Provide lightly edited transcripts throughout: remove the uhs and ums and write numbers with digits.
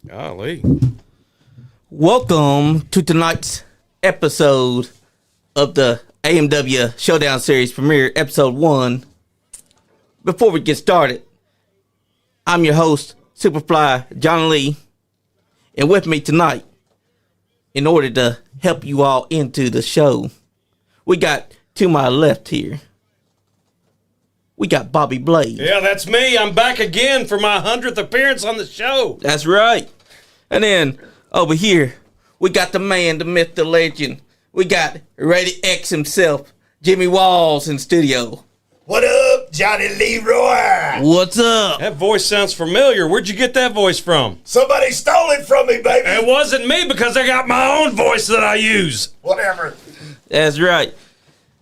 Golly. Welcome to tonight's episode of the AMW ShowDown series premiere, episode 1. Before we get started, I'm your host, Superfly Johnny Lee, and with me tonight, in order to help you all into the show, we got to my left here, we got Bobby Blaze. Yeah, that's me. I'm back again for my 100th appearance on the show. That's right. And then over here, we got the man, the myth, the legend. We got Rated X himself, Jimmy Walls in studio. What up, Johnny Leroy? What's up? That voice sounds familiar. Where'd you get that voice from? Somebody stole it from me, baby. It wasn't me because I got my own voice that I use. Whatever. That's right.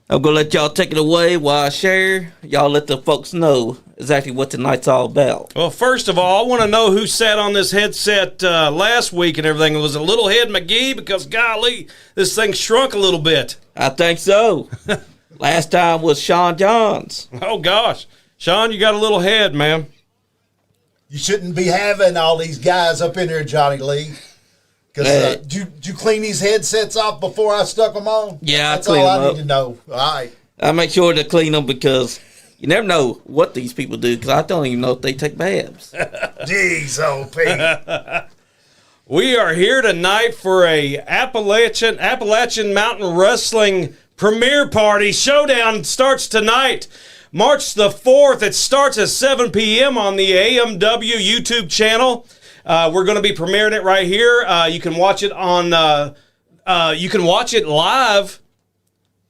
I'm going to let y'all take it away while I share. Y'all let the folks know exactly what tonight's all about. Well, first of all, I want to know who sat on this headset last week and everything. It was a little head McGee because, golly, this thing shrunk a little bit. I think so. Last time was Sean Johns. Oh, gosh. Sean, you got a little head, man. You shouldn't be having all these guys up in here, Johnny Lee. Because did you clean these headsets off before I stuck them on? Yeah, That's I cleaned all them I up. need to know. All right. I make sure to clean them because you never know what these people do because I don't even know if they take baths. Jeez, old Pete. We are here tonight for a Appalachian Mountain Wrestling premiere party. ShowDown starts tonight, March the 4th. It starts at 7 p.m. on the AMW YouTube channel. We're going to be premiering it right here. You can watch it on. You can watch it live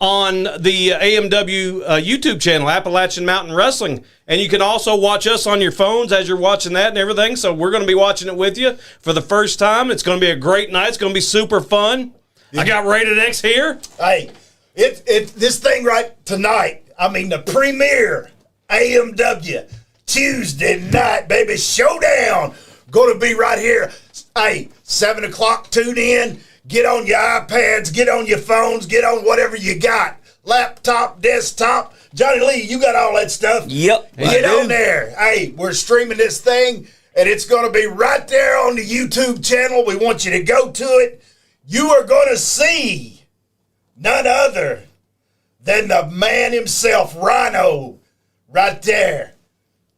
on the AMW YouTube channel, Appalachian Mountain Wrestling, and you can also watch us on your phones as you're watching that and everything. So we're going to be watching it with you for the first time. It's going to be a great night. It's going to be super fun. I got Rated X here. Hey, this thing right tonight, I mean the premiere, AMW, Tuesday night, baby, ShowDown. Going to be right here. Hey, 7 o'clock, tune in. Get on your iPads, get on your phones, get on whatever you got. Laptop, desktop. Johnny Lee, you got all that stuff. Yep. Get on there. Hey, we're streaming this thing, and it's going to be right there on the YouTube channel. We want you to go to it. You are going to see none other than the man himself, Rhino, right there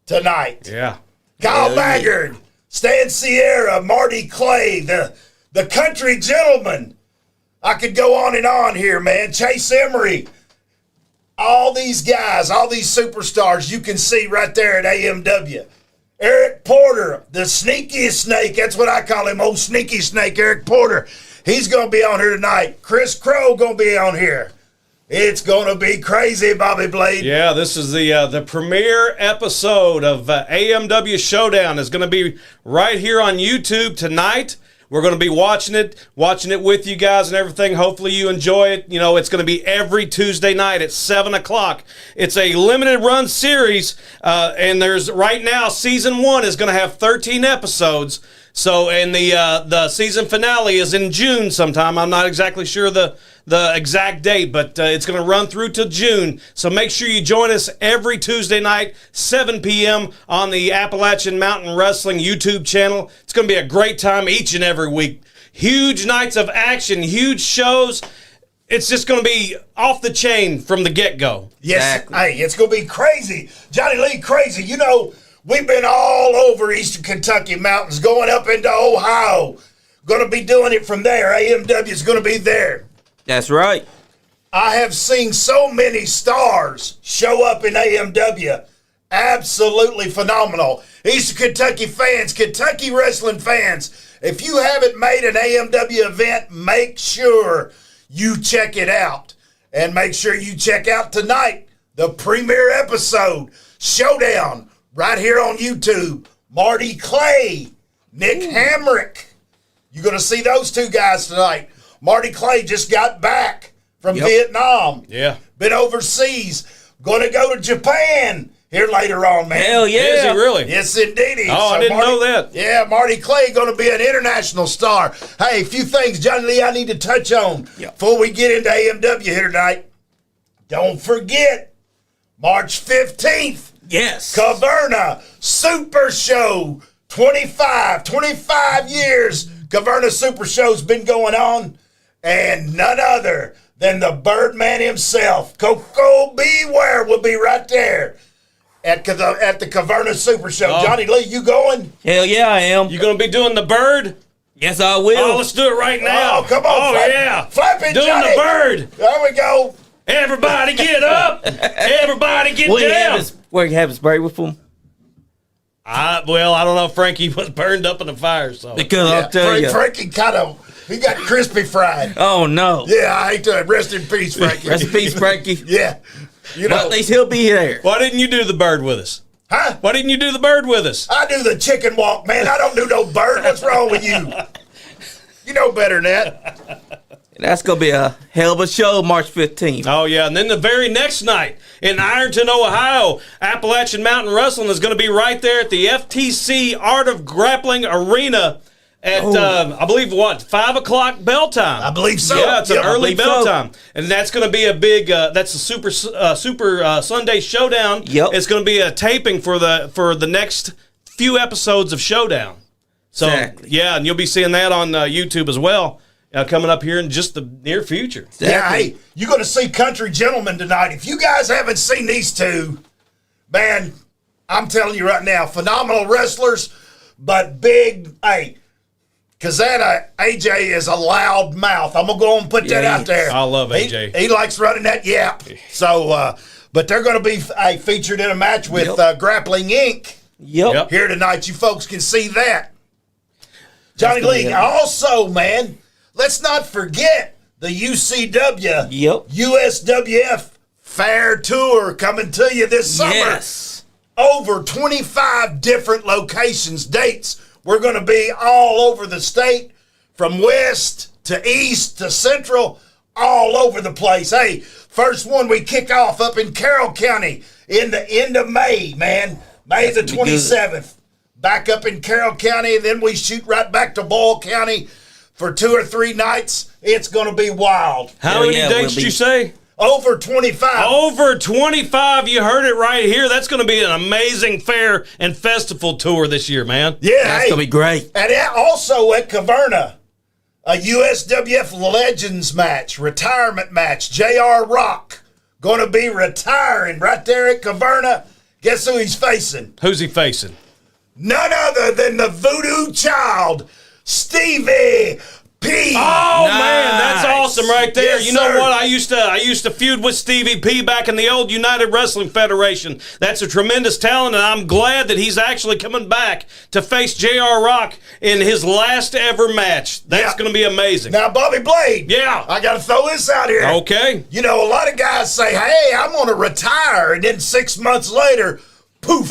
tonight. Yeah. Kyle Baggard, Stan Sierra, Marty Clay, the country gentleman. I could go on and on here, man. Chase Emery. All these guys, all these superstars you can see right there at AMW. Eric Porter, the sneakiest snake. That's what I call him, old sneaky snake, Eric Porter. He's going to be on here tonight. Chris Crow going to be on here. It's going to be crazy, Bobby Blade. Yeah, this is the premiere episode of AMW ShowDown. Is going to be right here on YouTube tonight. We're going to be watching it with you guys and everything. Hopefully you enjoy it. You know, it's going to be every Tuesday night at 7 o'clock. It's a limited run series, and there's right now, season 1 is going to have 13 episodes. So, and the season finale is in June sometime. I'm not exactly sure the exact date, but it's going to run through till June. So make sure you join us every Tuesday night, 7 p.m. on the Appalachian Mountain Wrestling YouTube channel. It's going to be a great time each and every week. Huge nights of action, huge shows. It's just going to be off the chain from the get-go. Yes, Exactly. Hey, it's going to be crazy. Johnny Lee, crazy. You know, we've been all over Eastern Kentucky mountains, going up into Ohio. Going to be doing it from there. AMW is going to be there. That's right. I have seen so many stars show up in AMW. Absolutely phenomenal. Eastern Kentucky fans, Kentucky wrestling fans, if you haven't made an AMW event, make sure you check it out. And make sure you check out tonight the premiere episode, ShowDown, right here on YouTube. Marty Clay, Nick Hamrick. You're going to see those two guys tonight. Marty Clay just got back from Vietnam. Yeah. Been overseas. Going to go to Japan here later on, man. Hell yeah. Is he really? Yes, indeed. Oh, I didn't know that. Yeah, Marty Clay going to be an international star. Hey, a few things, Johnny Lee, I need to touch on before we get into AMW here tonight. Don't forget, March 15th, Yes. Caverna Super Show 25 years Caverna Super Show's been going on, and none other than the Birdman himself, Coco Beware, will be right there at the Caverna Super Show. Oh. Johnny Lee, you going? Hell yeah, I am. You going to be doing the bird? Yes, I will. Oh, let's do it right now. Oh, come on. Yeah. Flap it, Doing Johnny. the bird. There we go. Everybody get up. Everybody get down. Where you have his bird with him? Well, I don't know. Frankie was burned up in the fire, so. Because I'll tell you. Frankie he got crispy fried. Oh, no. Yeah, I hate to. Rest in peace, Frankie. Rest in peace, Frankie. Yeah. You But know. at least he'll be there. Why didn't you do the bird with us? Huh? Why didn't you do the bird with us? I do the chicken walk, man. I don't do no bird. What's wrong with you? You know better than that. That's going to be a hell of a show March 15th. Oh, yeah. And then the very next night in Ironton, Ohio, Appalachian Mountain Wrestling is going to be right there at the FTC Art of Grappling Arena at, I believe, 5 o'clock bell time. I believe so. Yeah, it's an Yep, I early believe bell so. time. And that's going to be a big, that's a super Sunday Showdown. Yep. It's going to be a taping for the next few episodes of Showdown. So, Exactly. yeah, and you'll be seeing that on YouTube as well, coming up here in just the near future. Yeah, hey, you're going to see Country Gentlemen tonight. If you guys haven't seen these two, man, I'm telling you right now, phenomenal wrestlers, but big, hey, because that AJ is a loud mouth. I'm going to go and put that out there. I love AJ. He likes running that yap. So, but they're going to be featured in a match with Grappling Inc. Yep. here tonight. You folks can see that. Johnny That's gonna Lee, be also, man, let's not forget the UCW, Yep. USWF Fair Tour coming to you this summer. Yes. Over 25 different locations, dates. We're going to be all over the state, from west to east to central, all over the place. Hey, first one we kick off up in Carroll County in the end of May, man. May the 27th. Back up in Carroll County, and then we shoot right back to Boyle County for 2 or 3 nights. It's going to be wild. How Hell many yeah, dates we'll did be- you say? Over 25. Over 25. You heard it right here. That's going to be an amazing fair and festival tour this year, man. Yeah, That's hey, going to be great. and also at Caverna, a USWF Legends match, retirement match. JR Rock going to be retiring right there at Caverna. Guess who he's facing? Who's he facing? None other than the Voodoo Child, Stevie P. Oh Nice. man, that's awesome right there. Yes, You know sir. what? I used to feud with Stevie P back in the old United Wrestling Federation. That's a tremendous talent, and I'm glad that he's actually coming back to face JR Rock in his last ever match. That's Yeah. going to be amazing. Now, Bobby Blade. Yeah. I got to throw this out here. Okay. You know, a lot of guys say, hey, I'm going to retire. And then 6 months later, poof,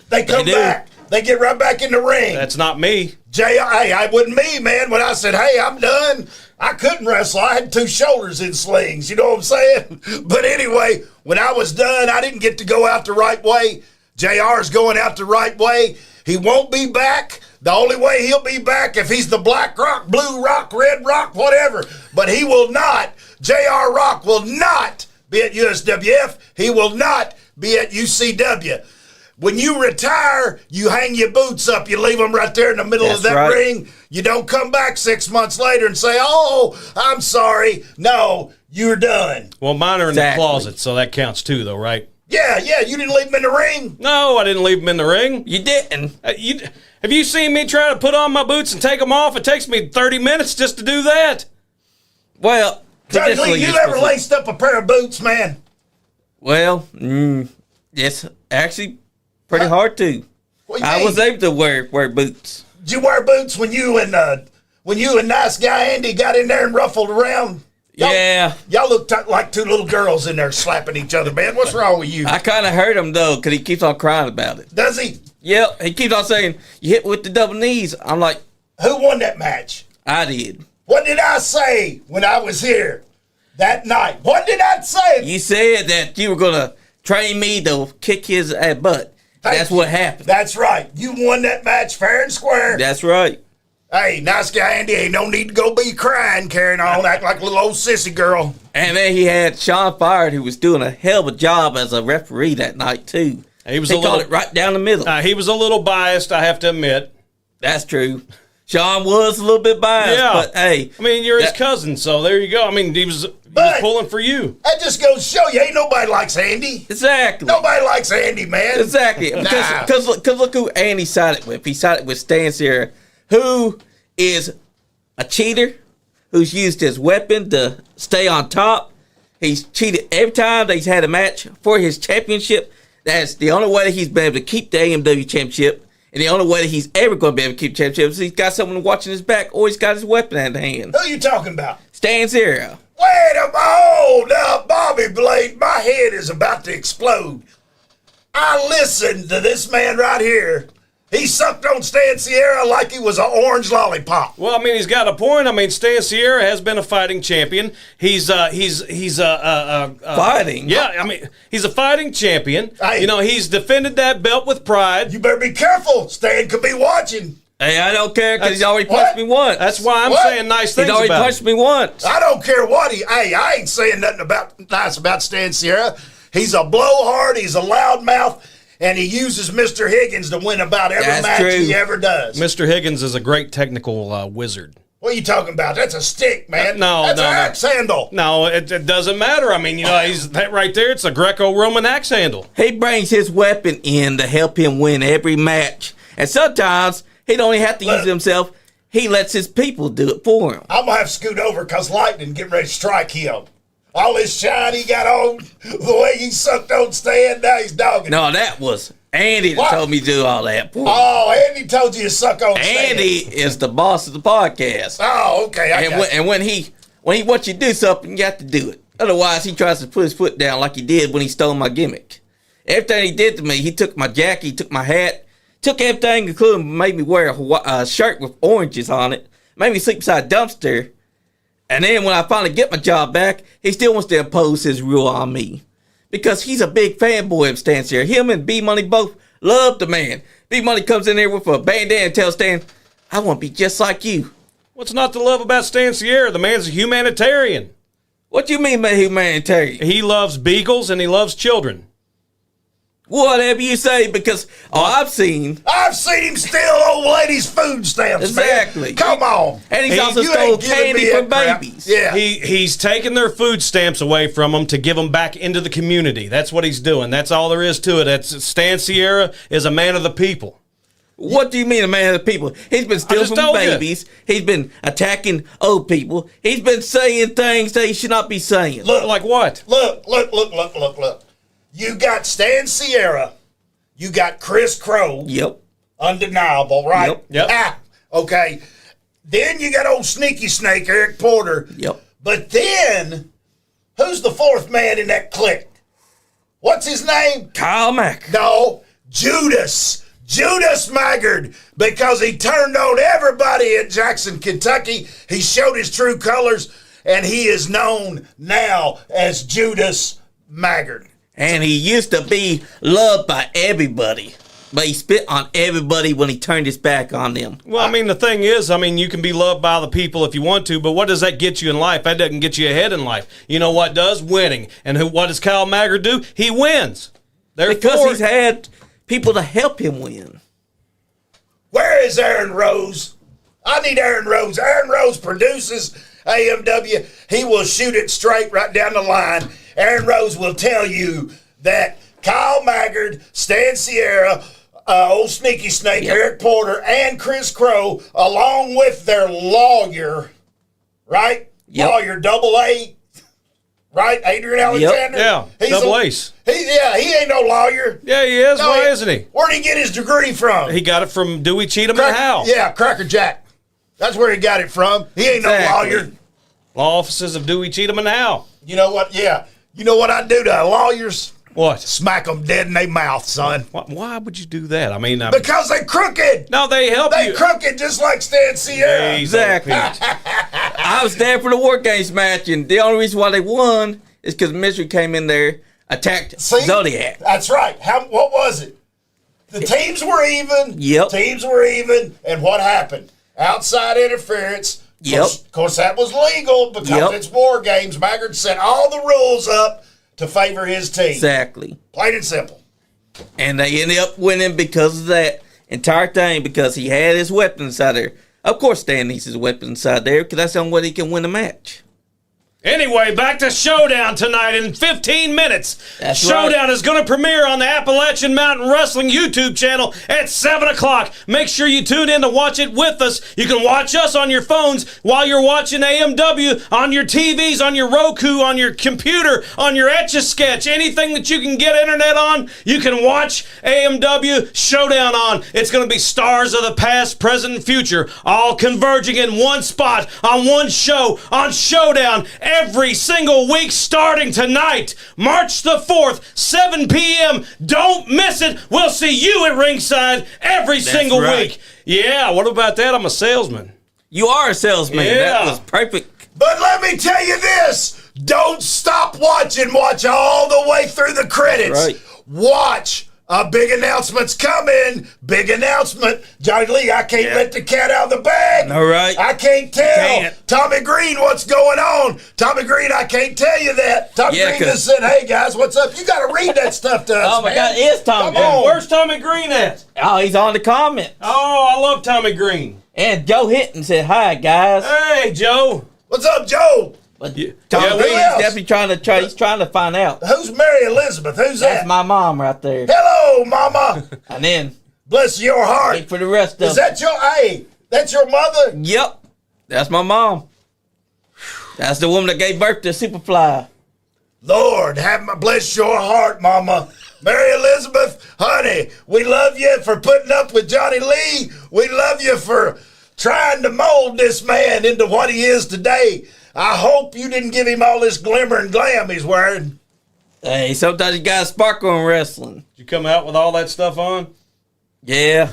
they come do. back. They get right back in the ring. That's not me. Hey, I wasn't me, man. When I said, hey, I'm done, I couldn't wrestle. I had 2 shoulders in slings. You know what I'm saying? But anyway, when I was done, I didn't get to go out the right way. JR's going out the right way. He won't be back. The only way he'll be back if he's the Black Rock, Blue Rock, Red Rock, whatever. But he will not. JR Rock will not be at USWF. He will not be at UCW. When you retire, you hang your boots up. You leave them right there in the middle of That's that right. ring. You don't come back 6 months later and say, oh, I'm sorry. No, you're done. Well, mine are in Exactly. the closet, so that counts too, though, right? Yeah, you didn't leave him in the ring. No, I didn't leave him in the ring. You didn't. Have you seen me try to put on my boots and take them off? It takes me 30 minutes just to do that. Well, Johnny traditionally Lee, you you're ever supposed to- laced up a pair of boots, man? Well, it's actually pretty hard to. What do you I mean? was able to wear boots. Did you wear boots when you and Nice Guy Andy got in there and ruffled around? Yeah. Y'all looked like 2 little girls in there slapping each other, man. What's wrong with you? I kind of hurt him, though, because he keeps on crying about it. Does he? Yep, he keeps on saying, you hit with the double knees. I'm like, Who won that match? I did. What did I say when I was here that night? What did I say? You said that you were going to train me to kick his butt. Thank That's you. what happened. That's right. You won that match fair and square. That's right. Hey, Nice Guy Andy, ain't no need to go be crying, carrying on, act like a little old sissy girl. And then he had Sean Fired, who was doing a hell of a job as a referee that night, too. He called it right down the middle. He was a little biased, I have to admit. That's true. Sean was a little bit biased, but hey. I mean, you're his cousin, so there you go. I mean, he was pulling for you. That just goes to show you, ain't nobody likes Andy. Exactly. Nobody likes Andy, man. Exactly. Because look who Andy sided with. He sided with Stan Sierra, who is a cheater, who's used his weapon to stay on top. He's cheated every time that he's had a match for his championship. That's the only way that he's been able to keep the AMW championship. And the only way that he's ever going to be able to keep championship is he's got someone watching his back or he's got his weapon in hand. Who you talking about? Stan Sierra. Wait a moment. Now, Bobby Blade, my head is about to explode. I listened to this man right here. He sucked on Stan Sierra like he was an orange lollipop. Well, I mean, he's got a point. I mean, Stan Sierra has been a fighting champion. He's fighting. Yeah, I mean, he's a fighting champion. Hey. You know, he's defended that belt with pride. You better be careful. Stan could be watching. Hey, I don't care because he's already punched me once. That's why I'm saying nice things He's already about punched me once. I don't care what he. Hey, I ain't saying nothing nice about Stan Sierra. He's a blowhard. He's a loudmouth. And he uses Mr. Higgins to win about every match he ever does. Mr. Higgins is a great technical wizard. What are you talking about? That's a stick, man. That's an axe handle. No, it doesn't matter. I mean, you know, he's that right there. It's a Greco-Roman axe handle. He brings his weapon in to help him win every match. And sometimes he don't even have to use it himself. He lets his people do it for him. I'm going to have to scoot over because Lightning getting ready to strike him. All this shine he got on, the way he sucked on Stan, now he's dogging. No, that was Andy that told me to do all that for him. Oh, Andy told you to suck on Stan. Andy is the boss of the podcast. Oh, okay. And when he wants you to do something, you have to do it. Otherwise, he tries to put his foot down like he did when he stole my gimmick. Everything he did to me, he took my jacket, he took my hat, took everything, including made me wear a shirt with oranges on it, made me sleep beside a dumpster. And then when I finally get my job back, he still wants to impose his rule on me. Because he's a big fanboy of Stan Sierra. Him and B-Money both love the man. B-Money comes in there with a bandana and tells Stan, I want to be just like you. What's not to love about Stan Sierra? The man's a humanitarian. What do you mean by humanitarian? He loves beagles and he loves children. Whatever you say, because I've seen him steal old ladies' food stamps, exactly. Man. Come on. And he's also stole candy from babies. Yeah. He's taking their food stamps away from them to give them back into the community. That's what he's doing. That's all there is to it. That's Stan Sierra is a man of the people. What do you mean a man of the people? He's been stealing from babies. He's been attacking old people. He's been saying things that he should not be saying. Look, like what? Look. You got Stan Sierra. You got Chris Crow. Yep. Undeniable, right? Yep. Ah, okay. Then you got old sneaky snake, Eric Porter. Yep. But then, who's the fourth man in that clique? What's his name? Kyle Mack. No, Judas. Judas Maggard, because he turned on everybody in Jackson, Kentucky. He showed his true colors, and he is known now as Judas Maggard. And he used to be loved by everybody. But he spit on everybody when he turned his back on them. Well, I mean, the thing is, I mean, you can be loved by the people if you want to, but what does that get you in life? That doesn't get you ahead in life. You know what does? Winning. And what does Kyle Maggard do? He wins. Because he's had people to help him win. Where is Aaron Rose? I need Aaron Rose. Aaron Rose produces AMW. He will shoot it straight right down the line. Aaron Rose will tell you that Kyle Maggard, Stan Sierra, old Sneaky Snake, Eric Porter, and Chris Crow, along with their lawyer, right? Yep. Lawyer AA, right? Adrian Alexander. Yeah, double ace. He ain't no lawyer. Yeah, he is. Why isn't he? Where'd he get his degree from? He got it from Dewey, Cheatham, and Howe. Yeah, Cracker Jack. That's where he got it from. He ain't no lawyer. Law offices of Dewey, Cheatham, and Howe. You know what? Yeah. You know what I do to lawyers? What? Smack them dead in their mouth, son. Why would you do that? I mean, because they crooked. No, they help you. They crooked just like Stan Sierra. Exactly. I was there for the War Games match, and the only reason why they won is because Mystery came in there, attacked Zodiac. That's right. What was it? The teams were even. Yep. Teams were even. And what happened? Outside interference. Yep. Of course, that was legal because it's War Games. Maggard set all the rules up to favor his team. Exactly. Plain and simple. And they ended up winning because of that entire thing, because he had his weapon inside there. Of course, Stan needs his weapon inside there, because that's the only way he can win a match. Anyway, back to ShowDown tonight in 15 minutes. That's ShowDown right. is going to premiere on the Appalachian Mountain Wrestling YouTube channel at 7 o'clock. Make sure you tune in to watch it with us. You can watch us on your phones while you're watching AMW, on your TVs, on your Roku, on your computer, on your Etch-a-Sketch, anything that you can get internet on, you can watch AMW ShowDown on. It's going to be stars of the past, present, and future, all converging in one spot, on one show, on ShowDown, every single week starting tonight, March the 4th, 7 p.m. Don't miss it. We'll see you at ringside every single week. Yeah, what about that? I'm a salesman. You are a salesman. Yeah. That was perfect. But let me tell you this. Don't stop watching. Watch all the way through the credits. Right. Watch. A big announcement's coming. Big announcement. Johnny Lee, I can't let the cat out of the bag. All right. I can't tell. Can't. Tommy Green, what's going on? Tommy Green, I can't tell you that. Tommy Yeah, Green just said, hey, guys, what's up? You got to read that stuff to us, Oh, my man. God, it is Tommy Come on. Where's Tommy Green at? Oh, he's on the comment. Oh, I love Tommy Green. And Joe Hinton said, hi, guys. Hey, Joe. What's up, Joe? But Yeah, Tommy yeah, Green who is else? definitely he's trying to find out. Who's Mary Elizabeth? Who's That's that? my mom right there. Hello, Mama. And then, Bless your heart. wait for the rest of Is that your, hey, that's your mother? Yep. That's my mom. That's the woman that gave birth to Superfly. Lord, bless your heart, Mama. Mary Elizabeth, honey, we love you for putting up with Johnny Lee. We love you for trying to mold this man into what he is today. I hope you didn't give him all this glimmer and glam he's wearing. Hey, sometimes you got to sparkle in wrestling. Did you come out with all that stuff on? Yeah.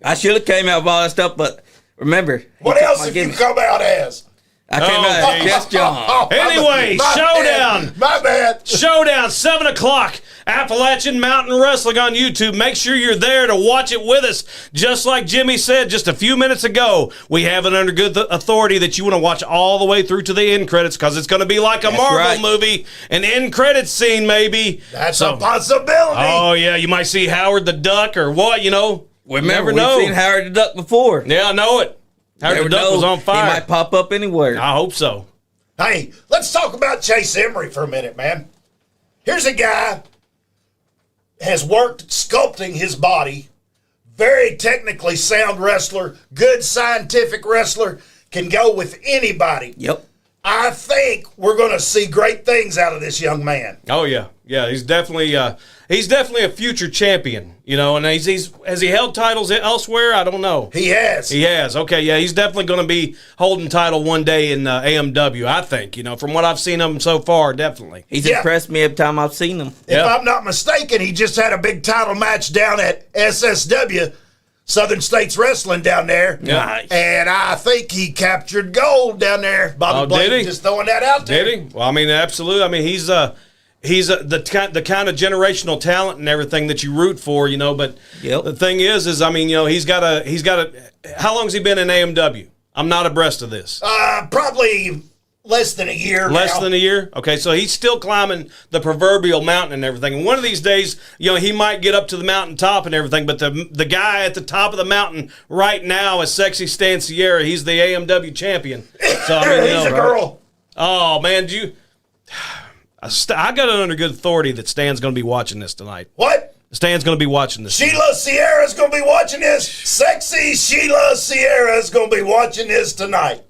I should have came out with all that stuff, but remember. What else have you come out as? I came out as geez. Jess John. Anyway, My ShowDown. bad. My bad. ShowDown, 7 o'clock, Appalachian Mountain Wrestling on YouTube. Make sure you're there to watch it with us. Just like Jimmy said just a few minutes ago, we have it under good authority that you want to watch all the way through to the end credits, because it's going to be like a Marvel right. movie, an end credits scene maybe. That's a possibility. Oh, yeah, you might see Howard the Duck or what, you know. We never Remember, know. we've seen Howard the Duck before. Yeah, I know it. Howard Never the Duck know. was on fire. He might pop up anywhere. I hope so. Hey, let's talk about Chase Emery for a minute, man. Here's a guy has worked sculpting his body, very technically sound wrestler, good scientific wrestler, can go with anybody. Yep. I think we're going to see great things out of this young man. Oh yeah, he's definitely a future champion, you know. And has he held titles elsewhere? I don't know. He has. He has. Okay, yeah, he's definitely going to be holding title one day in AMW. I think, you know, from what I've seen of him so far, definitely. He's Yeah. impressed me every time I've seen him. If Yeah. I'm not mistaken, he just had a big title match down at SSW, Southern States Wrestling down there. Yeah. Nice. And I think he captured gold down there. Bobby Oh, Blake, did he? just throwing that out there. Did he? Well, I mean, absolutely. I mean, he's the kind of generational talent and everything that you root for, you know. But Yep. the thing is, I mean, you know, he's got a. How long's he been in AMW? I'm not abreast of this. Probably less than a year Less now. than a year? Okay, so he's still climbing the proverbial mountain and everything. And one of these days, you know, he might get up to the mountaintop and everything, but the guy at the top of the mounton right now is Sexy Stan Sierra. He's the AMW champion. So, I mean, you He's know, a girl. Oh, man, I got it under good authority that Stan's going to be watching this tonight. What? Stan's going to be watching this. Sheila Sierra's going to be watching this? Sexy Sheila Sierra's going to be watching this tonight.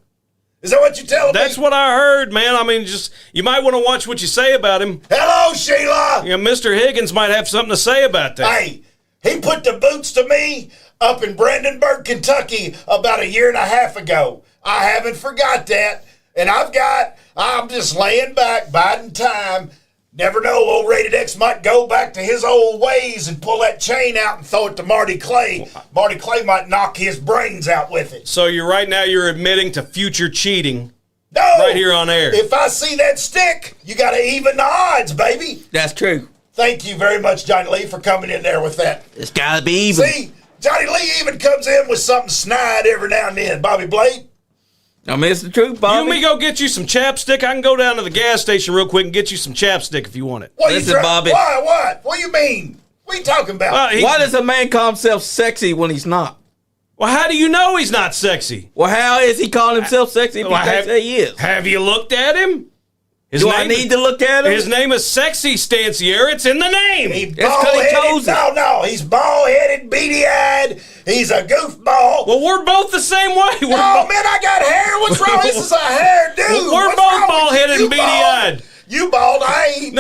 Is that what you're telling That's me? what I heard, man. I mean, just you might want to watch what you say about him. Hello, Sheila. You know, Mr. Higgins might have something to say about that. Hey, he put the boots to me up in Brandenburg, Kentucky about a year and a half ago. I haven't forgot that. And I'm just laying back, biding time. Never know, old Rated X might go back to his old ways and pull that chain out and throw it to Marty Clay. Marty Clay might knock his brains out with it. So you're admitting to future cheating No! right here on air. If I see that stick, you got to even the odds, baby. That's true. Thank you very much, Johnny Lee, for coming in there with that. It's got to be even. See, Johnny Lee even comes in with something snide every now and then. Bobby Blade? I mean, it's the truth, You Bobby. want me to go get you some chapstick? I can go down to the gas station real quick and get you some chapstick if you want it. What Listen, Bobby. Why? What? What do you mean? What are you talking about? Why does a man call himself sexy when he's not? Well, how do you know he's not sexy? Well, how is he calling himself sexy if he thinks that he is? Have you looked at him? I need to look at him? His name is Sexy Stancier. It's in the name. He's bald-headed. No, he's bald-headed, beady-eyed. He's a goofball. Well, we're both the same way. Man, I got hair. What's wrong? This is a hair dude. We're both bald-headed and beady-eyed. You bald. I ain't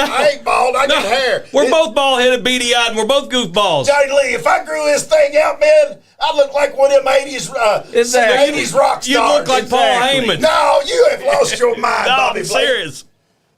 bald. I got hair. We're both bald-headed, beady-eyed, and we're both goofballs. Johnny Lee, if I grew this thing out, man, I'd look like one of them 80s rock stars. You look like Paul Heyman. No, you have lost your mind, Bobby I'm Blake. serious.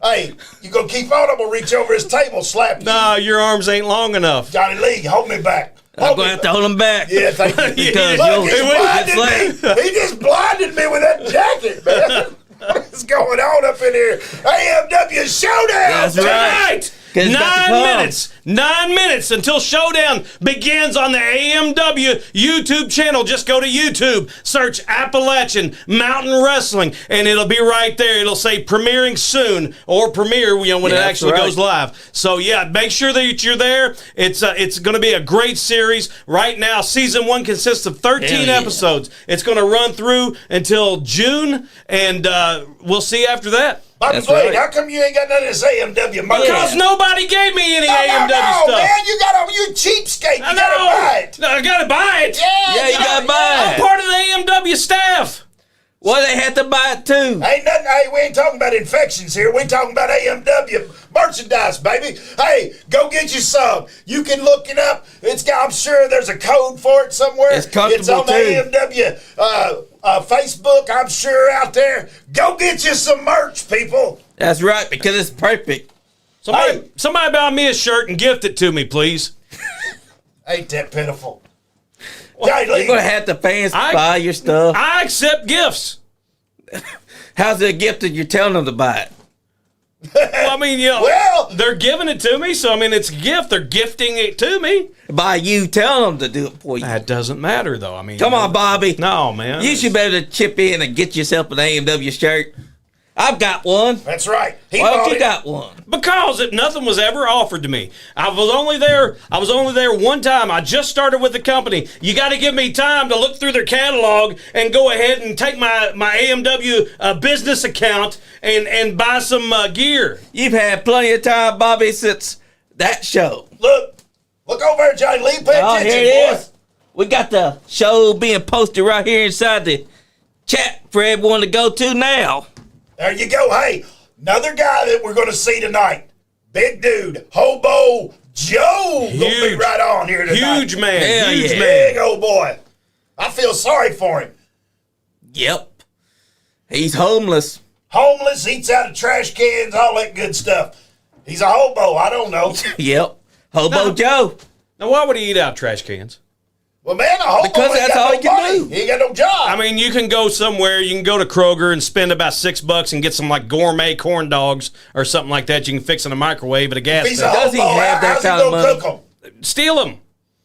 Hey, you gonna keep on? I'm gonna reach over his table, slap you. No, your arms ain't long enough. Johnny Lee, hold me back. I'm going to have to hold him back. Yeah, thank you. Because Look, he just blinded me with that jacket, man. What is going on up in here? AMW Showdown That's right. 9 minutes until Showdown begins on the AMW YouTube channel. Just go to YouTube, search Appalachian Mountain Wrestling, and it'll be right there. It'll say premiering soon, or premiere, when it actually goes live. So yeah, make sure that you're there. It's going to be a great series. Right now, season 1 consists of 13 episodes. It's going to run through until June, and we'll see after that. Bobby Blade, how come you ain't got none of this AMW money? Because nobody gave me any AMW stuff. No, man, you cheapskate. You gotta buy it. No, I gotta buy it. Yeah, you gotta buy I'm it. part of the AMW staff. Well, they had to buy it too. Ain't nothing. Hey, we ain't talking about infections here. We talking about AMW merchandise, baby. Hey, go get you some. You can look it up. I'm sure there's a code for it somewhere. It's comfortable It's on the AMW Facebook. I'm sure out there. Go get you some merch, people. That's right, because it's perfect. Somebody buy me a shirt and gift it to me, please. Ain't that pitiful? You're going to have the fans buy your stuff. I accept gifts. How's it a gift that you're telling them to buy it? Well, I mean, they're giving it to me, so I mean, it's a gift. They're gifting it to me. By you telling them to do it for you. That doesn't matter, though. I mean, come on, Bobby. No, man. You should be able to chip in and get yourself an AMW shirt. I've got one. That's right. Why don't you got one? Because nothing was ever offered to me. I was only there one time. I just started with the company. You got to give me time to look through their catalog and go ahead and take my AMW business account and buy some gear. You've had plenty of time, Bobby, since that show. Look over there, Johnny Lee. Pay attention, here it boy. is. We got the show being posted right here inside the chat for everyone to go to now. There you go. Hey, another guy that we're going to see tonight. Big dude, Hobo Joe. Gonna be right on here tonight. Huge man. Hell Huge yeah. man. Big old boy. I feel sorry for him. Yep. He's homeless. Homeless, eats out of trash cans, all that good stuff. He's a hobo. I don't know. Yep. Hobo Joe. Now, why would he eat out trash cans? Well, man, a hobo Because ain't that's got all no he can money. do. He ain't got no job. I mean, you can go somewhere. You can go to Kroger and spend about $6 and get some like gourmet corn dogs or something like that. You can fix in a microwave at a gas He's a station. Does he hobo. have that How's he kind of gonna money? cook them? Steal them.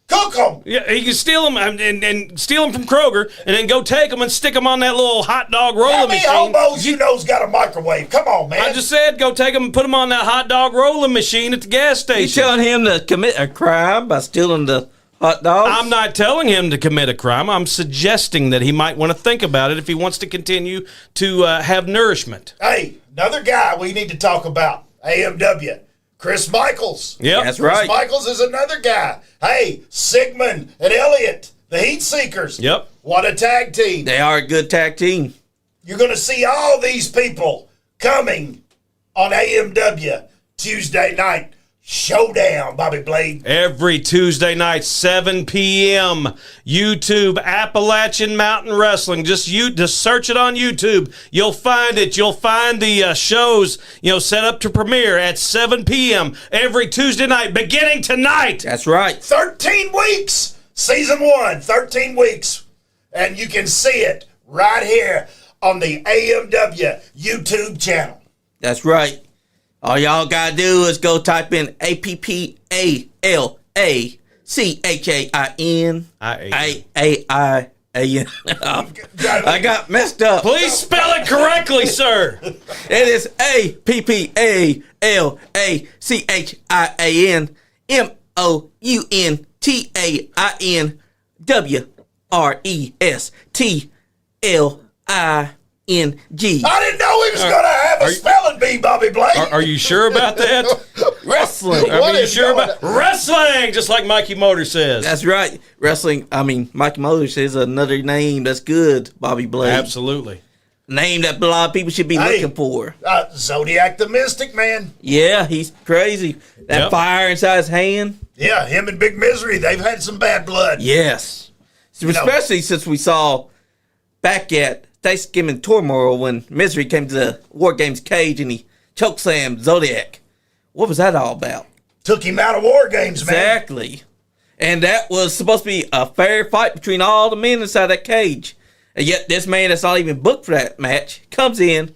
Cook them. Yeah, he can steal them and steal them from Kroger and then go take them and stick them on that little hot dog roller How many machine. hobos you know's got a microwave? Come on, man. I just said go take them and put them on that hot dog rolling machine at the gas You station. telling him to commit a crime by stealing the hot dogs? I'm not telling him to commit a crime. I'm suggesting that he might want to think about it if he wants to continue to have nourishment. Hey, another guy we need to talk about. AMW. Chris Michaels. Yep. That's Chris right. Michaels is another guy. Hey, Sigmund and Elliott, the Heat Seekers. Yep. What a tag team. They are a good tag team. You're going to see all these people coming on AMW Tuesday night. Showdown, Bobby Blade. Every Tuesday night, 7 p.m. YouTube, Appalachian Mountain Wrestling. Just search it on YouTube. You'll find it. You'll find the shows, set up to premiere at 7 p.m. every Tuesday night, beginning tonight. That's right. 13 weeks. Season 1, 13 weeks. And you can see it right here on the AMW YouTube channel. That's right. All y'all gotta do is go type in APPALACHAIN. I got messed up. Please spell it correctly, sir. It is APPALACHIAN ShowDown. I didn't know he was going to have a spelling bee, Bobby Blake. Are you sure about that? Wrestling. I mean, you sure about wrestling? Just like Mikey Motor says. That's right. Wrestling. I mean, Mikey Motors is another name that's good, Bobby Blake. Absolutely. Name that a lot of people should be looking for. Zodiac the Mystic, man. Yeah, he's crazy. That fire inside his hand. Yeah, him and Big Misery, they've had some bad blood. Yes. Especially since we saw back at Thanksgiving Turmoil when Misery came to the War Games cage and he chokeslammed Zodiac. What was that all about? Took him out of War Games, man. Exactly. And that was supposed to be a fair fight between all the men inside that cage. And yet this man that's not even booked for that match comes in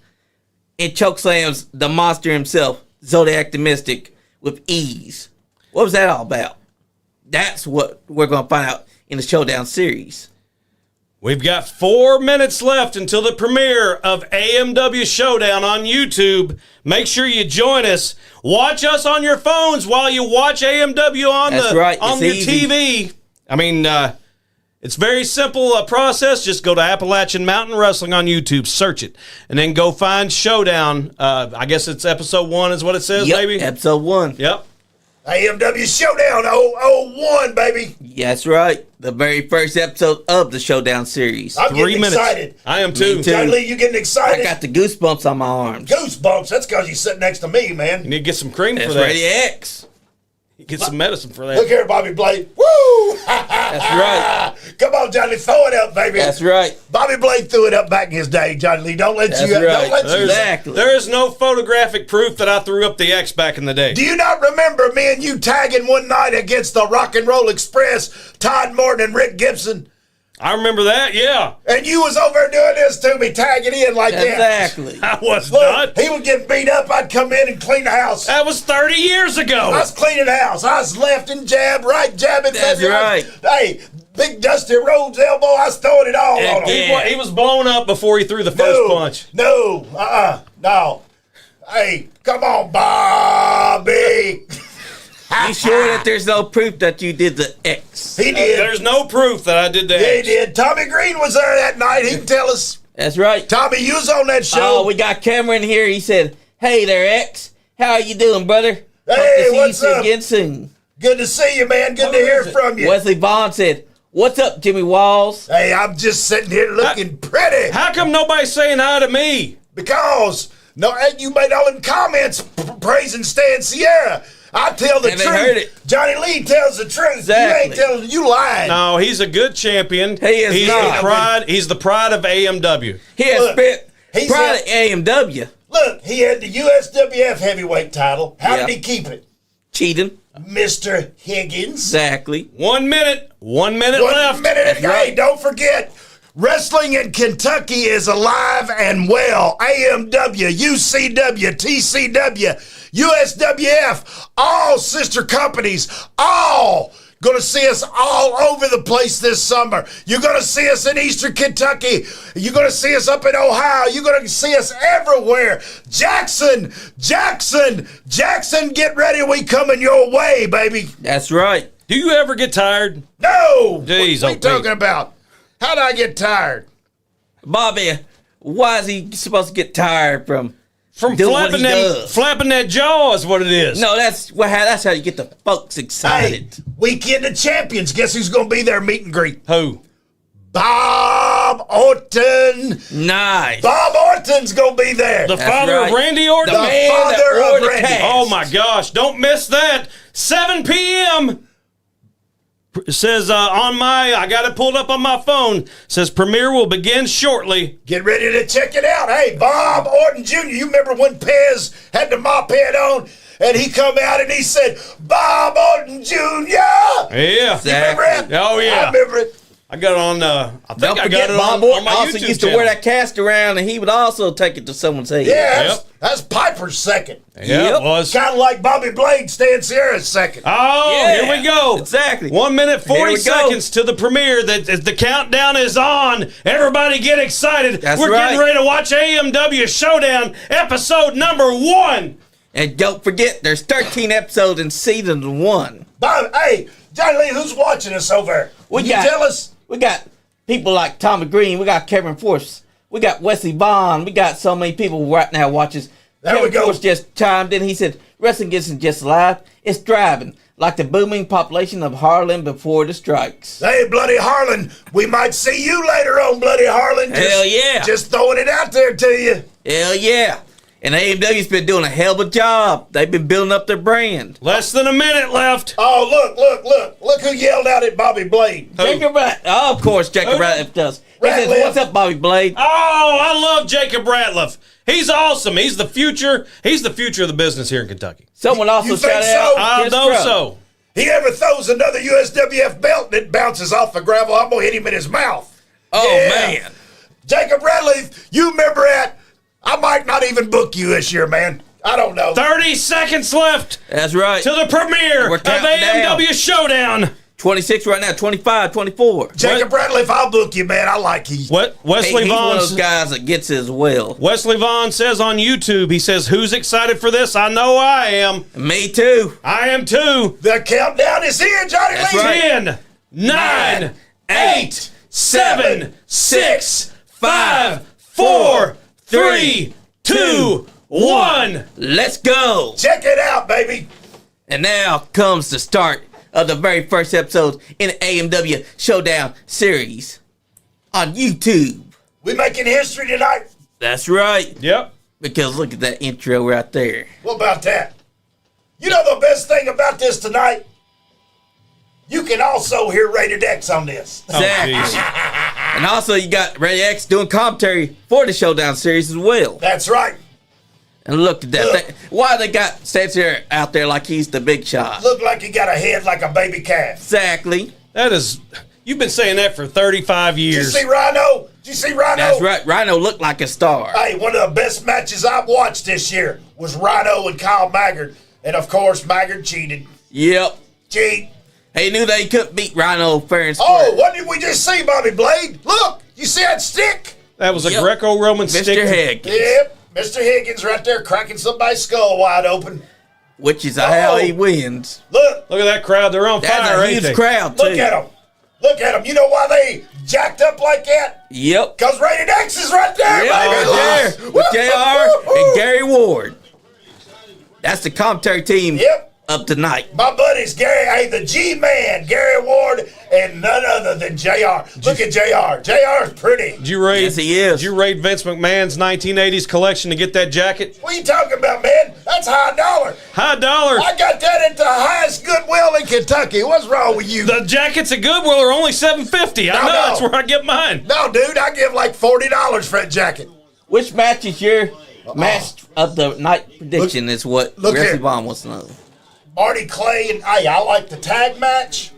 and chokeslams the monster himself, Zodiac the Mystic, with ease. What was that all about? That's what we're going to find out in the ShowDown series. We've got 4 minutes left until the premiere of AMW ShowDown on YouTube. Make sure you join us. Watch us on your phones while you watch AMW on your TV. I mean, it's very simple process. Just go to Appalachian Mountain Wrestling on YouTube, search it, and then go find ShowDown. I guess it's episode 1 is what it says, baby? Episode 1. Yep. AMW ShowDown 001, baby. Yeah, that's right. The very first episode of the ShowDown series. I'm getting excited. I am too. Johnny Lee, you getting excited? I got the goosebumps on my arms. Goosebumps? That's because you sit next to me, man. You need to get some cream That's for that. Ready X. Get some medicine for that. Look here, Bobby Blade. Woo! That's right. Come on, Johnny, throw it up, baby. That's right. Bobby Blade threw it up back in his day, Johnny Lee. Don't let That's you. right. Don't let you. Exactly. There is no photographic proof that I threw up the X back in the day. Do you not remember me and you tagging one night against the Rock and Roll Express, Todd Morton and Rick Gibson? I remember that, yeah. And you was over there doing this to me, tagging in like that. Exactly. I was Look, not. he was getting beat up. I'd come in and clean the house. That was 30 years I ago. was cleaning the house. I was left and jab, right jab, and That's right. Hey, big Dusty Rhodes elbow. I was throwing it all on him. Yeah. He was blown up before he threw the first punch. No, no. Hey, come on, Bobby. You sure that there's no proof that you did the X? He did. There's no proof that I did that. He did. Tommy Green was there that night. He can tell us. That's right. Tommy, you was on that show. Oh, we got Cameron here. He said, "Hey there, X. How you doing, brother? Hope to Hey, see what's you up? again soon." Good to see you, man. Good to hear from you. Wesley Vaughn said, "What's up, Jimmy Walls?" Hey, I'm just sitting here looking pretty. How come nobody's saying hi to me? Because you made all them comments praising Stan Sierra. I tell the And truth. they heard it. Johnny Lee tells the truth. Exactly. You ain't telling. You lying. No, he's a good champion. He is he's not. the pride. He's the pride of AMW. He has Look, spent he pride said- at AMW. Look, he had the USWF heavyweight title. How Yeah. did he keep it? Cheating. Mr. Higgins. Exactly. 1 minute. 1 minute 1 left. minute. That's Hey, right. don't forget, wrestling in Kentucky is alive and well. AMW, UCW, TCW, USWF, all sister companies, all going to see us all over the place this summer. You're going to see us in Eastern Kentucky. You're going to see us up in Ohio. You're going to see us everywhere. Jackson, get ready. We coming your way, baby. That's right. Do you ever get tired? No. Jeez, what are you okay. talking about? How did I get tired? Bobby, why is he supposed to get tired from doing what he does? flapping that jaw is what it is. No, that's how you get the folks excited. Hey, weekend of champions. Guess who's going to be there meet and greet? Who? Bob Orton. Nice. Bob Orton's going to be there. The That's father right. of Randy Orton? The man that father of wore the Randy. cast. Oh my gosh, don't miss that. 7 p.m. It says I got it pulled up on my phone. Says premiere will begin shortly. Get ready to check it out. Hey, Bob Orton Jr., you remember when Pez had the mop head on and he come out and he said, Bob Orton Jr.? Yeah. You remember it? Oh, yeah. I remember it. I got it on I think Don't I forget got it Bob on Orton my also YouTube used channel. to wear that cast around, and he would also take it to someone's head. Yeah, Yep. that's Piper's second. Yeah, Yep. it was. Kind of like Bobby Blade, Stan Sierra's second. Oh, Yeah, here we go. exactly. 1 minute, 40 Here we go. seconds to the premiere. The countdown is on. Everybody get excited. That's We're getting right. ready to watch AMW ShowDown episode number 1. And don't forget, there's 13 episodes in season 1. Bob, hey, Johnny Lee, who's watching us over there? Can you tell us? We got people like Tommy Green. We got Kevin Force. We got Wesley Vaughn. We got so many people right now watching. There we go. Force just chimed in. He said, wrestling isn't just live, it's driving, like the booming population of Harlan before the strikes. Hey, Bloody Harlan, we might see you later on, Bloody Harlan. Hell yeah. Just throwing it out there to you. Hell yeah. And AMW's been doing a hell of a job. They've been building up their brand. Less than a minute left. Oh, look who yelled out at Bobby Blade. Jacob Ratliff. Oh, of course, Jacob Ratliff does. He says, what's up, Bobby Blade? Oh, I love Jacob Ratliff. He's awesome. He's the future. He's the future of the business here in Kentucky. Someone also You think shouted so? out. I Chris know Crow. so. He ever throws another USWF belt and it bounces off the gravel, I'm going to hit him in his mouth. Oh, Yeah. man. Jacob Ratliff, you remember that? I might not even book you this year, man. I don't know. 30 seconds left That's right. to the premiere We're of counting AMW Showdown. 26 right now, 25, 24. Jacob Ratliff, I'll book you, man. I like you. What Wesley He's one Vaughn? of those guys that gets it as well. Wesley Vaughn says on YouTube. He says, "Who's excited for this? I know I am. Me too. I am too." The countdown is here, Johnny That's Lee. right. 10, 9, 8, 7, 6, 5, 4, 3, 2, 1. Let's go. Check it out, baby. And now comes the start of the very first episode in the AMW Showdown series on YouTube. We making history tonight. That's right. Yep. Because look at that intro right there. What about that? You know the best thing about this tonight? You can also hear Rated X on this. Oh, Exactly. jeez. And also you got Ray X doing commentary for the Showdown series as well. That's right. And look at that. Look. Why they got Spencer out there like he's the big shot? Look like he got a head like a baby calf. Exactly. That is. You've been saying that for 35 Did you years. see Rhino? Did you see Rhino? That's right. Rhino looked like a star. Hey, one of the best matches I've watched this year was Rhino and Kyle Maggard. And of course, Maggard cheated. Yep. Cheat. He knew they couldn't beat Rhino fair and square. Oh, what did we just see, Bobby Blade? Look, you see that stick? That was a Yep. Greco-Roman Mr. stick. Higgins. Yep, Mr. Higgins right there cracking somebody's skull wide open. Which is how he wins. Look, Look at that crowd. They're on That's fire, a ain't huge they? crowd, too. look at them. Look at them. You know why they jacked up like that? Yep. Because Rated X is right there, Yep, baby. right there with JR and Gary Ward. That's the commentary team Yep. of tonight. My buddies, Gary, hey, the G-Man, Gary Ward, and none other than JR. Look at JR. JR is pretty. Did you raid? Yes, he is. Did you raid Vince McMahon's 1980s collection to get that jacket? What are you talking about, man? That's high dollar. High dollar. I got that at the highest Goodwill in Kentucky. What's wrong with you? The jackets at Goodwill are only $7.50. I know No. that's where I get mine. No, dude, I give like $40 for that jacket. Which match is your match of the night prediction is what look Wesley here. Vaughn wants to know. Marty Clay and hey, I like the tag match.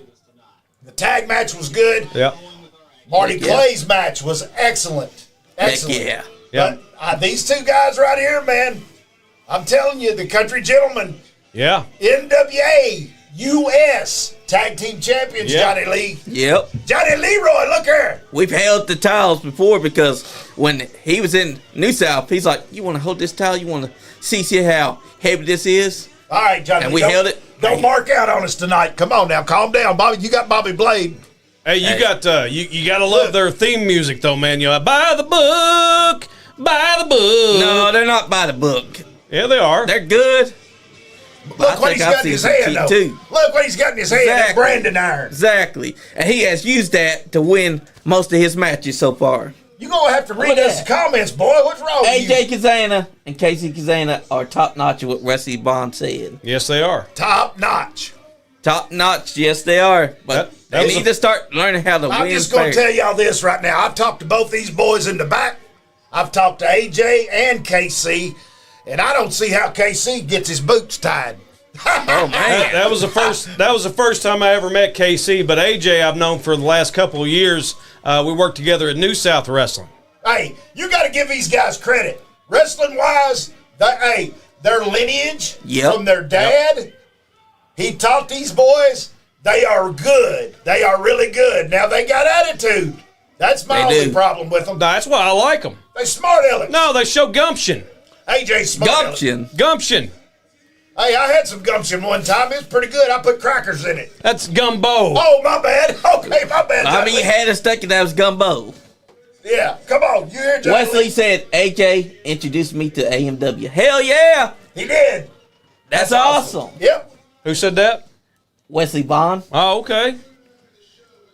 The tag match was good. Yep. Marty Heck yeah. Clay's match was excellent. Heck Excellent. yeah. Yeah. But these two guys right here, man, I'm telling you, the country gentlemen, Yeah. NWA US Tag Team Champions, Yeah. Johnny Lee. Yep. Johnny Leroy, look here. We've held the titles before because when he was in New South, he's like, you want to hold this title? You want to see how heavy this is? All right, Johnny. And we don't- held it. Don't mark out on us tonight. Come on now, calm down, Bobby. You got Bobby Blade. Hey, you Hey. got you got to love their theme music though, man. You know, buy the book, buy the book. No, they're not by the book. Yeah, they are. They're good. Look I what think he's I've got in seen his some hand, cheat, though. too. Look what he's got in his hand. That Exactly. Brandon iron. Exactly. And he has used that to win most of his matches so far. You gonna have to read Look at us the that. comments, boy. What's wrong with AJ you? Kazana and Casey Kazana are top notch at what Wesley Bond said. Yes, they are. Top notch. Top notch, yes they are. But That they was need a- to start learning how to I'm win just gonna fair. tell y'all this right now. I've talked to both these boys in the back. I've talked to AJ and KC, and I don't see how KC gets his boots tied. Oh man. That was the first. That was the first time I ever met KC. But AJ, I've known for the last couple of years. We worked together at New South Wrestling. Hey, you got to give these guys credit. Wrestling wise, their lineage Yep. from their dad, he taught these boys. They are good. They are really good. Now they got attitude. That's my They only do. problem with them. That's why I like them. They smart Alex. No, they show gumption. AJ smart Alex. Gumption. Gumption. Hey, I had some gumption one time. It was pretty good. I put crackers in it. That's gumbo. Oh, my bad. Okay, my bad. I mean, you had us thinking that was gumbo. Yeah, come on. You hear Johnny Wesley Lee? said, AJ introduced me to AMW. Hell yeah! He did. That's awesome. Yep. Who said that? Wesley Vaughn. Oh, okay.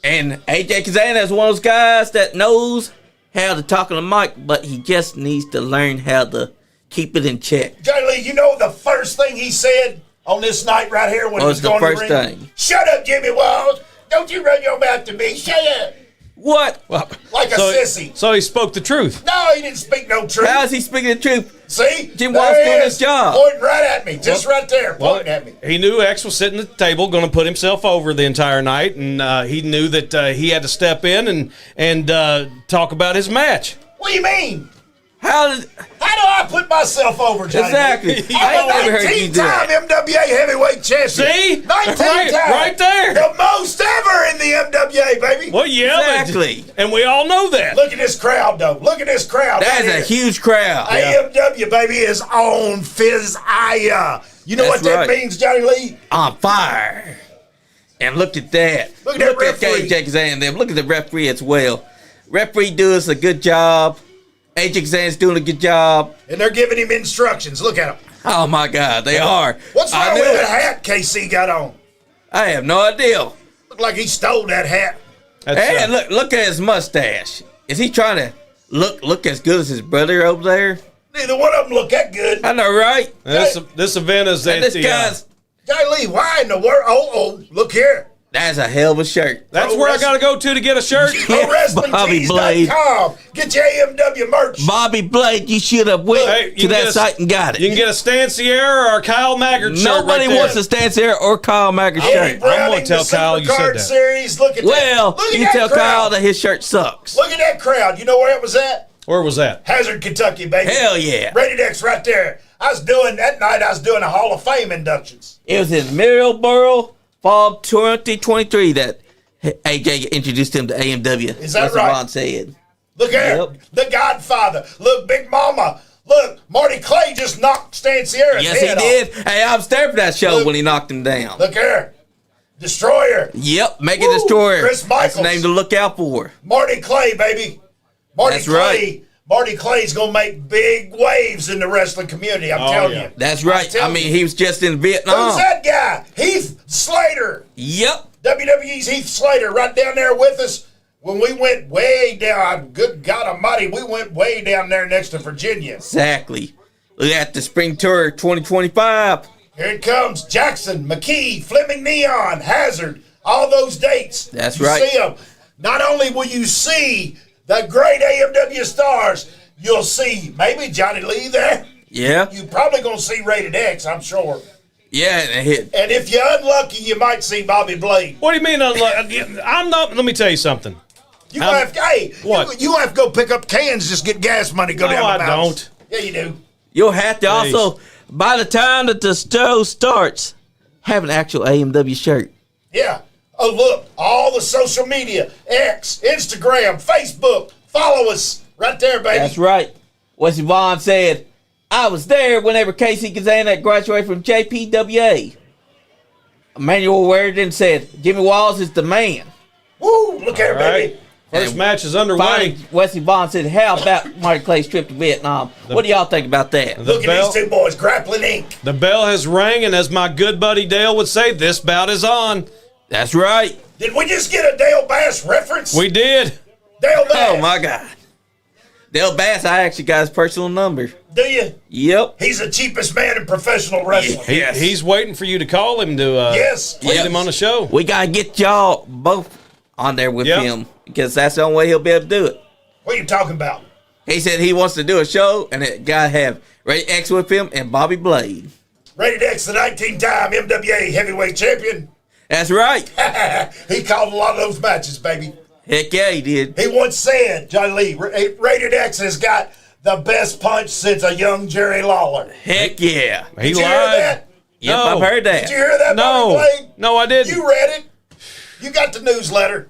And AJ Kazan is one of those guys that knows how to talk on the mic, but he just needs to learn how to keep it in check. Johnny Lee, you know the first thing he said on this night right here when he was the going first to the ring? thing? Shut up, Jimmy Walls. Don't you run your mouth to me. Shut up. What? Well, Like a sissy. So he spoke the truth. No, he didn't speak no truth. How is he speaking the truth? See? Jim There Walls he doing is, his job. Pointing right at me. Just right there. Pointing at me. He knew X was sitting at the table, going to put himself over the entire night, and he knew that he had to step in and talk about his match. What do you mean? How did... How do I put myself over, Johnny? Exactly. I'm I a never heard you do that. 19-time MWA heavyweight champion. See? 19 Right- times. right there. The most ever in the MWA, baby. Well, yeah, Exactly. and we all know that. Look at this crowd, though. Look at this crowd. That right is a here. huge crowd. AMW, baby, is on fizz-aya. You know That's what that right. means, Johnny Lee? On fire. And look at that. Look at that referee. AJ Kazan and them. Look at the referee as well. Referee does a good job. AJ Kazan's doing a good job. And they're giving him instructions. Look at him. Oh my God, they are. What's I wrong knew with it. that hat KC got on? I have no idea. Look like he stole that hat. That's, And look at his mustache. Is he trying to look as good as his brother over there? Neither one of them look that good. I know, right? this event is And at this the. guy's Johnny Lee, why in the world? Oh, look here. that's a hell of a shirt. That's where I got to go to get a shirt. Bobby Blade. ProWrestlingTees.com. Get your AMW merch. Bobby Blade, you should have went Hey, you to can that get a- site and got it. You can get a Stan Sierra or a Kyle Maggard shirt. Nobody right there. wants to stand there or Kyle Maggard Eddie shirt. Browning, gonna tell the Kyle you said Supercard that. Series. Look at Well, that. Look at you that tell crowd. Kyle that his shirt sucks. Look at that crowd. You know where it was at? Where was that? Hazard, Kentucky, baby. Hell yeah. Rated X right there. That night I was doing a Hall of Fame inductions. It was in Middleborough, fall 2023 that AJ introduced him to AMW. Is that That's right? what Ron said. Look here. Yep. The Godfather. Look, Big Mama. Look, Marty Clay just knocked Stan Sierra's Yes, he head did. off. Hey, I was there for that show Look. when he knocked him down. Look here. Destroyer. Yep, Mega Woo, Destroyer. Chris That's the Michaels. name to look out for. Marty Clay, baby. Marty That's Clay. right. Marty Clay's going to make big waves in the wrestling community. I'm telling yeah. you. That's right. telling I mean, you. he was just in Vietnam. Who's that guy? Heath Slater. Yep. WWE's Heath Slater right down there with us when we went way down. Good God Almighty, we went way down there next to Virginia. Exactly. Look at the Spring Tour 2025. Here it comes. Jackson, McKee, Fleming Neon, Hazard, all those dates. That's you right. See them. Not only will you see the great AMW stars, you'll see maybe Johnny Lee there. Yeah. You're probably going to see Rated X, I'm sure. Yeah, and it hit. And if you're unlucky, you might see Bobby Blade. What do you mean? I'm not. Let me tell you something. You gonna have, hey, What? You have to go pick up cans, just get gas money, go No, down the I mountains. don't. Yeah, you do. You'll have to Jeez. also, by the time that the show starts, have an actual AMW shirt. Yeah. Oh, look, all the social media, X, Instagram, Facebook, follow us right there, baby. That's right. Wesley Vaughn said, I was there whenever Casey Kazan graduated from JPWA. Emmanuel Warrington said, Jimmy Walls is the man. Woo, look here, All right. baby. First match is underway. Finally, Wesley Vaughn said, how about Marty Clay's trip to Vietnam? What do y'all think about that? Look bell- at these two boys, Grappling Inc. The bell has rang, and as my good buddy Dale would say, this bout is on. That's right. Did we just get a Dale Bass reference? We did. Dale Bass. Oh, my God. Dale Bass, I actually got his personal number. Do you? Yep. He's the cheapest man in professional wrestling. Yeah. He's waiting for you to call him to Yes. get him on the show. We got to get y'all both on there with Yep. him because that's the only way he'll be able to do it. What are you talking about? He said he wants to do a show and it got to have Ray X with him and Bobby Blade. Rated X, the 19-time MWA heavyweight champion. That's right. He called a lot of those matches, baby. Heck yeah, he did. He once said, Johnny Lee, Rated X has got the best punch since a young Jerry Lawler. Heck yeah. He Did you lied. hear that? Yep, No. I've heard that. Did you hear that, Bobby No, Blade? no, I didn't. You read it. You got the newsletter.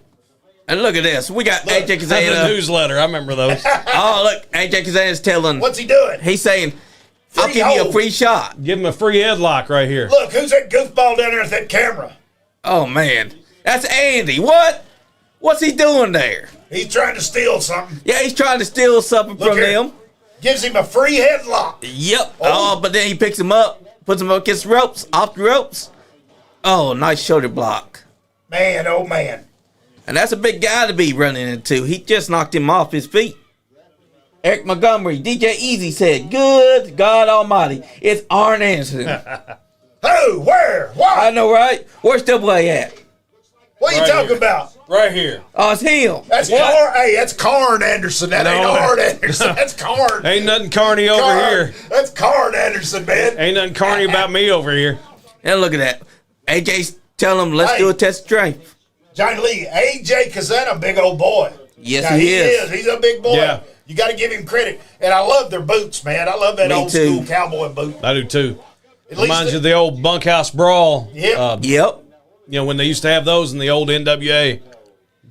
And look at this. We got AJ the Kazan. newsletter. I remember those. Oh, look. AJ Kazan is telling. What's he doing? He's saying, I'll give you a free shot. Give him a free headlock right here. Look, who's that goofball down there with that camera? Oh, man. That's Andy. What? What's he doing there? He's trying to steal something. Yeah, he's trying to steal something Look from here. them. Gives him a free headlock. Yep. Oh, but then he picks him up, puts him up against the ropes, off the ropes. Oh, nice shoulder block. Man, oh man. And that's a big guy to be running into. He just knocked him off his feet. Eric Montgomery, DJ Easy said, good God Almighty, it's Arn Anderson. Who? Where? Why? I know, right? Where's Double A at? What are you Right talking here. about? Right here. Oh, it's him. That's Carn. Hey, that's Carn Anderson. That ain't No. Arn Anderson. That's Carn. Ain't nothing carny over Carn. here. That's Carn Anderson, man. Ain't nothing carny about me over here. And look at that. AJ's telling him, let's Hey. do a test of strength. Johnny Lee, AJ Kazana, big old boy. Yes, Now, he is. He's a big boy. Yeah. You got to give him credit. And I love their boots, man. I love that Me old too. school cowboy boot. I do too. At least Reminds you of the old bunkhouse brawl. Yep. Yep. You know, when they used to have those in the old NWA.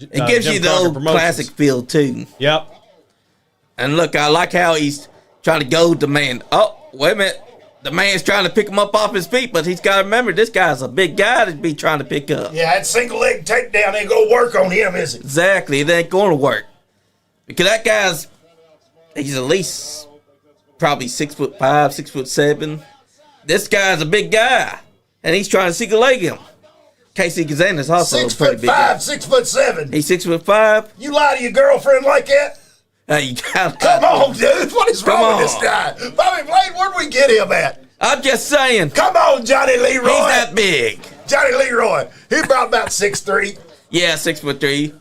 It gives Jim you the Crockett old Promotions. classic feel, too. Yep. And look, I like how he's trying to goad the man. Oh, wait a minute. The man's trying to pick him up off his feet, but he's got to remember, this guy's a big guy to be trying to pick up. Yeah, that single leg takedown ain't going to work on him, is it? Exactly. It ain't going to work. Because that guy's, he's at least probably 6'5", 6'7". This guy's a big guy, and he's trying to single leg him. Casey Kazana's also a pretty big guy. 6'5", 6'7". He's 6'5". You lie to your girlfriend like that? Hey, Come on, dude. What is Come wrong with on. this guy? Bobby Blade, where'd we get him at? I'm just saying, Come on, Johnny Leroy. he's that big. Johnny Leroy. He about 6'3". Yeah, 6'3".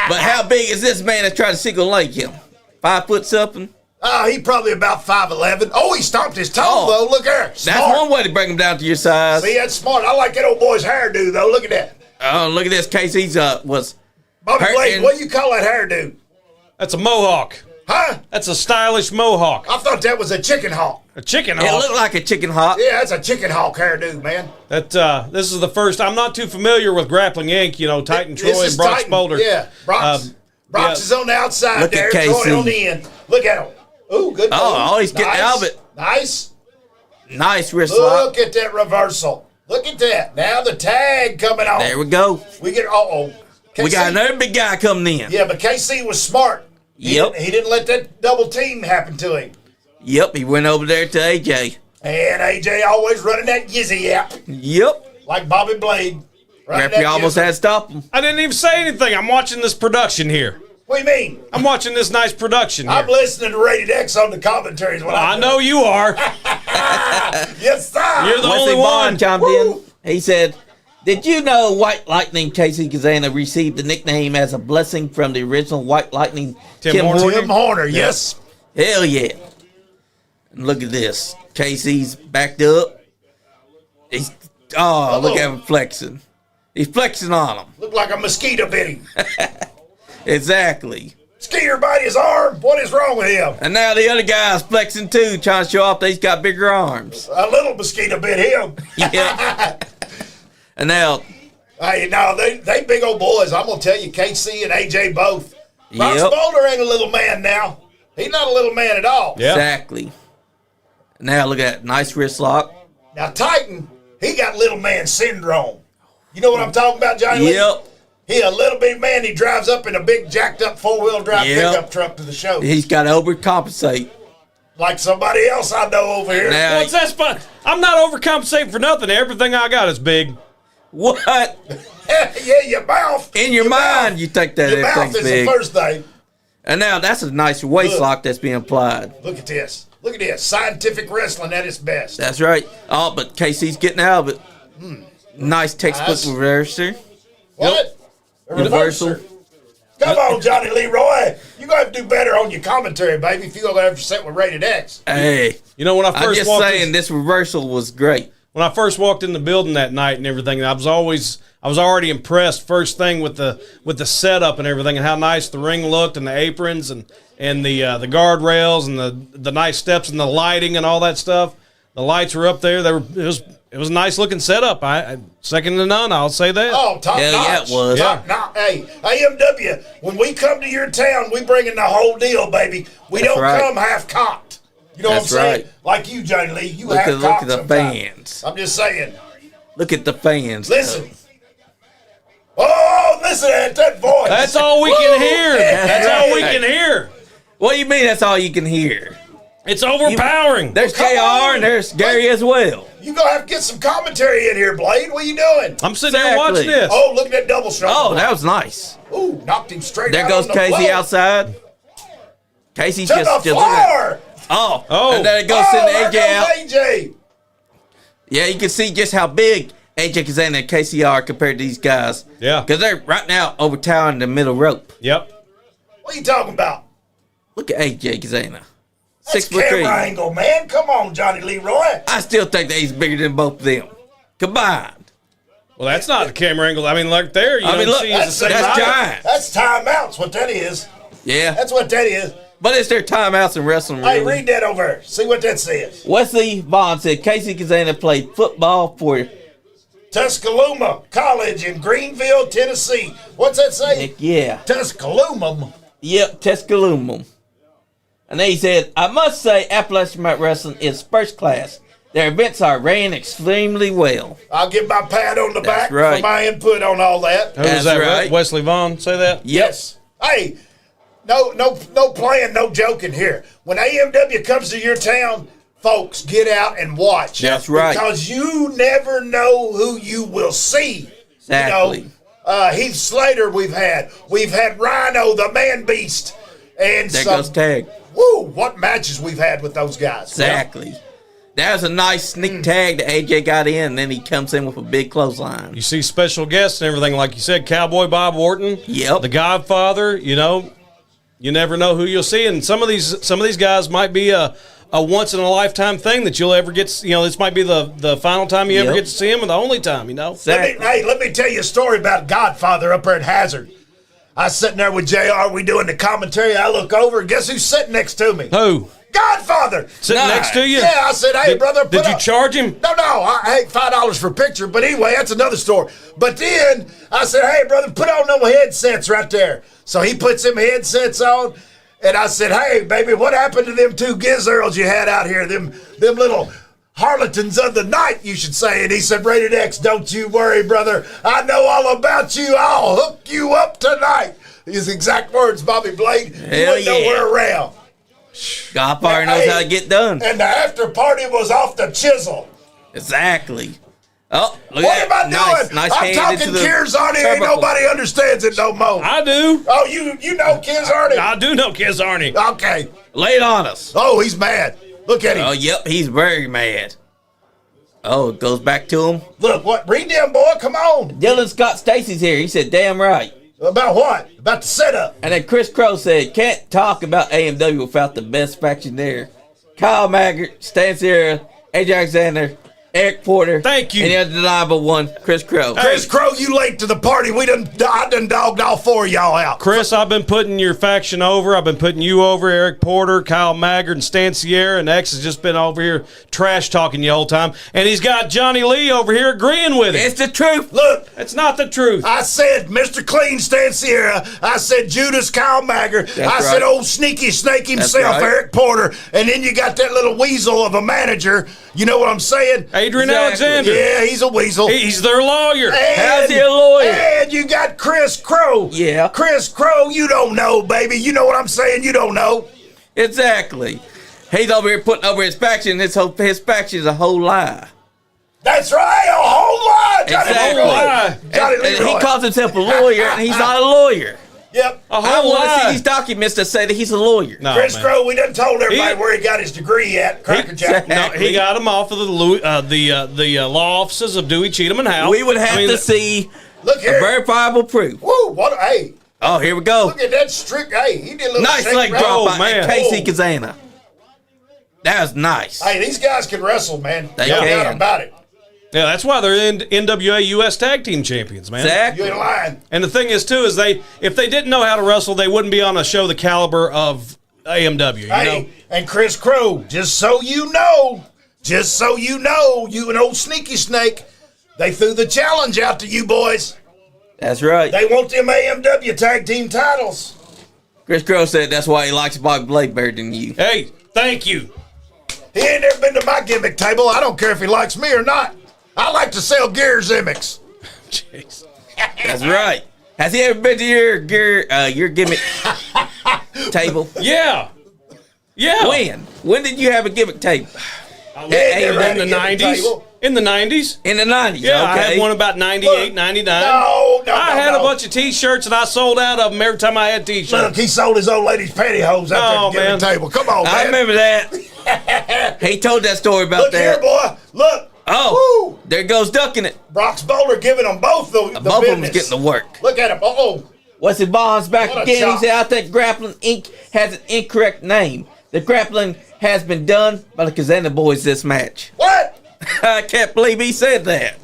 But how big is this man that's trying to single leg him? 5 foot something? Oh, he probably about 5'11". Oh, he stomped his toe, Oh. though. Look there. Smart. That's one way to bring him down to your size. See, that's smart. I like that old boy's hairdo, though. Look at that. Oh, look at this. Casey's was Bobby Hurting. Blade, what do you call that hairdo? That's a mohawk. Huh? That's a stylish mohawk. I thought that was a chicken hawk. A chicken it hawk. looked like a chicken hawk. Yeah, that's a chicken hawk hairdo, man. This is the first. I'm not too familiar with Grappling Inc. You know, Titan This Troy is and Brock Titan. Spolder. Yeah, Brock's. Brock's yeah. is on the outside Look there. at Troy Casey. on the end. Look at him. Ooh, good move. Oh, he's getting Nice. out of it. Nice. Nice wrist lock. Look at that reversal. Look at that. Now the tag coming on. There we go. We get, uh-oh. We got another big guy coming in. Yeah, but KC was smart. Yep. He didn't let that double team happen to him. Yep, he went over there to AJ. And AJ always running that Yizzy yap, Yep. like Bobby Blade. Running Referee that almost Yizzy. had to stop him. I didn't even say anything. I'm watching this production here. What do you mean? I'm watching this nice production I'm here. listening to Rated X on the commentaries. When I know you are. Yes, sir. You're the Wesley only one. Bond chimed in. He said, did you know White Lightning Casey Kazana received the nickname as a blessing from the original White Lightning Tim Horner? Tim Horner, yes. Hell yeah. And look at this. Casey's backed up. He's look at him flexing. He's flexing on him. Looked like a mosquito bit him. Exactly. Skeeter bite his arm. What is wrong with him? And now the other guy's flexing too, trying to show off that he's got bigger arms. A little mosquito bit him. Yeah. And now, Hey, no, they big old boys. I'm going to tell you, KC and AJ both. Brock Yep. Spolder ain't a little man now. He's not a little man at all. Yeah. exactly. Now look at that. Nice wrist lock. Now, Titan, he got little man syndrome. You know what I'm talking about, Johnny Lee? Yep. He a little bitty man. He drives up in a big jacked up 4-wheel drive Yep. pickup truck to the show. He's got to overcompensate. Like somebody else I know over here. Now, What's that fun? I'm not overcompensating for nothing. Everything I got is big. what? Yeah, your mouth. In your mind, you think that Your mouth everything's is big. the first thing. And now that's a nice waist Look. lock that's being applied. Look at this. Look at this. Scientific wrestling at its best. That's right. Oh, but KC's getting out of it. Nice textbook Nice. reverser. What? A Reversal. reverser. Come on, Johnny Leroy. You're going to have to do better on your commentary, baby, if you're going to ever set with Rated X. Hey, You know, when I I'm first just walked saying in, this reversal was great. when I first walked in the building that night and everything, I was already impressed first thing with the setup and everything and how nice the ring looked and the aprons and the guardrails and the nice steps and the lighting and all that stuff. The lights were up there. It was a nice looking setup. I second to none. I'll say that. Oh, top Hell notch. yeah, it was. Top notch. Hey, AMW, when we come to your town, we bring in the whole deal, baby. We don't right. come half cocked. You know That's what I'm saying? right. Like you, Johnny Lee, you Look have at cock the sometimes. fans. I'm just saying. Look at the fans. Listen. Oh, listen at that voice. That's all we can hear. That's all we can hear. What do you mean that's all you can hear? It's overpowering. There's Come JR on. and there's Gary as well. You gonna have to get some commentary in here, Blade. What are you doing? I'm sitting there watching Exactly. this. Oh, look at that double stroke. Oh, that was nice. Ooh, knocked him straight There out goes on the Casey floor. outside. Casey's To the just looking at. floor. Oh, and then it goes Oh, sending there AJ out. goes AJ. Yeah, you can see just how big AJ Kazana and Casey are compared to these guys. Yeah. Because they're right now overtowering the middle rope. Yep. What are you talking about? Look at AJ Kazana. That's 6'3". camera angle, man. Come on, Johnny Leroy. I still think that he's bigger than both of them combined. Well, that's not the camera angle. I mean, like there, you I mean, don't look, see he's the same that's height. giant. That's timeouts. What that is. Yeah, That's what that is. but it's their timeouts in wrestling. Hey, Really. read that over there. See what that says. Wesley Vaughn said Casey Kazana played football for Tuscaloosa College in Greenville, Tennessee. What's that say? Heck yeah. Tuscaloosa. Yep, Tuscaloosa. And then he said, I must say Appalachian Mountain Wrestling is first class. Their events are ran extremely well. I'll give my pat on the back right. for my input on all that. Who was That's that? right. Wesley Vaughn say that? Yes. Hey, no playing, no joking here. When AMW comes to your town, folks, get out and watch. That's right. Because you never know who you will see. Exactly. You know, Heath Slater we've had Rhino, the man beast. And There goes Tag. Woo, what matches we've had with those guys. Exactly. That was a nice sneak tag that AJ got in, and then he comes in with a big clothesline. You see special guests and everything, like you said, Cowboy Bob Orton, Yep. the Godfather. You know, you never know who you'll see, and some of these guys might be a once in a lifetime thing that you'll ever get. You know, this might be the final time you ever Yep. get to see him, and the only time. You know, Exactly. Let me tell you a story about Godfather up there at Hazard. I was sitting there with JR, we doing the commentary. I look over, and guess who's sitting next to me? who Godfather. sitting Nice. next to you? Yeah, I said, hey, brother, Did you charge him? No, I hate $5 for a picture, but anyway, that's another story. But then I said, hey, brother, put on them headsets right there. So he puts them headsets on, and I said, hey, baby, what happened to them two gizzards you had out here? Them little harlequins of the night, you should say. And he said, Rated X, don't you worry, brother. I know all about you. I'll hook you up tonight. His exact words, Bobby Blade. You Hell ain't yeah. nowhere around. Godfather knows Hey. how to get done. And the after party was off the chisel. Exactly. Oh, look What at am I that. doing? Nice I'm hand talking into the Kirzarni. Ain't turnbuckle. nobody understands it no more. I do. Oh, you know Kirzarni? I do know Kiz Arnie. Okay. Lay it on us. Oh, he's mad. Look at him. Oh, yep, he's very mad. Oh, it goes back to him. Look, what? Read them, boy. Come on. Dylan Scott Stacy's here. He said, damn right. About what? About the setup. And then Chris Crow said, can't talk about AMW without the best faction there. Kyle Maggart, Stan Sierra, AJ Alexander, Eric Porter. Thank you. And the undeniable one, Chris Crow. Chris Crow, you late to the party. I done dogged all four of y'all out. Chris, I've been putting your faction over. I've been putting you over, Eric Porter, Kyle Maggard, and Stan Sierra, and X has just been over here trash talking you the whole time. And he's got Johnny Lee over here agreeing with him. It's the truth. Look, It's not the truth. I said Mr. Clean, Stan Sierra. I said Judas, Kyle Maggard. I said right. old sneaky snake himself, right. Eric Porter. And then you got that little weasel of a manager. You know what I'm saying? Adrian Exactly. Alexander. Yeah, he's a weasel. He's their lawyer. How's he a lawyer? And you got Chris Crow. Yeah. Chris Crow, you don't know, baby. You know what I'm saying? You don't know. Exactly. He's over here putting over his faction. His faction is a whole lie. That's right, a whole lot. Johnny Exactly. Leroy. Johnny And Leroy. he calls himself a lawyer, and he's not a lawyer. Yep. A I whole want to see lie. these documents that say that he's a lawyer. No, Chris man. Crow, we done told everybody He- where he got his degree at. Cracker Jack. No, he got him off of the law offices of Dewey, Cheatham, and Howe. We would have I mean, to see Look here. verifiable proof. Woo, what? Hey, Oh, here we go. look at that strict. Hey, he did a little Nice shake leg right. drop Oh, by man. Casey Oh. Kazana. That was nice. Hey, these guys can wrestle, man. They No doubt can. about it. Yeah, that's why they're in NWA US Tag Team Champions, man. You Exactly. ain't lying. And the thing is, too, is if they didn't know how to wrestle, they wouldn't be on a show the caliber of AMW. You Hey, know, and Chris Crow, just so you know, you an old sneaky snake, they threw the challenge out to you boys. That's right. They want them AMW tag team titles. Chris Crow said that's why he likes Bobby Blade better than you. hey, thank you. He ain't never been to my gimmick table. I don't care if he likes me or not. I like to sell gear gimmicks. Jeez. That's right. Has he ever been to your gimmick table? Yeah. Yeah. When did you have a gimmick table? In the 90s. In the 90s. In the 90s. Yeah, okay. I had one about 98, 99. I had a bunch of T-shirts, and I sold out of them every time I had T-shirts. Look, he sold his old lady's pantyhose out there at the gimmick table. Come on, man. I remember that. He told that story about Look that. here, boy. Look. Oh, Woo. there goes ducking it. Brock's Bowler giving them both the Both of them business. getting the work. Look at him. Oh. Wesley Bonds back What a again. chop. He said, I think Grappling Inc. has an incorrect name. The grappling has been done by the Kazana boys this match. What? I can't believe he said that.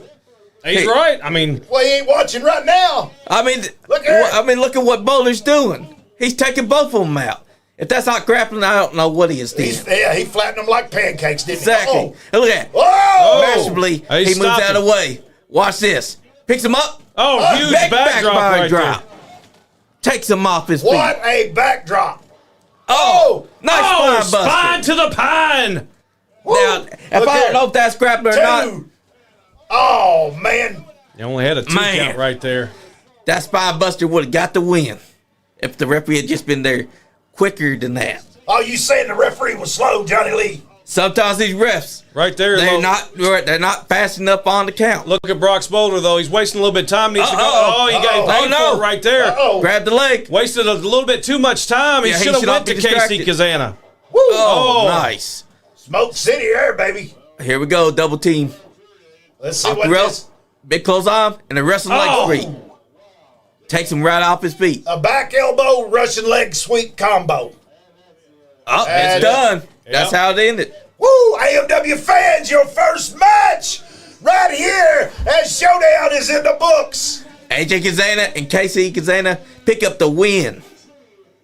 He's right. I mean, Well, he ain't watching right now. I mean, Look at look at what Bowler's doing. He's taking both of them out. If that's not grappling, I don't know what he is doing. He flattened them like pancakes, didn't Exactly. he? Look at that. Oh! Masterfully, Hey, he moves stop out of him. the way. Watch this. Picks him up. huge Back backdrop by right drop. Takes him off his feet. What a backdrop. Oh, nice there. spine buster. Spine to the pine. Woo. Now, if Look I here. don't know if that's grappling or not, Two. Oh, man. You only had a 2 Man. count right there. that spine buster would have got the win if the referee had just been there quicker than that. Oh, you saying the referee was slow, Johnny Lee? Sometimes these refs, Right there. they're not fast enough on the count. Look at Brock's Boulder, though. He's wasting a little bit of time. Needs to go. Uh-oh. Oh, you got Uh-oh. paid Oh, no. for it right there. Oh. Grab the leg. Wasted a little bit too much time. He Yeah, he should have should not went be to Casey distracted. Kazana. Woo. Oh, Oh. nice. Smoke City there, baby. Here we go, double team. Let's see Off what the rope, this. big close arm, and a wrestling leg Oh. sweep. Takes him right off his feet. A back elbow Russian leg sweep combo. Oh, And- it's done. That's how it ended. Woo! AMW fans, your first match right here as ShowDown is in the books. AJ Kazana and KC Kazana pick up the win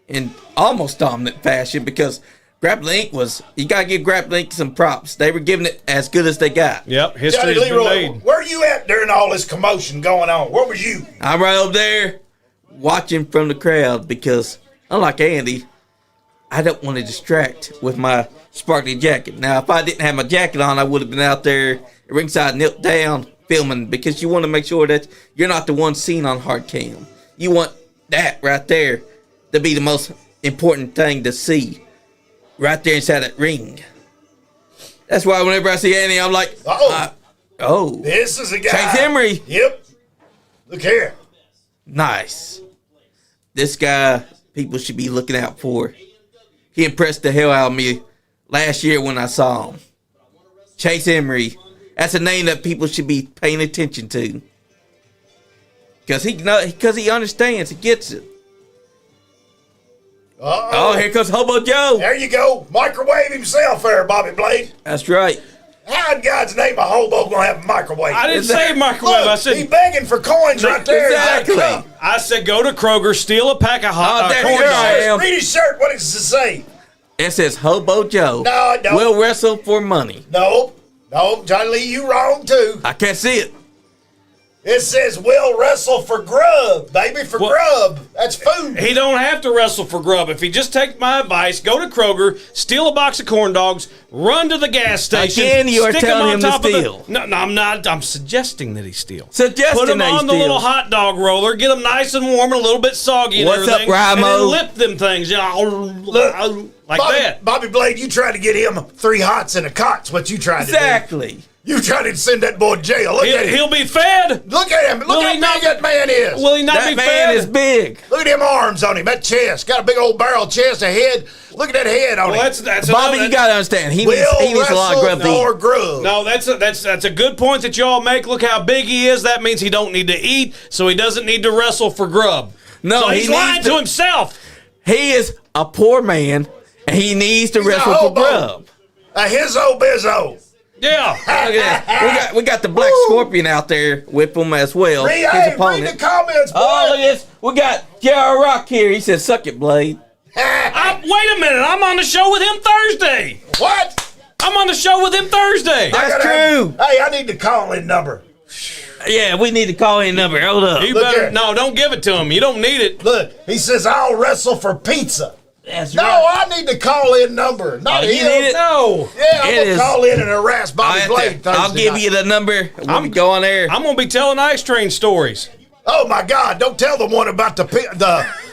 in almost dominant fashion because Grappling Inc. was, you got to give Grappling Inc. some props. They were giving it as good as they got. Yep, Johnny history has been Leroy, made. where you at during all this commotion going on? Where was you? I'm right over there watching from the crowd because, unlike Andy, I don't want to distract with my sparkly jacket. Now, if I didn't have my jacket on, I would have been out there at ringside, knelt down, filming because you want to make sure that you're not the one seen on hard cam. You want that right there to be the most important thing to see right there inside that ring. That's why whenever I see Andy, I'm like, oh, This is a guy. Chase Emery. Yep. Look here. Nice. This guy, people should be looking out for. He impressed the hell out of me last year when I saw him. Chase Emery. That's a name that people should be paying attention to. Because he understands. He gets it. Uh-oh. Oh, here comes Hobo Joe. There you go. Microwave himself there, Bobby Blade. That's right. How in God's name a hobo gonna have a microwave? I didn't say Look, microwave. I he said begging for coins right there. Exactly. I said go to Kroger, steal a pack of hot there corn you dogs. are. Read his shirt. What does it say? It says Hobo Joe No, it don't. will wrestle for money. No, Johnny Lee, you wrong too. I can't see it. It says will wrestle for grub, baby, for Well- grub. That's food. He don't have to wrestle for grub. If he just take my advice, go to Kroger, steal a box of corn dogs, run to the gas station. Again, you are stick 'em telling on him to top of the- steal. No, I'm not. I'm suggesting that he steal. Suggesting Put him that he on the steal. little hot dog roller, get them nice and warm and a little bit soggy and What's up, everything. And Ramo? then lip them things, you know, like Bobby, that. Bobby Blade, you tried to get him 3 hots and a cot's what you tried to Exactly. do. You tried to send that boy to jail. Look at him. He'll be fed. Look at him. Look Will how he big not- that man is. Will he not That be man fed? is big. Look at them arms on him. That chest. Got a big old barrel chest, a head. Look at that head on Well, him. that's Bobby, another- you got to understand. He needs a lot of grub to or eat. grub. No, that's a good point that y'all make. Look how big he is. That means he don't need to eat, so he doesn't need to wrestle for grub. No, so he he's needs lying to himself. He is a poor man, and he needs to He's a wrestle for hobo. grub. A hizzo bizzo. Yeah. Look at that. We got the Black Scorpion out there with him as well. Read, his hey, read opponent. the comments, boy. Oh, look at this. We got J.R. Rock here. He says, "Suck it, Blade." Wait a minute. I'm on the show with him Thursday. What? I'm on the show with him Thursday. That's I gotta true. Hey, I need the call-in number. Yeah, we need to call in number. Hold up. You Look better here. no. Don't give it to him. You don't need it. Look, he says, I'll wrestle for pizza. That's No, right. I need the call-in number. Not Oh, you him. need it? No. Yeah, I'm It going to is- call in and harass Bobby Blade Thursday I'll give night. you the number when we go on there. I'm going to be telling Ice Train stories. Oh, my God. Don't tell the one about the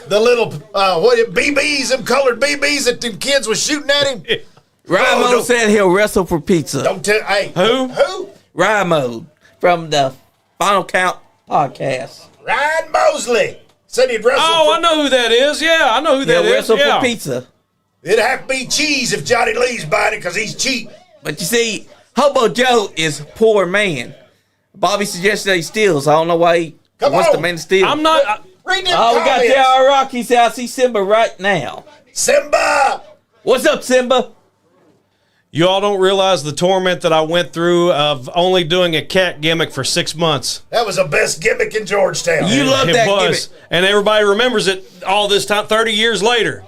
little, BBs, them colored BBs that them kids was shooting at him. Ryan don't- said he'll wrestle for pizza. Don't tell, hey. Who? Who? Ryan from the Final Count podcast. Ryan Mosley. Said he'd wrestle Oh, for, I know who that is. Yeah, I know who that He'll is. wrestle Yeah. for pizza. It'd have to be cheese if Johnny Lee's buying it because he's cheap. But you see, Hobo Joe is a poor man. Bobby suggested that he steals. I don't know why he Come wants on. the man to steal. I'm not. Read them Oh, we got comments. J.R. Rock. He said, I see Simba right now. Simba. What's up, Simba? You all don't realize the torment that I went through of only doing a cat gimmick for 6 months. That was the best gimmick in Georgetown. You love It that was. gimmick. And everybody remembers it all this time, 30 years later.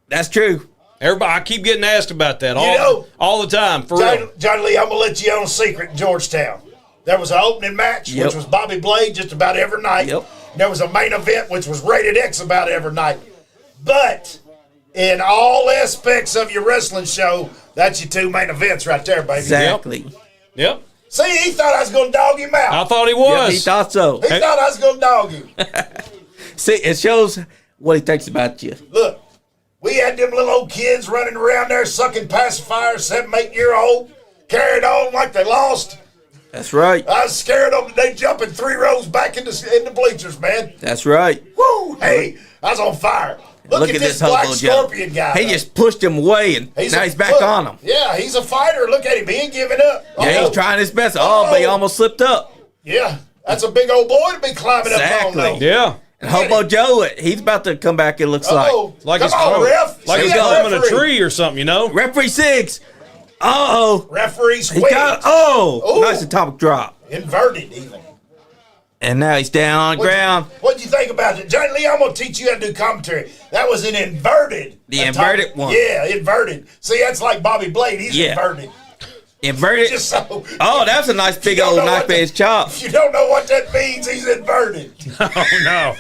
That's true. Everybody, I keep getting asked about that know- all the time, for real. Johnny Lee, I'm going to let you on a secret in Georgetown. There was an opening match, Yep. which was Bobby Blade just about every night. Yep. There was a main event, which was Rated X about every night. But in all aspects of your wrestling show, that's your two main events right there, baby. Exactly. Yep. See, he thought I was going to dog him I out. thought he Yeah, was. he thought so. He thought I was going to dog him. See, it shows what he thinks about you. Look, we had them little old kids running around there sucking pacifiers, 7, 8-year-old, carried on like they lost. That's right. I was scared of them. They jumping 3 rows back in the bleachers, man. That's right. Woo! Hey, I was on fire. Look at this Black Hobo Scorpion guy. He just pushed him away, and now he's back on him. Yeah, he's a fighter. Look at him. He ain't giving up. Yeah, he's trying his best. Oh, but he almost slipped up. Yeah, that's a big old boy to be climbing up on, Exactly. though. Yeah. And Hobo Joe, he's about to come back, it looks Oh, Like come he's on, ref. like See he's that climbing a referee. tree or something, you know? like. Referee 6. Uh-oh. Referee He squeeze. got, Ooh. nice atomic drop. Inverted, even. And now he's down on the ground. What'd you think about it? Johnny Lee, I'm going to teach you how to do commentary. That was an inverted. The inverted one. Yeah, inverted. See, that's like Bobby Blade. He's Yeah. inverted. Inverted. Just so. Oh, that's a nice big You don't old know knife what edge chop. If you don't know what that means, he's inverted. Oh, no.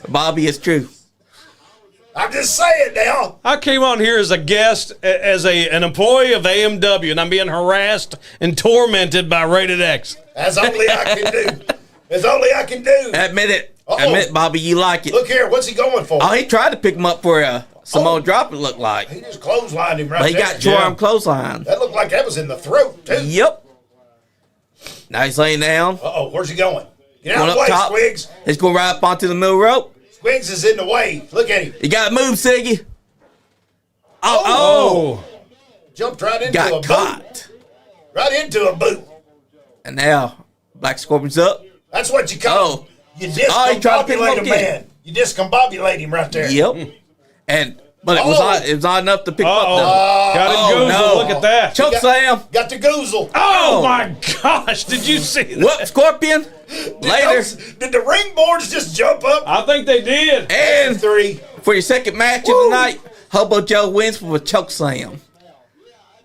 Bobby, it's true. I'm just saying now. I came on here as a guest, as an employee of AMW, and I'm being harassed and tormented by Rated X. That's only I can do. That's only I can do. Admit it. Uh-oh. Admit, Bobby, you like it. Look here, what's he going for? Oh, he tried to pick him up for a Samoan Oh. drop, it looked like. He just clotheslined him right But he there. got two-arm clothesline. That looked like that was in the throat, too. Yep. Now he's laying down. Uh-oh, where's he going? Get out Going of the up way, top. Squigs. He's going right up onto the middle rope. Squigs is in the way. Look at him. You got to move, Siggy. Oh. Jumped right into a Got boot. caught. Right into a boot. And now, Black Scorpion's up. That's what you call Oh. You he tried to pick him discombobulate up a again. man. You discombobulate him right there. Yep. But it was not enough to pick him Uh-oh. up. Got Oh, him goozled. no. Look at that. Choke slam. Got the goozle. Oh, my gosh. Did you see that? Whoop, Scorpion. Later. Did the ring boards just jump up? I think they did. And 3. for your second match of Woo. the night, Hobo Joe wins with a choke slam.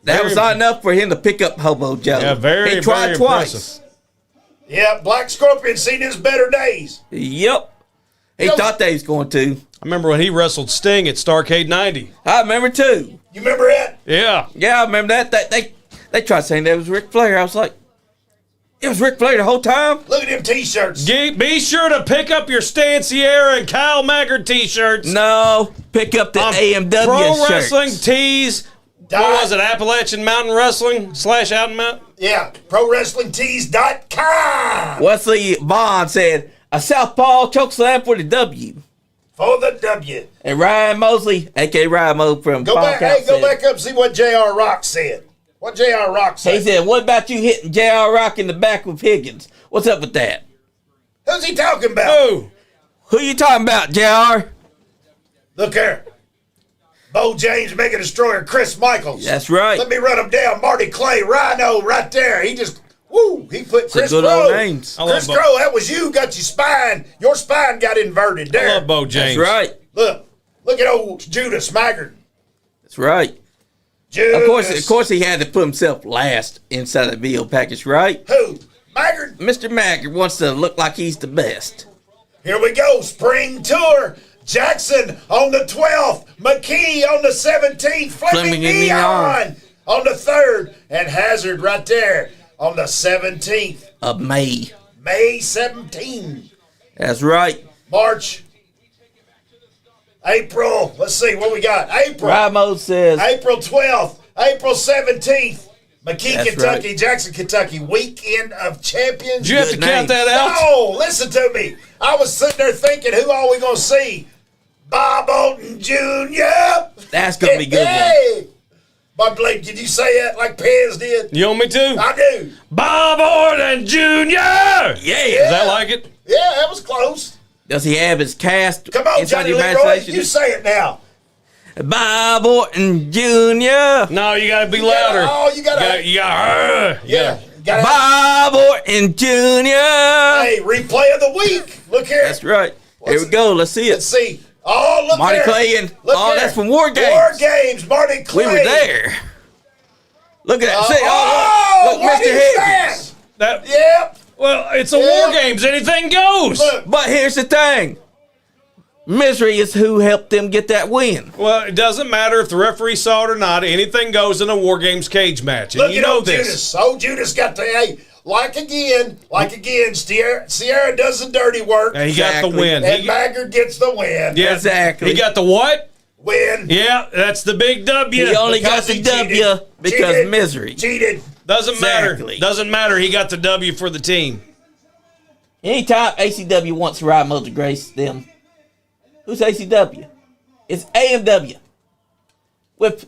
That Very- was not enough for him to pick up Hobo Joe. Yeah, very, He tried very twice. impressive. Yeah, Black Scorpion seen his better days. Yep. He Yo. thought they was going to. I remember when he wrestled Sting at Starrcade 90. I remember too. You remember that? Yeah. Yeah, I remember that. They tried saying that was Ric Flair. I was like, it was Ric Flair the whole time? Look at them T-shirts. Be sure to pick up your Stan Sierra and Kyle Maggard t-shirts. No. Pick up the AMW Pro shirts. Wrestling Tees. What was it? Appalachian Mountain Wrestling / Out Mountain? Yeah, ProWrestlingTees.com Wesley Vaughn said, a southpaw choke slam for the W. for the W. And Ryan Mosley, a.k.a. Ryan Mo from Go Final back, Count hey, go said- back up and see what J.R. Rock said. What J.R. Rock said. He said, what about you hitting J.R. Rock in the back with Higgins? What's up with that? Who's he talking about? Oh, Who you talking about, J.R.? Look here. Bo James, Mega Destroyer, Chris Michaels. That's right. Let me run him down. Marty Clay, Rhino, right there. He just, he put Chris good Crow. old names. I love Chris Bo. Crow, that was you. Got your spine got inverted there. I love Bo James. That's right. Look at old Judas Maggard. That's right. Judas. Of course, he had to put himself last inside the VO package, right? Who? Maggard. Mr. Maggard wants to look like he's the best. Here we go. Spring tour. Jackson on the 12th. McKee on the 17th. Fleming and Neon on the 3rd. And Hazard right there on the 17th. Of May. May 17th. That's right. March. April. Let's see what we got. April. Ramo says. April 12th. April 17th. McKee, That's Kentucky, right. Jackson, Kentucky. Weekend of Champions. Did you have to Good count name. that out? No, listen to me. I was sitting there thinking, who are we going to see? Bob Bolton Jr. That's going to be a good one. Hey! Bob Blake, did you say that like Pez did? You want me to? I do. Bob Orton Jr. Yeah. Is that like it? Yeah, that was close. Does he have his cast Come on, inside Johnny your Leroy, imagination? you say it now. Bob Orton Jr. No, you got to be You gotta- louder. oh, you gotta- You got. Yeah. Gotta Bob Orton Jr. hey, replay of the week. Look here. That's right. Here we go. Let's see Let's it. see. Oh, look Marty there. Clay and Look oh, there. that's from War Games. War Games, Marty Clay. We were there. Look at that. See, Oh, look, what Mr. is Higgins. That. Yep. Well, it's a Yeah. war games. Anything goes. Look. But here's the thing. Misery is who helped them get that win. Well, it doesn't matter if the referee saw it or not. Anything goes in a war games cage match, and Look you at know old this. Judas. Old Judas got the hey. Like again. Sierra does the dirty work. And he got the Exactly. win. And He, Maggard gets the win. yeah, Exactly. He got the what? Win. Yeah, that's the big W. He only got Because the he W cheated. because Cheated. Misery. Cheated. Doesn't Exactly. matter. Doesn't matter. He got the W for the team. Anytime ACW wants Ramo to grace them, who's ACW? It's AMW.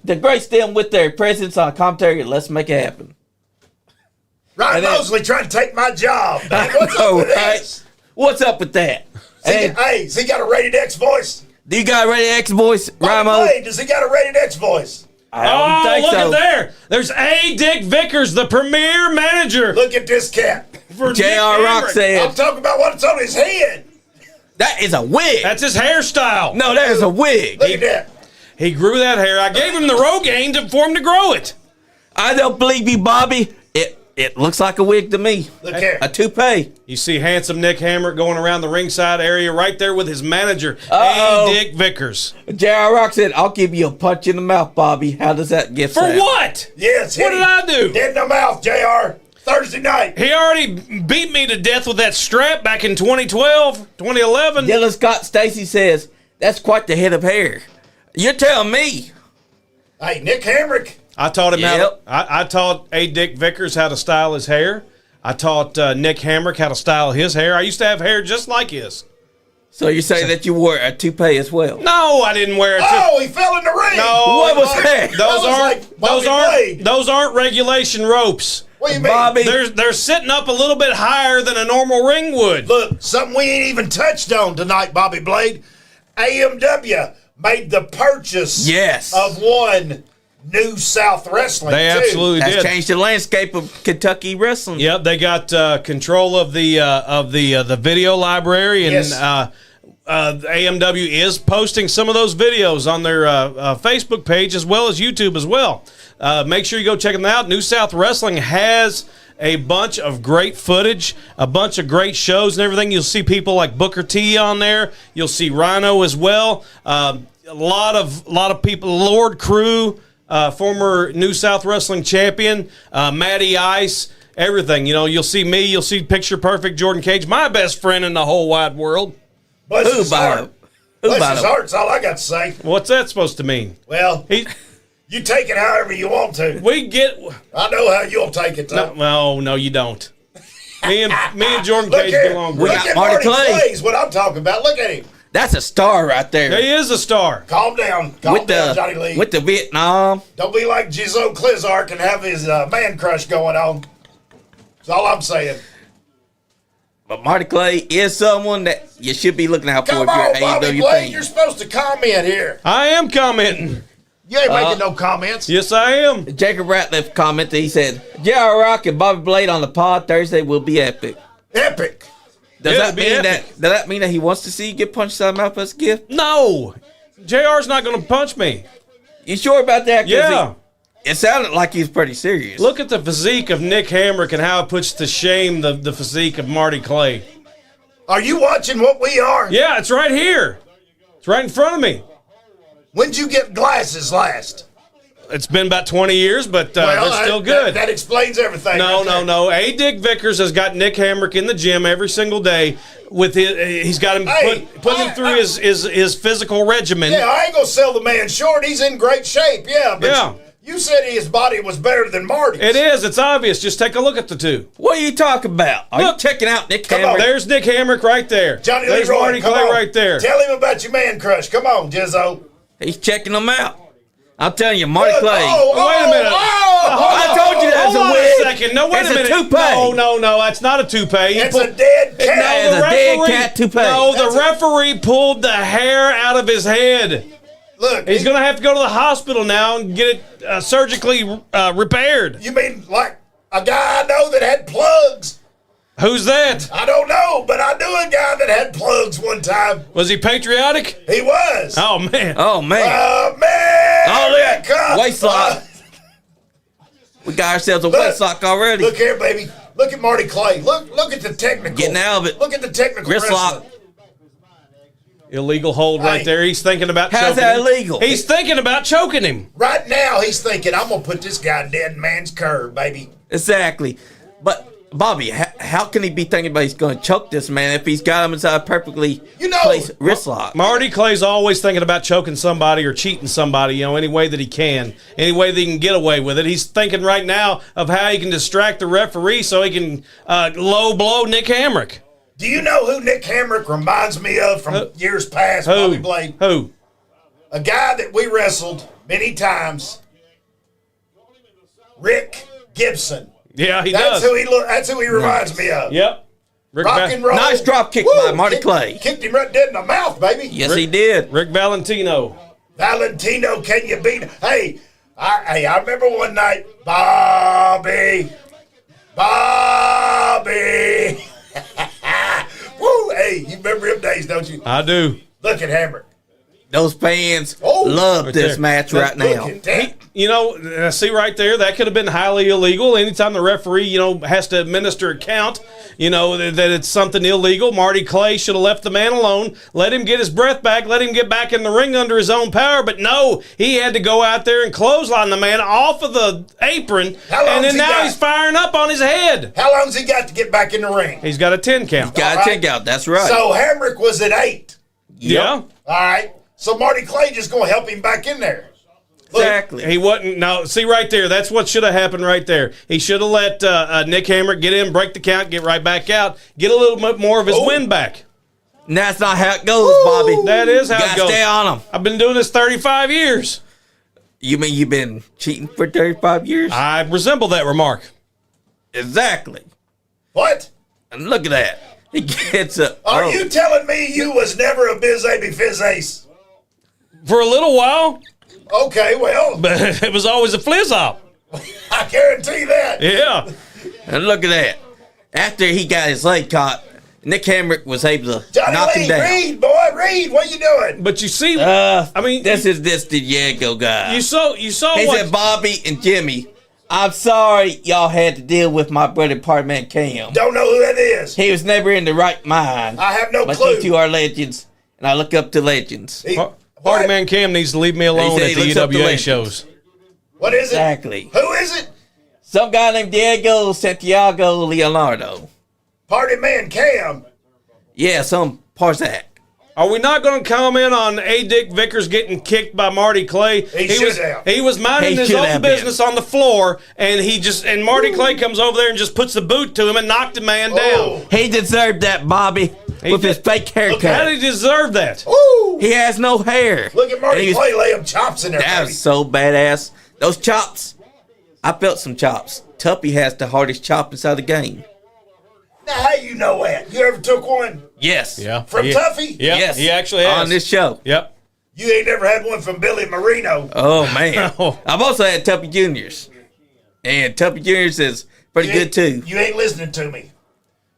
To grace them with their presence on commentary, let's make it happen. Ryan And then- Mosley trying to take my job. Man, what's know, up with right? this? What's up with that? And Hey, has he got a rated X voice? do you got Ready X voice, Ramo? Hey, does he got a rated X voice? I don't think look so. at there. There's A. Dick Vickers, the premier manager Look at this cat. for Nick J.R. Rock Hamrick. said I'm talking about what's on his head. that is a wig. That's his hairstyle. No, that is a wig. Look at that. He grew that hair. I gave him the Rogaine for him to grow it. I don't believe you, Bobby. It looks like a wig to me. Look here. A toupee. You see handsome Nick Hamrick going around the ringside area right there with his manager, Uh-oh. A. Dick Vickers. J.R. Rock said, I'll give you a punch in the mouth, Bobby. How does that gift For sound? what? Yes. What did I do? Dead in the mouth, JR. Thursday night. He already beat me to death with that strap back in 2012, 2011. Dylan Scott Stacy says, that's quite the head of hair. You're telling me. Hey, Nick Hamrick. I taught him how. Yep. I taught A. Dick Vickers how to style his hair. I taught Nick Hamrick how to style his hair. I used to have hair just like his. So you say that you wore a toupee as well? No, I didn't wear it. Oh, he fell in the ring. No, What was that? Those That was aren't. like Bobby Blade. Those aren't regulation ropes. What do you mean? Bobby. They're sitting up a little bit higher than a normal ring would. Look, something we ain't even touched on tonight, Bobby Blade. AMW made the purchase Yes. of one New South Wrestling. They too. absolutely That's did. changed the landscape of Kentucky wrestling. Yep, they got control of the video library, and Yes. AMW is posting some of those videos on their Facebook page as well as YouTube as well. Make sure you go check them out. New South Wrestling has a bunch of great footage, a bunch of great shows and everything. You'll see people like Booker T on there. You'll see Rhino as well. A lot of people. Lord Crew, former New South Wrestling champion, Matty Ice. Everything, you'll see me. You'll see Picture Perfect Jordan Cage, my best friend in the whole wide world. Bless Who his by heart. him? Who Bless by his him? heart's all I got to say. What's that supposed to mean? Well, He, you take it however you want to. we get. I know how you'll take it, though. No, you don't. Me and Jordan Look Cage here. get along Look great. got at Marty Marty Clay. Clay's what I'm talking about. Look at him. That's a star right there. He is a star. Calm down. Calm down, Johnny Lee. With the Vietnam. Don't be like Giselle Clizark and have his man crush going on. That's all I'm saying. But Marty Clay is someone that you should be looking out for Come if you're on, an Bobby AEW Blade. fan. You're supposed to comment here. I am commenting. You ain't making no comments. Yes, I am. Jacob Ratliff commented, he said, J.R. Rock and Bobby Blade on the pod Thursday will be epic. Epic. Does Yeah, that it'd be mean epic. does that mean that he wants to see you get punched out of the mouth as a gift? No, JR's not going to punch me. You sure about that? 'Cause Yeah. It sounded like he was pretty serious. Look at the physique of Nick Hamrick and how it puts to shame the physique of Marty Clay. Are you watching what we are? Yeah, it's right here. It's right in front of me. When'd you get glasses last? It's been about 20 years, but they're still good. That explains everything. No. A. Dick Vickers has got Nick Hamrick in the gym every single day. He's got him putting him through his physical regimen. Yeah, I ain't gonna sell the man short. He's in great shape. Yeah, but you said his body was better than Marty's. It is. It's obvious. Just take a look at the two. What are you talking about? Are you checking out Nick Hamrick? There's Nick Hamrick right there. Johnny There's Leroy, Marty Clay right there. Tell him about your man crush. Come on, Jizzo. He's checking them out. I'm telling you, Marty Clay. Wait a minute. I told you that's a wig. Hold on a second. No, wait It's a minute. a toupee. No, that's not a toupee. It's a dead cat. It's a dead cat toupee. No, the referee pulled the hair out of his head. Look, He's going to have to go to the hospital now and get it surgically repaired. You mean like a guy I know that had plugs? Who's that? I don't know, but I knew a guy that had plugs one time. Was he patriotic? He was. Oh, man. Oh, man. Oh, yeah. Waist lock. We got ourselves a waist lock already. Look here, baby. Look at Marty Clay. Look at the technical. Getting out of it. Look at the technical Wrist wrestling. lock. Illegal hold right there. He's thinking about choking How's that him. illegal? He's thinking about choking him. Right now, he's thinking, I'm going to put this guy dead man's curve, baby. Exactly. But, Bobby, how can he be thinking about he's going to choke this man if he's got him inside a perfectly placed wrist lock? Marty Clay's always thinking about choking somebody or cheating somebody, any way that he can. Any way that he can get away with it. He's thinking right now of how he can distract the referee so he can low blow Nick Hamrick. Do you know who Nick Hamrick reminds me of from years past, Bobby Blade? Who? A guy that we wrestled many times. Rick Gibson. Yeah, he does. That's who he reminds me of. Yep. Rock and roll. Nice drop kick by Marty Clay. Kicked him right dead in the mouth, baby. Yes, he did. Rick Valentino. Valentino, can you beat him? Hey, I remember one night, Bobby. Woo, hey, you remember them days, don't you? I do. Look at Hammer. Those fans love this match right now. See right there, that could have been highly illegal. Anytime the referee, has to administer a count, that it's something illegal. Marty Clay should have left the man alone, let him get his breath back, let him get back in the ring under his own power. But no, he had to go out there and clothesline the man off of the apron, and then now he's firing up on his head. How long's he got to get back in the ring? He's got a 10 count. He's got a 10 count, that's right. So Hamrick was at 8. Yeah. All right. So Marty Clay just going to help him back in there. Look, exactly. He wasn't. No, see right there. That's what should have happened right there. He should have let Nick Hamrick get in, break the count, get right back out, get a little bit more of his wind back. And that's not how it goes, Bobby. That is how it goes. Stay on him. I've been doing this 35 years. You mean you've been cheating for 35 years? I resemble that remark. Exactly. What? And look at that. He gets up. Are you telling me you was never a biz baby fizz ace? For a little while. Okay, well. But it was always a flizz-op. I guarantee that. Yeah. And look at that. After he got his leg caught, Nick Hamrick was able to knock him down. Reed, boy, Reed, what you doing? But you see, this is this Diego guy. You saw. He said, Bobby and Jimmy, I'm sorry y'all had to deal with my brother Partyman Cam. Don't know who that is. He was never in the right mind. I have no but clue. But you two are legends, and I look up to legends. Partyman Cam needs to leave me alone at the EWA shows. What is it? Exactly. Who is it? Some guy named Diego Santiago Leonardo. Partyman Cam? Yeah, some Parzak. Are we not going to comment on A. Dick Vickers getting kicked by Marty Clay? He was minding his own business on the floor, and Marty Clay comes over there and just puts the boot to him and knocked the man down. He deserved that, Bobby, with his fake haircut. How did he deserve that? Ooh. He has no hair. Look at Marty Clay lay them chops in there. That was so badass. Those chops, I felt some chops. Tuppy has the hardest chop inside the game. Now, how you know that? You ever took one? Yes. Yeah. From Tuffy? Yeah, yes. He actually has. On this show. Yep. You ain't never had one from Billy Marino. Oh, man. I've also had Tuppy Juniors. And Tuppy Juniors is pretty good, too. You ain't listening to me.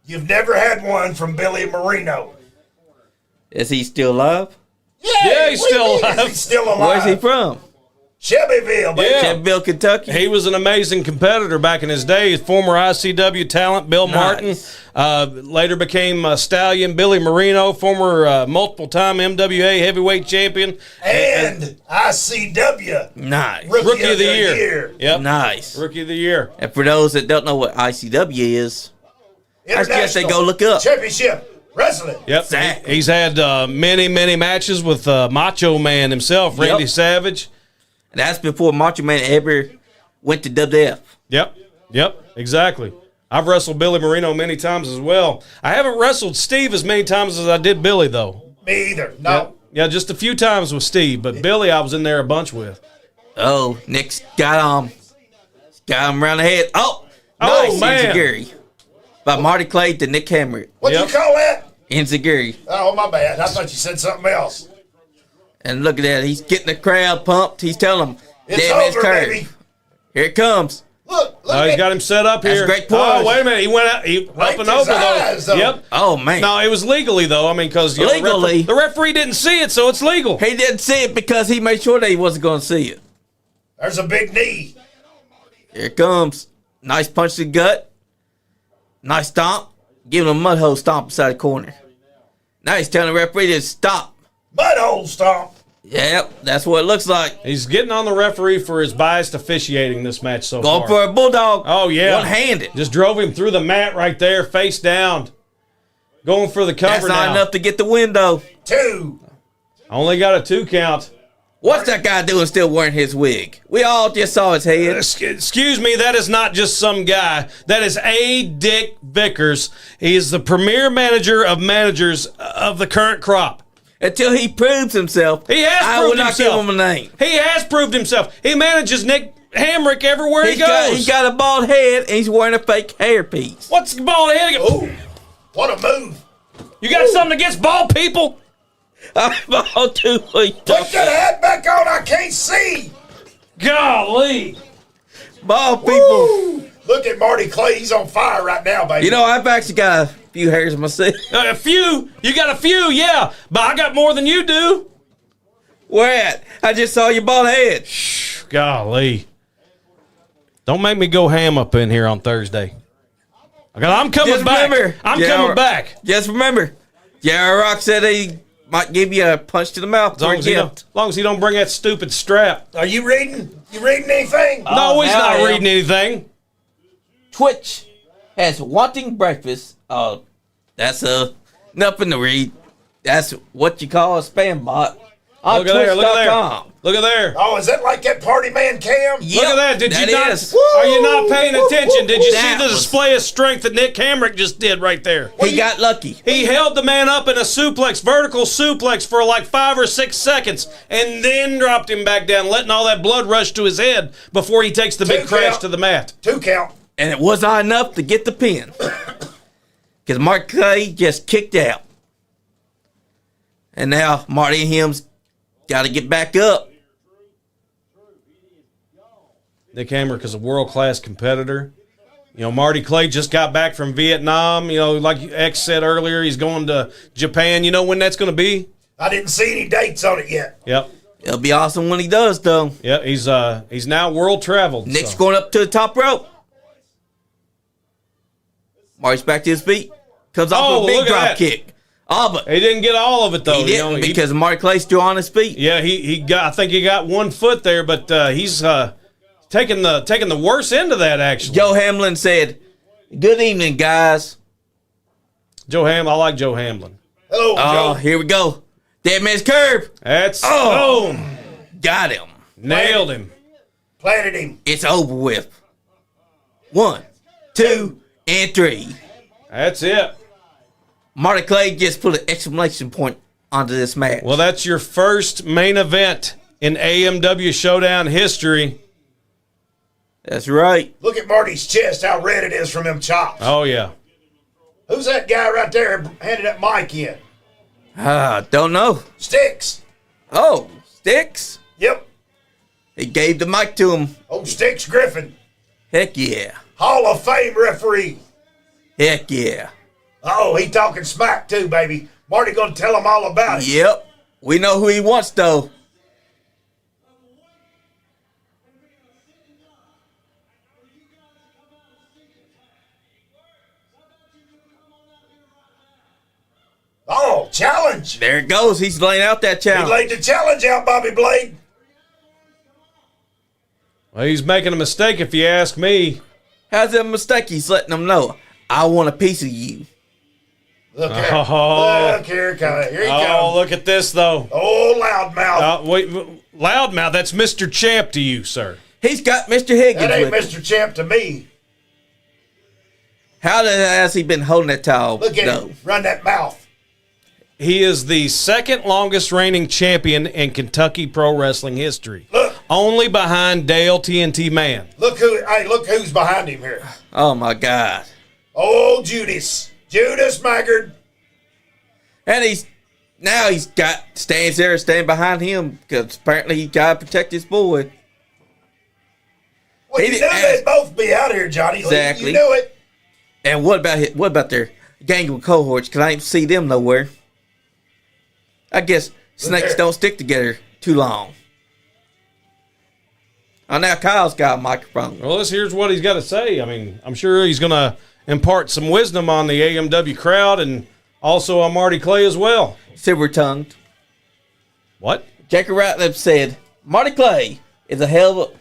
You've never had one from Billy Marino. Is he still alive? Yeah, he's still alive. He's still alive. Where's he from? Shelbyville, baby. Yeah. Shelbyville, Kentucky. He was an amazing competitor back in his day. Former ICW talent, Bill Martin. Later became Stallion. Billy Marino, former multiple-time MWA heavyweight champion. And ICW. Nice. Rookie of the year. Yep. Nice. Rookie of the year. And for those that don't know what ICW is, I suggest they go look up. Championship Wrestling. Yep. Exactly. He's had many, many matches with Macho Man himself, Randy Yep. Savage. And that's before Macho Man ever went to WWF. Yep, exactly. I've wrestled Billy Marino many times as well. I haven't wrestled Steve as many times as I did Billy, though. Me either. No. Yeah, just a few times with Steve, but Billy I was in there a bunch with. Oh, Nick's got him around the head. Oh, nice man. Enziguri. By Marty Clay to Nick Hamrick. What do you call that? Enziguri. Oh, my bad. I thought you said something else. And look at that. He's getting the crowd pumped. He's telling them, It's damn, it's over, curved. baby. Here it comes. Look He's at got him set up That's here. a great push. Oh, wait a minute. He went out. He up Raked and his over, eyes, though. Yep. Oh, man. No, it was legally, though. I mean, because Legally? the referee didn't see it, so it's legal. He didn't see it because he made sure that he wasn't going to see it. There's a big knee. Here it comes. Nice punch to the gut. Nice stomp. Giving him a mud hole stomp beside the corner. Now he's telling the referee to stop. Butthole stomp. Yep, that's what it looks like. He's getting on the referee for his biased officiating this match so Going far. for a bulldog. Oh, yeah. One-handed. Just drove him through the mat right there, face down. Going for the cover That's not now. enough to get the win, though. 2. Only got a 2 count. What's that guy doing still wearing his wig? We all just saw his head. Excuse me, that is not just some guy. That is A. Dick Vickers. He is the premier manager of managers of the current crop. Until he proves himself, He has I proved will not himself. give him a name. He has proved himself. He manages Nick Hamrick everywhere he goes. He's got a bald head, and he's wearing a fake hairpiece. What's the bald head? Ooh, what a move. You got something against bald people? I'm bald too. Put that hat back on. I can't see. Golly. Bald people. Woo. Look at Marty Clay. He's on fire right now, baby. You know, I've actually got a few hairs myself. A few. You got a few, yeah. But I got more than you do. Where at? I just saw your bald head. Golly. Don't make me go ham up in here on Thursday. I'm coming Just back. remember, I'm yeah, coming back. Just remember, J.R. Rock said he might give you a punch to the mouth As long as he don't bring that stupid strap. Are you reading? You reading anything? No, he's now I not am. reading anything. Twitch has wanting breakfast. That's nothing to read. That's what you call a spam bot on Look at there. Look at there. Twitch.com. Look at there. Oh, is that like that party man Cam? Yep, Look at that. Did you not? is. Are you not paying attention? Did you see That the was- display of strength that Nick Hamrick just did right there? He got lucky. He held the man up in a suplex, vertical suplex for like 5 or 6 seconds, and then dropped him back down, letting all that blood rush to his head before he takes the big Two crash count. to the mat. 2 count. And it was not enough to get the pin. Because Mark Clay just kicked out. And now Marty and him's got to get back up. Nick Hamrick is a world-class competitor. You know, Marty Clay just got back from Vietnam. You know, like X said earlier, he's going to Japan. You know when that's going to be? I didn't see any dates on it yet. Yep. It'll be awesome when he does, though. Yep. He's now world-traveled. Nick's so. going up to the top rope. Marty's back to his feet. Comes off Oh, with a big look at drop that. kick. Oh, but He didn't get all of it, though. he You know, didn't because Marty Clay's still on his feet. Yeah, he got. I think he got 1 foot there, but he's taking the worst end of that. Actually, Joe Hamlin said, "Good evening, guys." I like Joe Hamlin. Hello, Oh, Joe. here we go. Dead man's curve. That's Boom. Got him. nailed him. Planted him. It's over with. 1, 2, and 3. That's it. Marty Clay just put an exclamation point onto this match. Well, that's your first main event in AMW Showdown history. That's right. Look at Marty's chest, how red it is from them chops. Oh yeah. Who's that guy right there handing that mic in? Don't know. Sticks. Oh, Sticks. Yep. He gave the mic to him. Oh, Sticks Griffin. Heck yeah. Hall of Fame referee. Heck yeah. Oh, he talking smack too, baby. Marty gonna tell him all about it. Yep. We know who he wants, though. challenge. There it goes. He's laying out that He challenge. laid the challenge out, Bobby Blade. Well, he's making a mistake if you ask me. How's that a mistake? He's letting them know. I want a piece of you. Look here. Oh. Look here. Here he Oh, comes. look at this, though. Oh, loudmouth. Wait, loudmouth, that's Mr. Champ to you, sir. He's got Mr. Higgins That ain't with him. Mr. Champ to me. How has he been holding that towel? Look at him. Run that mouth. He is the second longest reigning champion in Kentucky pro wrestling history. Look. Only behind Dale TNT Man. Look who's behind him here. Oh, my God. Oh, Judas Maggard. And he's got stands there standing behind him because apparently he got to protect his boy. Well, He you knew didn't they'd ask- both be out here, Johnny. Exactly. You knew it. And what about their gang of cohorts? Because I ain't see them nowhere. I guess snakes there. don't stick together too long. Oh, now Kyle's got a microphone. Well, here's what he's got to say. I mean, I'm sure he's going to impart some wisdom on the AMW crowd and also on Marty Clay as well. Silver-tongued. What? Jackie Ratliff said, Marty Clay is a hell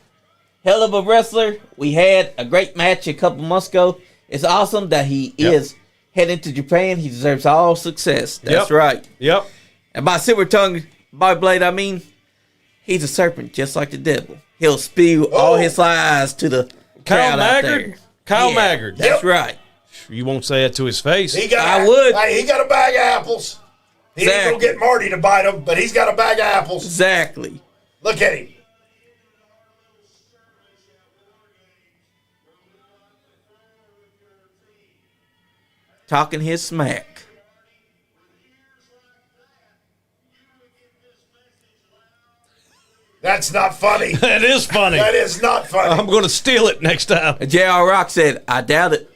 of a wrestler. We had a great match a couple months ago. It's awesome that he is heading to Japan. He deserves all success. That's right. Yep. And by silver-tongued Bobby Blade, I mean he's a serpent just like the devil. He'll spew all his lies to the Kyle crowd out Maggard? there. Kyle Yeah, Maggard. That's Yep. right. You won't say it to his face. I would. Hey, he got a bag of apples. He ain't Exactly. gonna get Marty to bite them, but he's got a bag of apples. Exactly. Look at him. Talking his smack. That's not funny. That is funny. That is not funny. I'm going to steal it next time. And J.R. Rock said, I doubt it.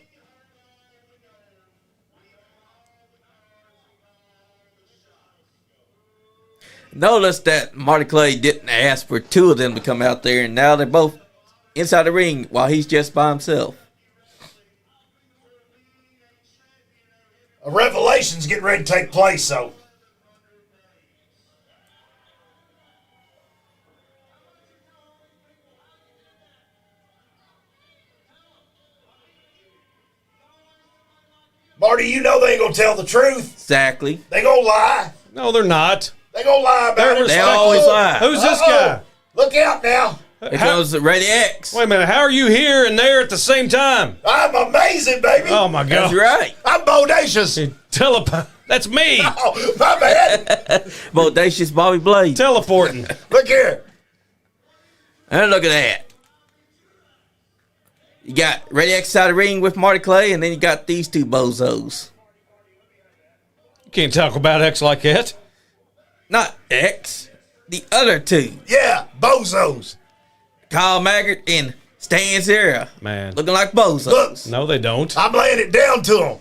Notice that Marty Clay didn't ask for two of them to come out there, and now they're both inside the ring while he's just by himself. A revelation's getting ready to take place, so. Marty, you know they ain't gonna tell the truth. Exactly. They gonna lie. No, they're not. They gonna lie about it. They always lie. Who's this Uh-oh. guy? Look out now. Here comes Ready X. Wait a minute. How are you here and there at the same time? I'm amazing, baby. Oh, my God. That's right. I'm bodacious. That's me. Oh, my bad. Bodacious Bobby Blade. Teleporting. Look here. And look at that. You got Ready X out of the ring with Marty Clay, and then you got these two bozos. You can't talk about X like that. Not X. The other two. Yeah, bozos. Kyle Maggard and Stan Zera. Man. Looking like bozos. Look. No, they don't. I'm laying it down to them.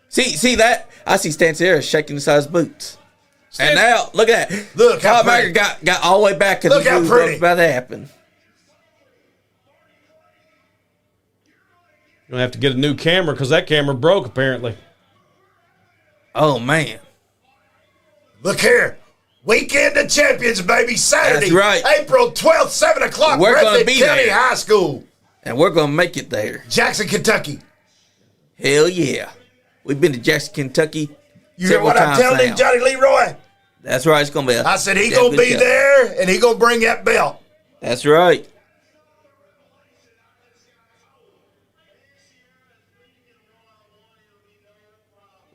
See that? I see Stan Zera shaking inside his boots. Stan- And now, look at that. Look how Kyle pretty. Maggard got all the way back to Look the how move pretty. what's about to happen. You're going to have to get a new camera because that camera broke, apparently. Oh, man. Look here. Weekend of Champions, baby. Saturday. That's right. April 12th, 7 o'clock. We're gonna Breathitt be County there. High School. And we're going to make it there. Jackson, Kentucky. Hell yeah. We've been to Jackson, Kentucky. You hear several what I'm times telling now. him, Johnny Leroy? That's right. It's going to be I said he damn going to good be show. there, and he going to bring that belt. That's right.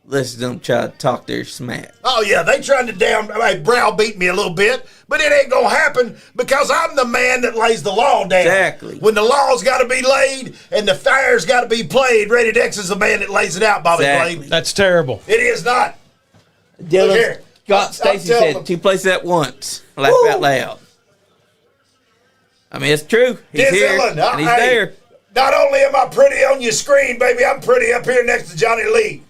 Listen to them try to talk their smack. Oh, yeah, they trying to browbeat me a little bit, but it ain't going to happen because I'm the man that lays the law down. Exactly. When the law's got to be laid and the fire's got to be played, Rated X is the man that lays it out, Bobby Exactly. Blade. That's terrible. It is not. Dylan here. Scott I'm Stacy telling said them. two places at once. Laugh Woo. out loud. I mean, it's true. He's here, Dylan, and he's hey, there. Not only am I pretty on your screen, baby, I'm pretty up here next to Johnny Lee.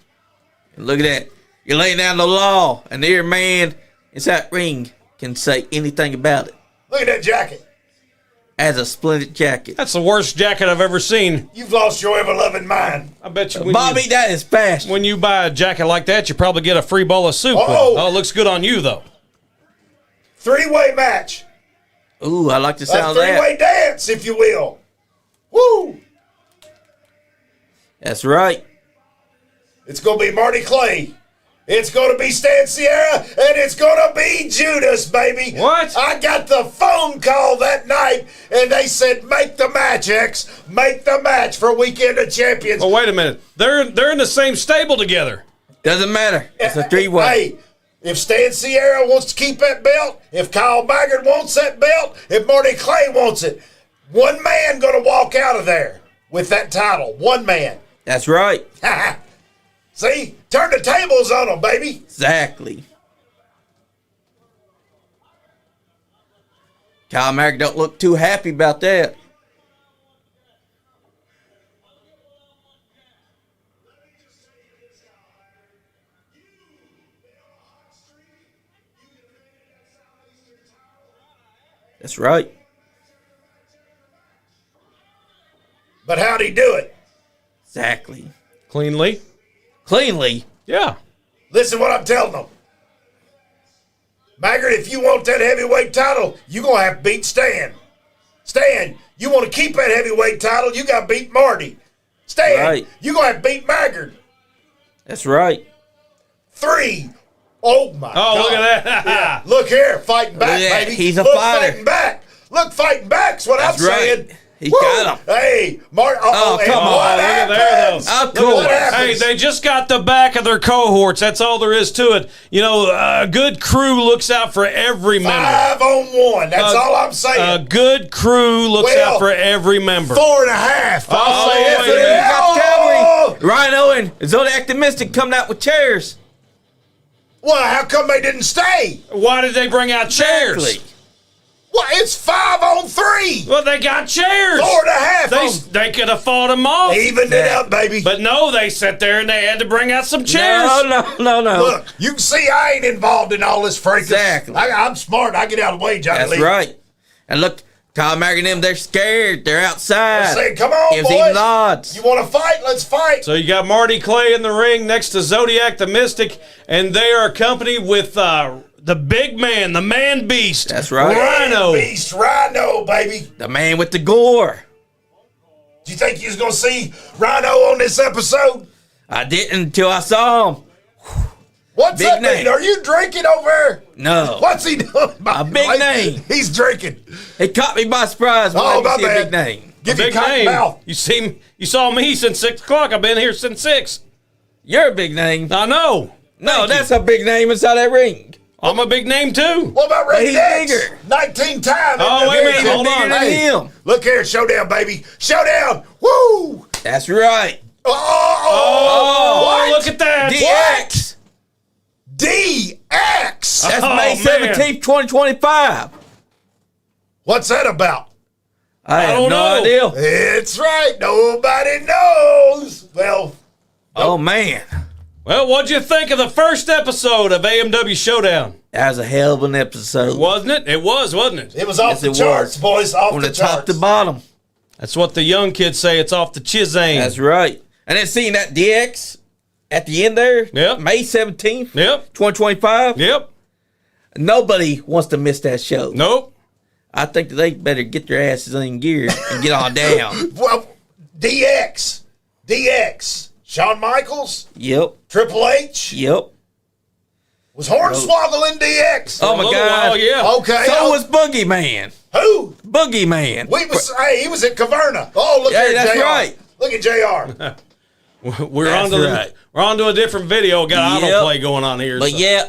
And look at that. You're laying down the law, and your man inside that ring can say anything about it. Look at that jacket. as a splendid jacket. That's the worst jacket I've ever seen. You've lost your ever-loving mind. I bet you, Bobby, that is fast. when you buy a jacket like that, you probably get a free bowl of soup. with it. Oh. It looks good on you, though. Three-way match. Ooh, I like the A sound of that. three-way dance, if you will. Woo! That's right. It's going to be Marty Clay. It's going to be Stan Sierra, and it's going to be Judas, baby. What? I got the phone call that night, and they said, make the match, X. Make the match for Weekend of Champions. Oh, wait a minute. They're in the same stable together. Doesn't matter. It's a three-way. Hey, if Stan Sierra wants to keep that belt, if Kyle Maggard wants that belt, if Marty Clay wants it, one man going to walk out of there with that title. One man. That's right. See? Turn the tables on them, baby. Exactly. Kyle Maggard don't look too happy about that. That's right. But how'd he do it? Exactly. Cleanly. Cleanly. Yeah. Listen what I'm telling them. Maggard, if you want that heavyweight title, you're going to have to beat Stan. Stan, you want to keep that heavyweight title, you got to beat Marty. Stan, Right. you're going to have to beat Maggard. That's right. 3. Oh, my God. Look at that. Yeah. Look here, fighting back, Look at that. baby. He's a Look, fighter. fighting back. Look, fighting back's what That's I'm right. saying. He Woo! got him. Hey, Marty. Oh, come on. Look at there, though. Of Look course. what Hey, happens. they just got the back of their cohorts. That's all there is to it. You know, a good crew looks out for every member. 5-on-1. That's all I'm A saying. good crew looks Well, out for every member. 4.5. I'll say wait it. a minute. You got the Oh! cavalry. Rhino and Zodiac the Mystic coming out with chairs. Well, how come they didn't stay? Why did they bring out chairs? Exactly. Well, it's 5-on-3. Well, they got chairs. 4.5. They could have fought them off. They evened it up, baby. But no, they sat there and they had to bring out some chairs. No. Look, you can see I ain't involved in all this fracas. Exactly. I'm smart. I get out of the way, Johnny That's Lee. right. And look, Kyle Maggard and them, they're scared. They're outside. I say, come on, Gives boys. even odds. You want to fight? Let's fight. So you got Marty Clay in the ring next to Zodiac the Mystic, and they are accompanied with the big man, the man beast. That's right. Rhino. Beast Rhino, baby. The man with the gore. Do you think you was going to see Rhino on this episode? I didn't until I saw him. What's Big that name. mean? Are you drinking over there? No. What's he doing? A big name. He's drinking. It caught me by surprise when Oh, I my see a bad. big name. Give you Big cotton name. mouth. You saw me since 6 o'clock. I've been here since 6. You're a big name. I know. No, that's a big name inside that ring. I'm a big name too. What about Ray He's Dex? bigger. 19 time. Oh, wait a minute. Even Hold bigger on. than Hey, him. look here, Showdown, baby. Showdown. Woo! That's right. Oh, what? look at that. DX. DX. That's Oh, May man. 17th, 2025. What's that about? I have don't no know. idea. It's right. Nobody knows. Well, Oh, man. Well, what'd you think of the first episode of AMW Showdown? That was a hell of an episode. Wasn't it? It was, wasn't it? it was off Yes, the it charts, was. boys. Off From the the top charts. to bottom. That's what the young kids say. It's off the chizane. That's right. And then seeing that DX at the end there, Yep. May 17th, Yep. 2025, Yep. nobody wants to miss that show. Nope. I think that they better get their asses in gear and get on down. Well, DX. Shawn Michaels, Yep. Triple H. Yep. Was Hornswoggle in DX? Oh, A my little God. while, yeah. Okay. So was Boogeyman. who? Boogeyman. Hey, he was at Caverna. Oh, look Yeah, at that's JR. right. Look at JR. We're That's on to right. we're on to a different video. Got Yep. autoplay going on here. But so. yeah,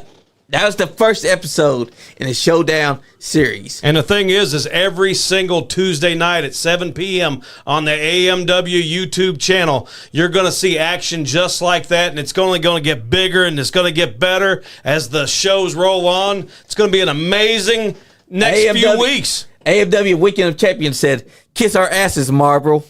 that was the first episode in the Showdown series. And the thing is every single Tuesday night at 7 p.m. on the AMW YouTube channel, you're going to see action just like that, and it's only going to get bigger and it's going to get better as the shows roll on. It's going to be an amazing next few AMW weeks. AMW Weekend of Champions said, "Kiss our asses, Marlboro."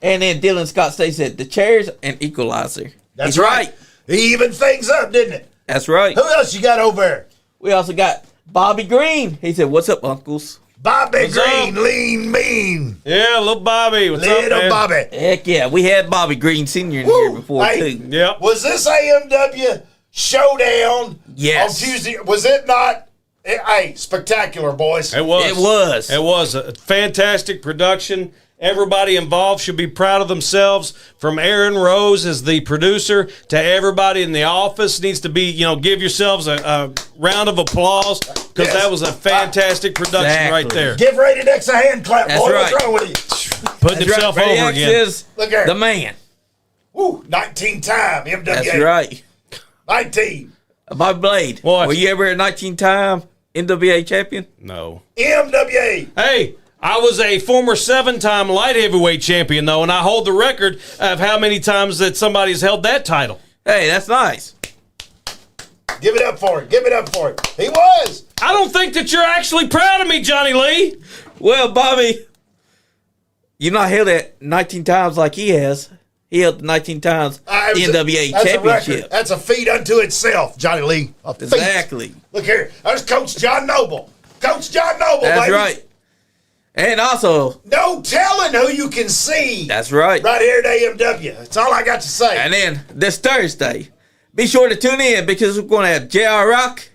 And then Dylan Scott Stay said, "The chairs and equalizer." That's He's right. He evened things up, didn't it? That's right. Who else you got over there? We also got Bobby Green. He said, "What's up, uncles?" Bobby What's Green, up? lean mean. Yeah, little Bobby. What's up, Little man? Bobby. Heck yeah, we had Bobby Green Sr. in here before, Hey, too. Yep. Was this AMW Showdown Yes. on Tuesday? Was it not? Hey, spectacular, boys. It was. It was. It was a fantastic production. Everybody involved should be proud of themselves. From Aaron Rose as the producer to everybody in the office needs to be, give yourselves a round of applause because Yes. that was a fantastic production right Exactly. there. Give Rated X a hand clap, That's boy. right. What's wrong with you? Putting That's himself right. Freddie over X again. is Look here. the man. Woo, 19 time MWA. That's right. 19. Bobby Blade. What? Were you ever a 19-time NWA champion? No. MWA. Hey, I was a former 7-time light heavyweight champion, though, and I hold the record of how many times that somebody's held that title. Hey, that's nice. Give it up for it. Give it up for it. He was. I don't think that you're actually proud of me, Johnny Lee. Well, Bobby, you're not held it 19 times like he has. He held 19 times the NWA that's a record. championship. That's a feat unto itself, Johnny Lee. A feat. Exactly. Look here. There's Coach John Noble. Coach John Noble, That's baby. right. And also, No telling who you can see that's right. right here at AMW. That's all I got to say. And then this Thursday, be sure to tune in because we're going to have J.R. Rock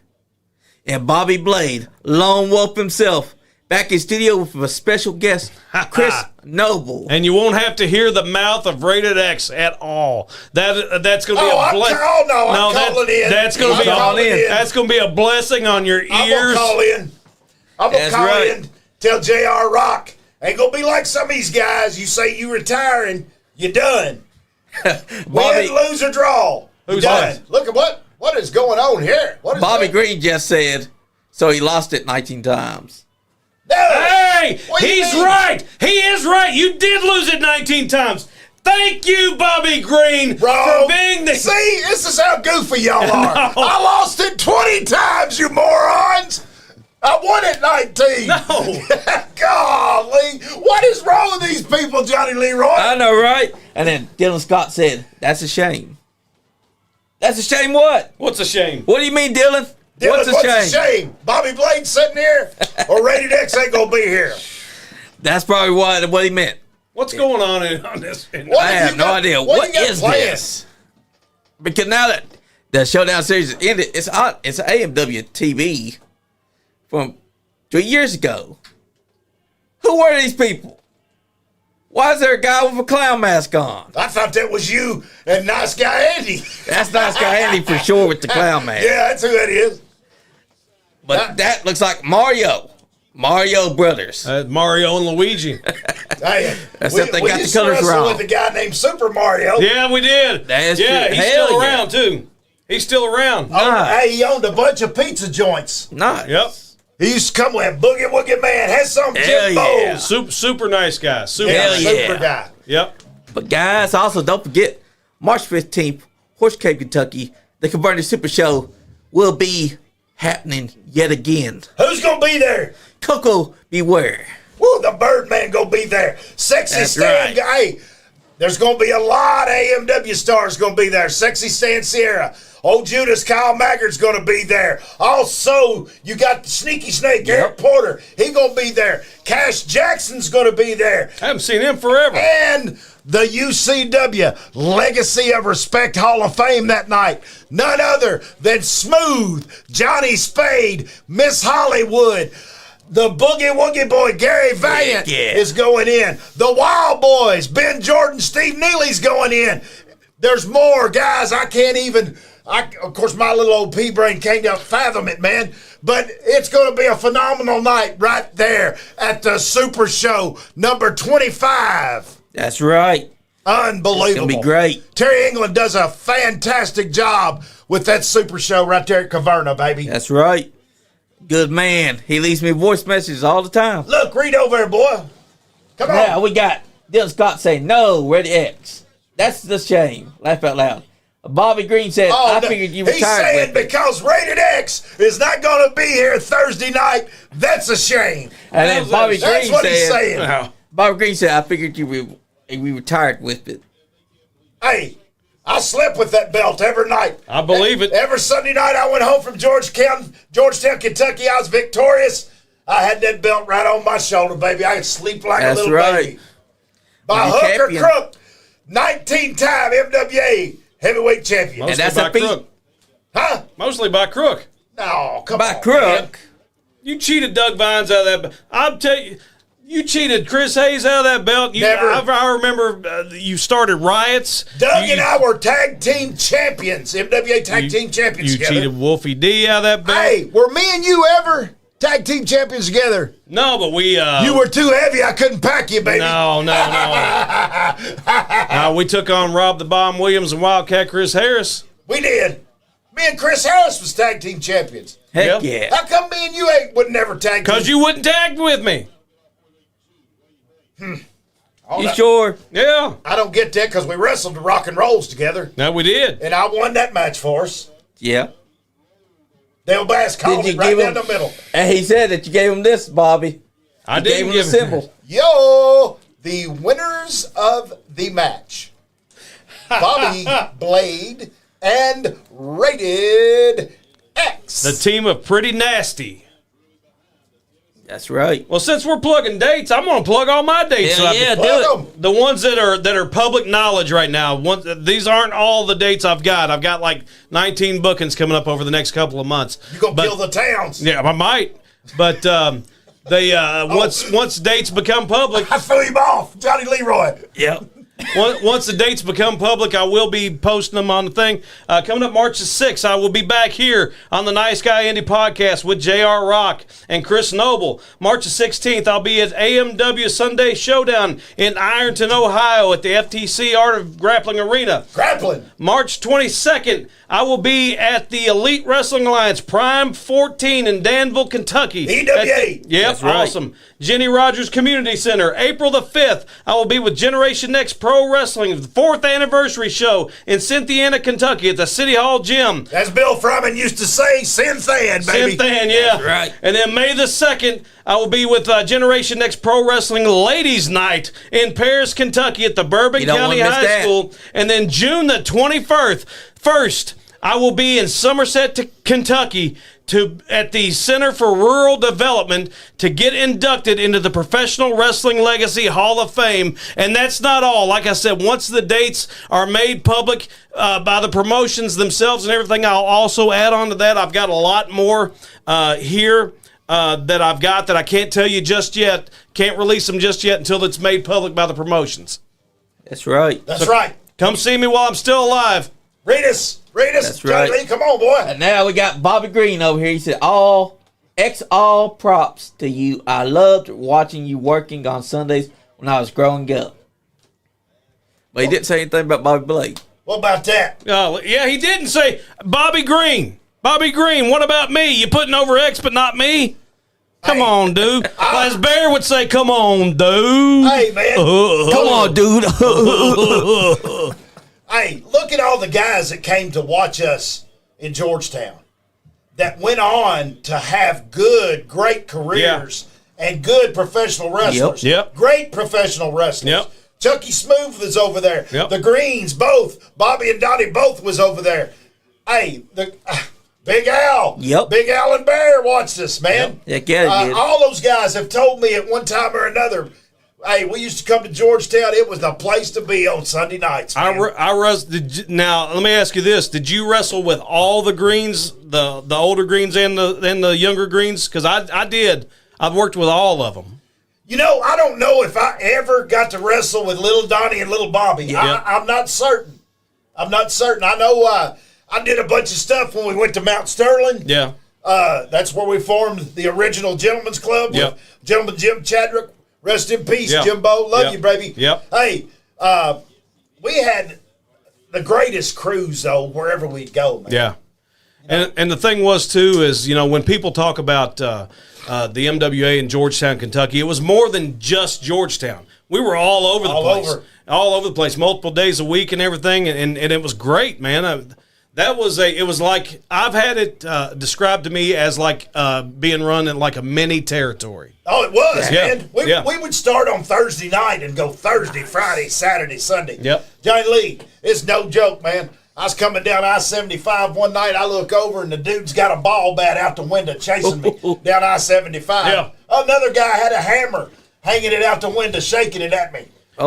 and Bobby Blade, Lone Wolf himself, back in studio with a special guest, Chris Noble. And you won't have to hear the mouth of Rated X at all. That's going to be Oh, a I'm blessing. I'm calling in. That's going to be calling in. That's going to be a blessing on your I'm going ears. to call in. I'm going to That's call right. in. Tell J.R. Rock. Ain't going to be like some of these guys. You say you retiring, you done. Bobby, Win, lose, or draw. Who's done. that? Look at what is going on here. What is Bobby that? Green just said, so he lost it 19 times. No. Hey, What do you he's mean? right. He is right. You did lose it 19 times. Thank you, Bobby Green, Bro, for being the. see, this is how goofy y'all are. No. I lost it 20 times, you morons. I won it 19. No. Golly, what is wrong with these people, Johnny Leroy? I know, right? And then Dylan Scott said, that's a shame. That's a shame what? What's a shame? What do you mean, Dylan? Dylan, What's a shame? Bobby Blade sitting here, or Rated X ain't gonna be here. That's probably what he meant. What's going on this? What I have have you no got- idea. what What you got is planned? this? Because now that the Showdown series is ended, it's AMW TV from 3 years ago. Who were these people? Why is there a guy with a clown mask on? I thought that was you and NiceGuyAndy. That's NiceGuyAndy for sure with the clown mask. Yeah, that's who that is. But that looks like Mario Brothers. Mario and Luigi. Hey, Except they got the used to colors wrestle wrong. with a guy named Super Mario. Yeah, we did. That is yeah, true. he's Hell still yeah. around too. He's still around. Nice. Hey, he owned a bunch of pizza joints. Nice. Yep. He used to come with Boogie Woogie Man, had some Hell Jim yeah. Bowles. Super nice guy. Super Yeah, Hell nice. yeah. super guy. Yep. But guys, also don't forget, March 15th, Horse Cave, Kentucky, the Converted Super Show will be happening yet again. Who's gonna be there? Coco, beware. Woo, the Birdman gonna be there. Sexy That's Stan, right. hey, there's gonna be a lot of AMW stars gonna be there. Sexy Stan Sierra, old Judas, Kyle Maggard's gonna be there. Also, you got the Sneaky Snake, Eric Porter, he gonna be there. Cash Jackson's gonna be there. I haven't seen him forever. And the UCW Legacy of Respect Hall of Fame that night. None other than Smooth, Johnny Spade, Miss Hollywood. The Boogie Woogie Boy, Gary Valiant, Yeah. is going in. The Wild Boys, Ben Jordan, Steve Neely's going in. There's more, guys. I can't even, of course, my little old pea brain can't fathom it, man. But it's going to be a phenomenal night right there at the Super Show number 25. That's right. Unbelievable. It's gonna be great. Terry England does a fantastic job with that Super Show right there at Caverna, baby. That's right. Good man. He leaves me voice messages all the time. Look, read over there, boy. Come on. Now we got Dylan Scott saying, no, Ready X. That's the shame. Laugh out loud. Bobby Green said, I no, figured you he's retired saying with it. because Rated X is not going to be here Thursday night. That's a shame. And then Bobby That's Green what he's said, saying. Wow. Bobby Green said, I figured you we retired with it. Hey, I slept with that belt every night. I believe it. Every Sunday night I went home from Georgetown, Kentucky. I was victorious. I had that belt right on my shoulder, baby. I could sleep like a little baby. By hook champion. or crook, 19-time MWA heavyweight champion. Mostly that's by a feat. crook. Huh? Mostly by crook. No, come By on, crook. man. You cheated Doug Vines out of that. I'll tell you, you cheated Chris Hayes out of that belt. Never. I remember you started riots. Doug and I were tag team champions, MWA tag team champions You together. cheated Wolfie D out of that belt. Hey, were me and you ever tag team champions together? No, but we. You were too heavy. I couldn't pack you, baby. No. We took on Rob the Bomb Williams and Wildcat Chris Harris. We did. Me and Chris Harris was tag team champions. Heck Yep. yeah. How come me and you would never tag team? Because you wouldn't tag with me. You sure? Yeah. I don't get that because we wrestled the rock and rolls together, No, we did. and I won that match for us. Yeah. Dale Bass called Did it you right give down him- the middle. And he said that you gave him this, Bobby. I You gave didn't him give the symbol. Yo, the winners of the match, Bobby Blade and Rated X. The team of Pretty Nasty. That's right. Well, since we're plugging dates, I'm going to plug all my dates. Hell up. yeah, do Plug it. 'em. The ones that are public knowledge right now. These aren't all the dates I've got. I've got like 19 bookings coming up over the next couple of months. You gonna kill the towns? Yeah, I might. But they once dates become public, I threw him off, Johnny Leroy. Yep. once the dates become public, I will be posting them on the thing. Coming up March the 6th, I will be back here on the Nice Guy Andy podcast with J.R. Rock and Chris Noble. March the 16th, I'll be at AMW Sunday Showdown in Ironton, Ohio at the FTC Art of Grappling Arena. Grappling. March 22nd, I will be at the Elite Wrestling Alliance Prime 14 in Danville, Kentucky. EWA. Yep, That's right. awesome. Jenny Rogers Community Center. April the 5th, I will be with Generation Next Pro Wrestling, the 4th anniversary show in Cynthiana, Kentucky at the City Hall Gym. As Bill Fryman used to say, Synthan, baby. Cynthiana, yeah. That's right. And then May the 2nd, I will be with Generation Next Pro Wrestling Ladies Night in Paris, Kentucky at the Bourbon You don't County wanna miss High that. School. And then June the 21st, I will be in Somerset, Kentucky at the Center for Rural Development to get inducted into the Professional Wrestling Legacy Hall of Fame. And that's not all. Like I said, once the dates are made public by the promotions themselves and everything, I'll also add on to that. I've got a lot more here that I've got that I can't tell you just yet. Can't release them just yet until it's made public by the promotions. That's right. That's right. Come see me while I'm still alive. Read us. That's Johnny right. Lee, come on, boy. And now we got Bobby Green over here. He said, all props to you. I loved watching you working on Sundays when I was growing up. But he didn't say anything about Bobby Blade. What about that? Yeah, he didn't say Bobby Green. Bobby Green, what about me? You putting over X but not me? Come on, dude. As Bear would say, come on, dude. Hey, man. Come on, dude. Hey, look at all the guys that came to watch us in Georgetown that went on to have great careers and good professional wrestlers. Yep. Great professional wrestlers. Yep. Chucky Smooth was over there. Yep. The Greens, both. Bobby and Donnie both was over there. Hey, Big Al. Yep. Big Al and Bear watched us, man. Heck yeah, he did. All those guys have told me at one time or another, hey, we used to come to Georgetown. It was the place to be on Sunday nights, man. Now, let me ask you this. Did you wrestle with all the greens, the older greens and the younger greens? Because I did. I've worked with all of them. You know, I don't know if I ever got to wrestle with Little Donnie and Little Bobby. Yeah. I'm not certain. I know I did a bunch of stuff when we went to Mount Sterling. Yeah. That's where we formed the original Gentleman's Club with Yep. Gentleman Jim Chadrick. Rest in peace, Yep. Jimbo. Love Yep. you, baby. Yep. Hey, we had the greatest crews, though, wherever we'd go, man. Yeah. And the thing was, too, is, when people talk about the MWA in Georgetown, Kentucky, it was more than just Georgetown. We were all over the place. All over the place, multiple days a week and everything, and it was great, man. It was like, I've had it described to me as like being run in like a mini territory. Oh, it was, Yeah. man. We would start on Thursday night and go Thursday, Friday, Saturday, Sunday. Yep. Johnny Lee, it's no joke, man. I was coming down I-75 one night. I look over, and the dude's got a ball bat out the window chasing me down I-75. Yeah. Another guy had a hammer hanging it out the window, shaking it at me.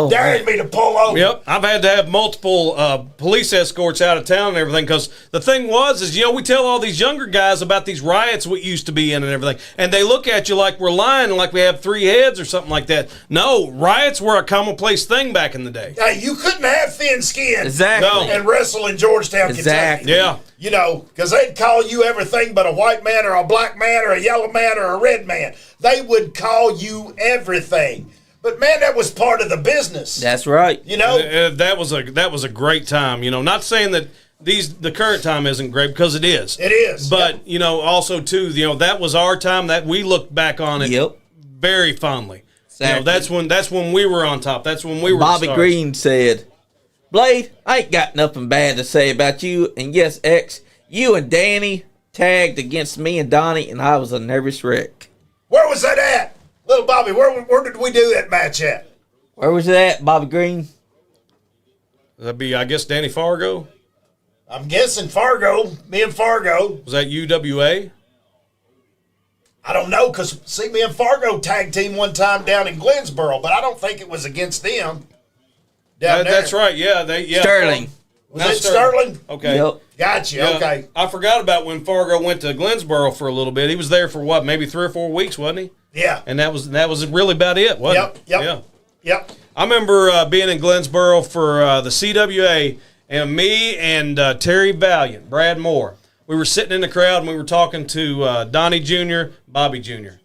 Daring me to pull over. Yep, I've had to have multiple police escorts out of town and everything because the thing is, we tell all these younger guys about these riots we used to be in and everything, and they look at you like we're lying, like we have 3 heads or something like that. No, riots were a commonplace thing back in the day. Hey, you couldn't have thin skin and wrestle in Georgetown, Kentucky. Yeah. Because they'd call you everything but a white man or a black man or a yellow man or a red man. They would call you everything. But man, that was part of the business. That's right. That was a great time. Not saying that the current time isn't great because it is. It is. But also too, that was our time that we look back on it very fondly. Exactly. That's when we were on top. That's when we were. Bobby Green said, "Blade, I ain't got nothing bad to say about you. And yes, X, you and Danny tagged against me and Donnie, and I was a nervous wreck." Where was that at? Little Bobby, where did we do that match at? Where was it at, Bobby Green? That'd be, I guess, Danny Fargo. I'm guessing Fargo. Me and Fargo. Was that UWA? I don't know, because, me and Fargo tag team one time down in Glensboro, but I don't think it was against them. That's right, yeah. Sterling. Was it Sterling? Okay. Yep. Gotcha, yeah. Okay. I forgot about when Fargo went to Glensboro for a little bit. He was there for, maybe 3 or 4 weeks, wasn't he? Yeah. And that was really about it, wasn't it? Yep. Yep. I remember being in Glensboro for the CWA, and me and Terry Valiant, Brad Moore, we were sitting in the crowd, and we were talking to Donnie Jr., Bobby Jr.,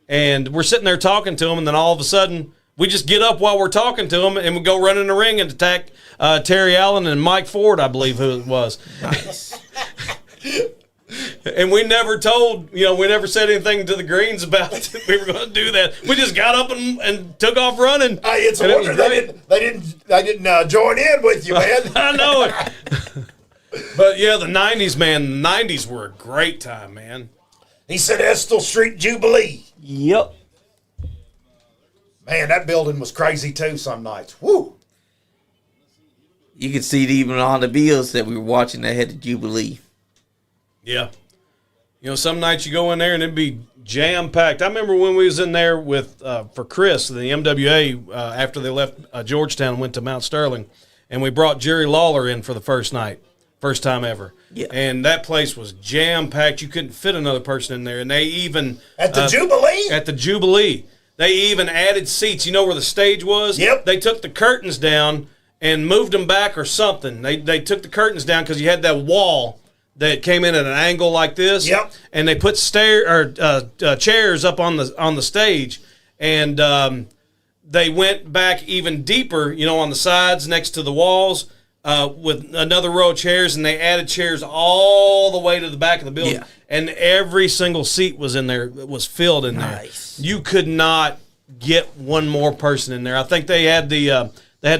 and we're sitting there talking to him, and then all of a sudden, we just get up while we're talking to him, and we go run in the ring and attack Terry Allen and Mike Ford, I believe who it was. Nice. And we never told, we never said anything to the Greens about we were going to do that. We just got up and took off running. Hey, it's a wonder they didn't join in with you, man. I know it. But yeah, the 90s, man, the 90s were a great time, man. He said Estill Street Jubilee. Yep. Man, that building was crazy too some nights. Woo! You could see it even on the videos that we were watching that had the Jubilee. Yeah. Some nights you go in there and it'd be jam-packed. I remember when we was in there with for Chris, the MWA, after they left Georgetown and went to Mount Sterling, and we brought Jerry Lawler in for the first night, first time ever. Yeah. And that place was jam-packed. You couldn't fit another person in there. And they even... At the Jubilee? At the Jubilee. They even added seats. You know where the stage was? Yep. They took the curtains down and moved them back or something. They took the curtains down because you had that wall that came in at an angle like this. Yep. And they put chairs up on the stage, and they went back even deeper, on the sides next to the walls with another row of chairs, and they added chairs all the way to the back of the building. Yeah. And every single seat was in there, was filled in there. Nice. You could not get one more person in there. I think they had the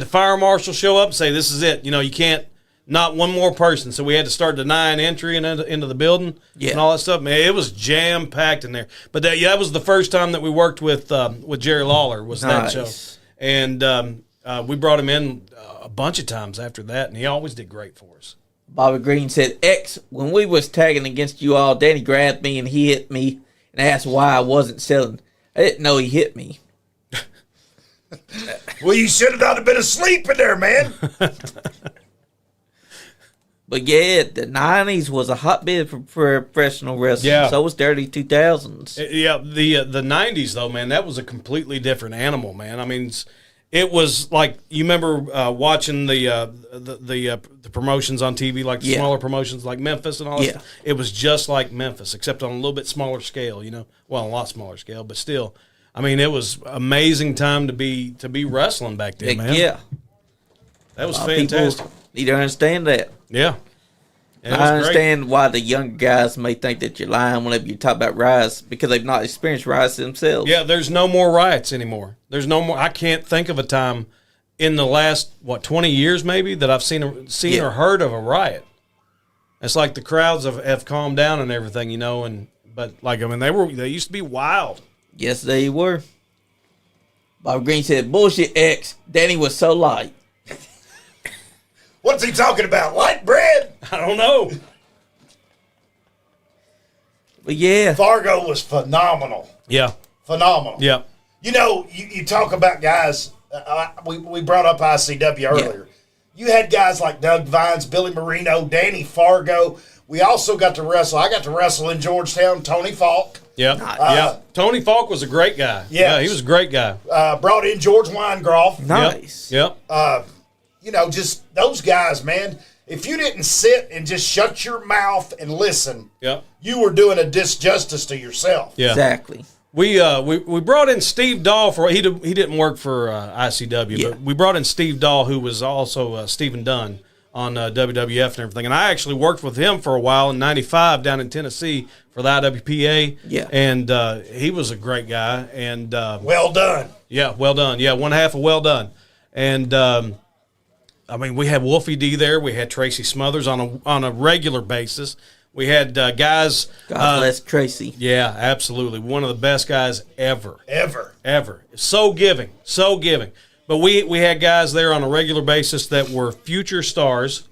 fire marshal show up and say, "This is it. You can't." Not one more person, so we had to start denying entry into the building and all that stuff. Man, it was jam packed in there. But that was the first time that we worked with Jerry Lawler was that show, and we brought him in a bunch of times after that, and he always did great for us. Bobby Green said, "X, when we was tagging against you all, Danny grabbed me and he hit me and asked why I wasn't selling. I didn't know he hit me." Well, you should have not been asleep in there, man. But yeah, the 90s was a hotbed for professional wrestling. Yeah. So was the early 2000s. Yeah, the 90s, though, man, that was a completely different animal, man. I mean, it was like, you remember watching the promotions on TV, like the smaller promotions like Memphis and all that stuff? It was just like Memphis, except on a little bit smaller scale, Well, a lot smaller scale, but still. I mean, it was amazing time to be wrestling back then, man. Yeah. That was fantastic. People need to understand that. Yeah. I understand why the younger guys may think that you're lying whenever you talk about riots because they've not experienced riots themselves. Yeah, there's no more riots anymore. There's no more. I can't think of a time in the last 20 years maybe that I've seen or heard of a riot. It's like the crowds have calmed down and everything, but they used to be wild. Yes, they were. Bob Green said, "Bullshit, X. Danny was so light." What's he talking about? Light bread? I don't know. But yeah. Fargo was phenomenal. Yeah. Phenomenal. Yeah. You know, you talk about guys, we brought up ICW earlier. You had guys like Doug Vines, Billy Marino, Danny Fargo. We also got to wrestle. I got to wrestle in Georgetown, Tony Falk. Yeah. Yeah. Tony Falk was a great guy. Yes. Yeah, he was a great guy. Brought in George Weingroff. Nice. Yep. You know, just those guys, man. If you didn't sit and just shut your mouth and listen, Yep. you were doing a disjustice to yourself. Yeah. Exactly. We brought in Steve Dahl for he didn't work for ICW, but we brought in Steve Dahl, who was also Stephen Dunn on WWF and everything. And I actually worked with him for a while in '95 down in Tennessee for the IWPA. Yeah. And he was a great guy. And Well done. yeah, well done. Yeah, one half of well done. And I mean, we had Wolfie D there. We had Tracy Smothers on a regular basis. We had guys. God bless Tracy. Yeah, absolutely. One of the best guys ever. Ever. So giving. But we had guys there on a regular basis that were future stars,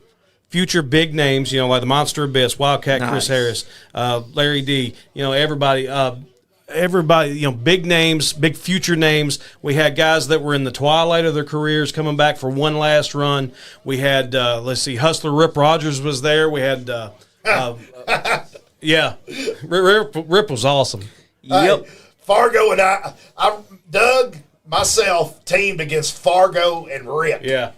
future big names, you know, like the Monster Abyss, Wildcat Chris Harris, Larry D, you know, everybody, you know, big names, big future names. We had guys that were in the twilight of their careers coming back for one last run. We had, Hustler Rip Rogers was there. We had, yeah, Rip was awesome. Yep. Fargo and I Doug, myself, teamed against Fargo and Rip. Yeah.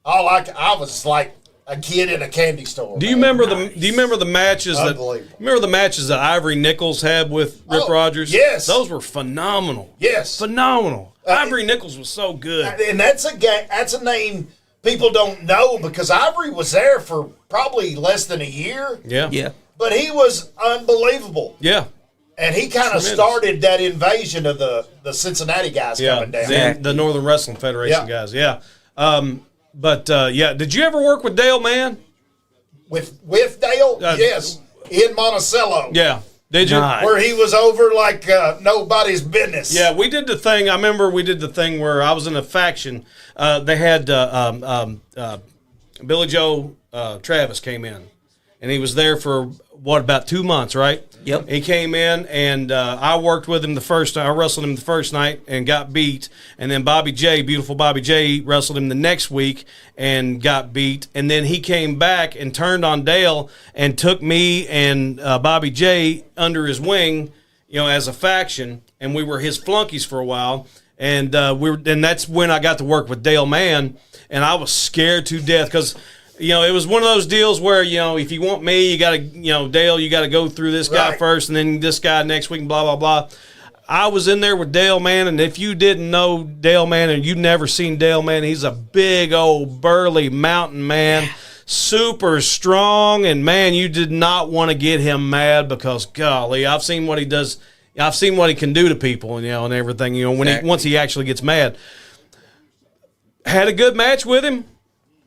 I was like a kid in a candy store. Do you remember the matches that? Unbelievable. Remember the matches that Ivory Nichols had with Rip Rogers? Yes. Those were phenomenal. Yes. Phenomenal. Ivory Nichols was so good. And that's a name people don't know because Ivory was there for probably less than a year. Yeah. Yeah. But he was unbelievable. Yeah. And he kind of started that invasion of the Cincinnati guys coming down. The Northern Wrestling Federation Yeah. guys. Yeah. Did you ever work with Dale Mann? With Dale? Yes. In Monticello. Yeah. Did you? Nice. Where he was over like nobody's business. Yeah, we did the thing. I remember we did the thing where I was in a faction. They had Billy Joe Travis came in, and he was there for about 2 months, right? Yep. He came in, and I worked with him I wrestled him the first night and got beat. And then beautiful Bobby J, wrestled him the next week and got beat. And then he came back and turned on Dale and took me and Bobby J under his wing, you know, as a faction. And we were his flunkies for a while. And that's when I got to work with Dale Mann. And I was scared to death because, you know, it was one of those deals where, you know, if you want me, you got to, you know, Dale, you got to go through this guy first and then this guy next week and blah, blah, blah. I was in there with Dale Mann, and if you didn't know Dale Mann and you've never seen Dale Mann, he's a big old burly mountain man, super strong, and, man, you did not want to get him mad because, golly, I've seen what he does. I've seen what he can do to people, you know, and everything, you know, once he actually gets mad. Had a good match with him.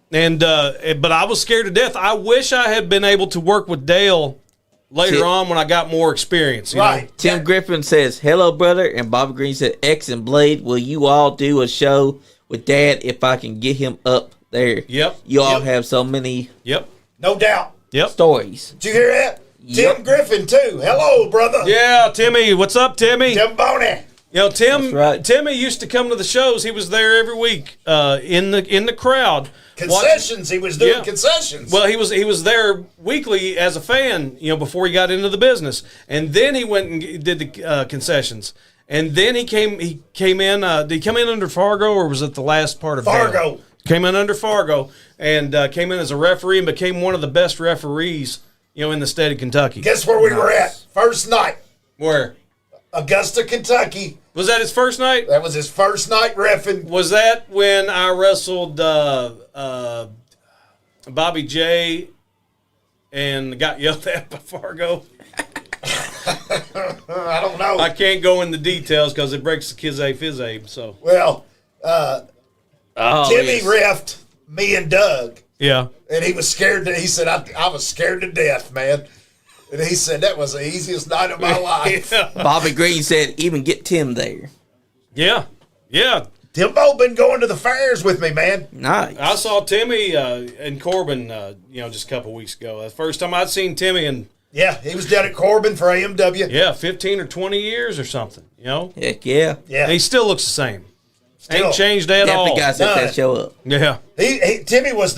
And but I was scared to death. I wish I had been able to work with Dale later on when I got more experience. You know? Tim Griffin says, "Hello, brother," and Bobby Green said, "X and Blade, will you all do a show with Dad if I can get him up there?" Yep. You all have so many No doubt. stories. Did you hear that? Yep. Tim Griffin, too. Hello, brother. Yeah, Timmy. What's up, Timmy? Tim Boney. You know, That's right. Timmy used to come to the shows. He was there every week in the crowd. Concessions. He was doing concessions. Well, he was there weekly as a fan, you know, before he got into the business, and then he went and did the concessions, and then he came in. Did he come in under Fargo, or was it the last part of Fargo? Dale? Came in under Fargo and came in as a referee and became one of the best referees, you know, in the state of Kentucky. Guess where we were at? First night. Where? Augusta, Kentucky. Was that his first night? That was his first night reffing. Was that when I wrestled Bobby J and got yelled at by Fargo? I don't know. I can't go into details because it breaks the kid's fizz. So Well, Timmy reffed me and Doug, yeah, and he was scared. He said, I was scared to death, man. And he said, that was the easiest night of my life. Bobby Green said, "Even get Tim there." yeah. Them both been going to the fairs with me, man. Nice. I saw Timmy and Corbin, just a couple weeks ago. The first time I'd seen Timmy in, Yeah, he was down at Corbin for AMW. 15 or 20 years or something, Heck yeah. Yeah. And he still looks the same. Still. Ain't changed at all. Definitely got to set None. that show up. Yeah. Timmy was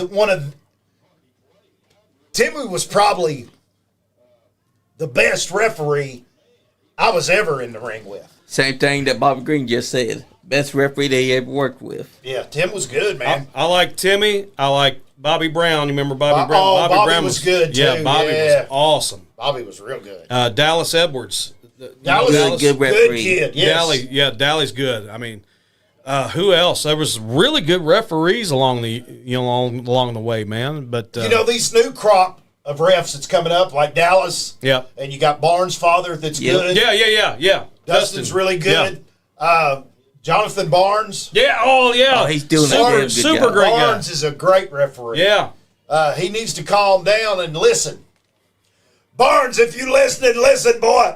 Timmy was probably the best referee I was ever in the ring with. Same thing that Bobby Green just said. Best referee they ever worked with. Yeah, Tim was good, man. I like Timmy. I like Bobby Brown. You remember Bobby Brown? Oh, Bobby was good, too. Yeah, Bobby Yeah. was awesome. Bobby was real good. Dallas Edwards. Dallas Really was good a referee. good kid. Yes. Dally's good. I mean, who else? There was really good referees along the along the way, man. But These new crop of refs that's coming up, like Dallas. Yeah. And you got Barnes' father that's Yep. good. yeah. Dustin's really good. Jonathan Barnes. Yeah. Oh, yeah. Oh, he's doing a damn good super job. great Barnes guy. is a great referee. Yeah. He needs to calm down and listen. Barnes, if you listening, listen, boy.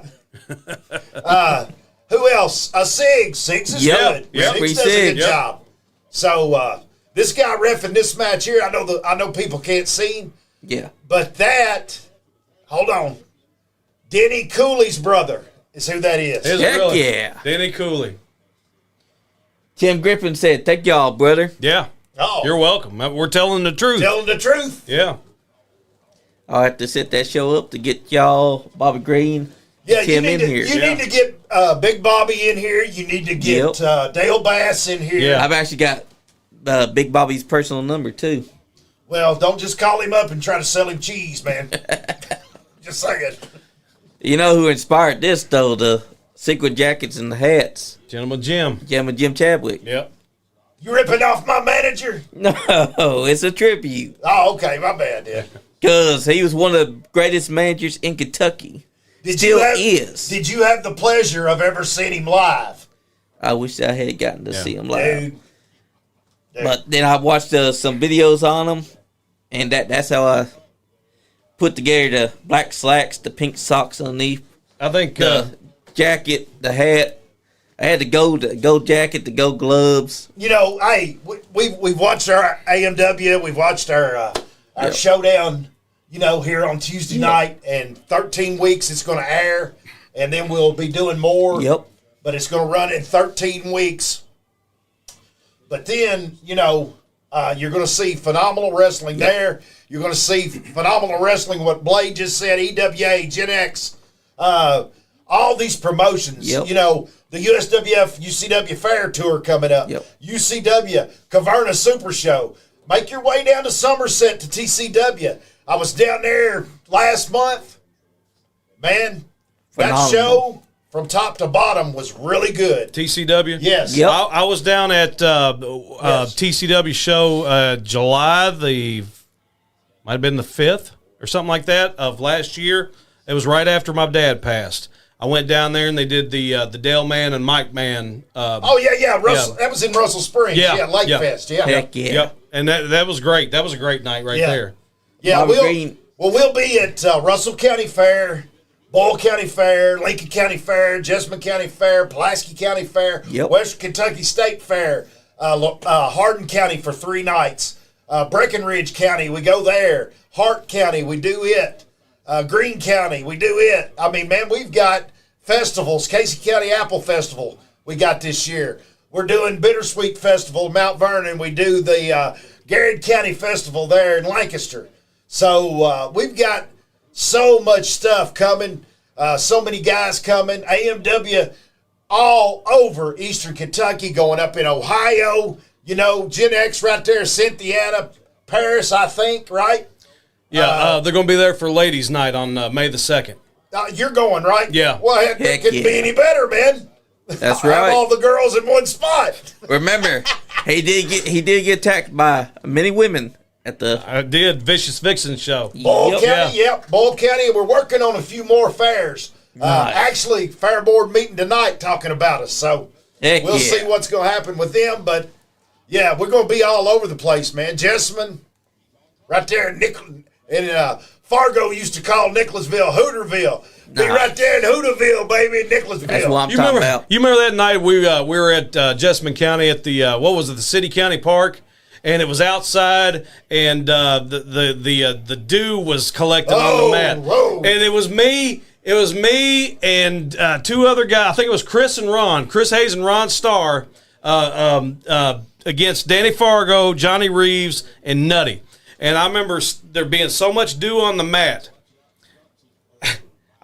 Who else? Siggs. Siggs is Yep. good. Yep. Siggs does a Siggs. good job. So this guy reffing this match here, I know people can't see him, Yeah. but hold on. Denny Cooley's brother is who that is. Is it Heck really? yeah. Denny Cooley. Tim Griffin said, thank y'all, brother. Yeah. Oh, You're welcome. We're telling the truth. telling the truth. Yeah. I'll have to set that show up to get y'all, Bobby Green, Yeah, you Tim need in to, here. You need to get Big Bobby in here. You need to get Dale Bass in here. Yeah. I've actually got Big Bobby's personal number, too. Well, don't just call him up and try to sell him cheese, man. Just saying. You know who inspired this, though? The sequin jackets and the hats. Gentleman Jim. Jim Chadwick. Yep. You ripping off my manager? No, it's a tribute. Oh, okay, my bad. Yeah. Because he was one of the greatest managers in Kentucky. Did Still you have, is. Did you have the pleasure of ever seeing him live, I wish I had gotten to see him live. dude? But then I watched some videos on him, and that's how I put together the black slacks, the pink socks underneath, I think the jacket, the hat. I had the gold jacket, the gold gloves. Hey, we've watched our AMW. We've watched our ShowDown. Here on Tuesday night, and 13 weeks it's going to air, and then we'll be doing more. Yep. But it's going to run in 13 weeks. But then, you're going to see phenomenal wrestling there. You're going to see phenomenal wrestling, what Blade just said, EWA, Gen X, all these promotions. Yep. The USWF, UCW Fair Tour coming up. Yep. UCW, Caverna Super Show. Make your way down to Somerset to TCW. I was down there last month. Man, that Phenomenal. show from top to bottom was really good. TCW. Yes. Yep. I was down at TCW show July might have been the 5th or something like that of last year. It was right after my dad passed. I went down there and they did the Dale Man and Mike Man. Oh yeah. Russell, that was in Russell Springs. Yeah, Lake yeah. Fest. Yeah. Heck yeah. Yep, and that was great. That was a great night right Yeah. there. Yeah, Bobby Green. we'll be at Russell County Fair, Boyle County Fair, Lincoln County Fair, Jessamine County Fair, Pulaski County Fair, Yep. Western Kentucky State Fair, Hardin County for 3 nights, Breckenridge County, we go there, Hart County, we do it, Greene County, we do it. I mean, man, we've got festivals, Casey County Apple Festival we got this year. We're doing Bittersweet Festival in Mount Vernon. We do the Garrett County Festival there in Lancaster. So we've got so much stuff coming, so many guys coming. AMW all over Eastern Kentucky, going up in Ohio. Gen X right there, Cynthiana, Paris, I think, right? Yeah, they're going to be there for Ladies' Night on May the 2nd. You're going, right? Yeah. Well, it couldn't be any better, man. That's Have right. all the girls in one spot. Remember, he did get attacked by many women at the I did Vicious Vixen show. Boyle Yep. County, yep. Boyle County. We're working on a few more fairs. Nice. Actually, Fair Board meeting tonight talking about us. So Heck we'll yeah. see what's going to happen with them. But, yeah, we're going to be all over the place, man. Jessamine, right there. And Fargo used to call Nicholasville Hooterville. Be Nah. right there in Hooterville, baby, in Nicholasville. That's what I'm You talking remember? about. You remember that night we were at Jessamine County at the what was it, the City County Park, and it was outside, and the dew was collecting on the mat, whoa. and it was me. It was me and two other guys. I think it was Chris Hayes and Ron Starr against Danny Fargo, Johnny Reeves, and Nutty. And I remember there being so much dew on the mat.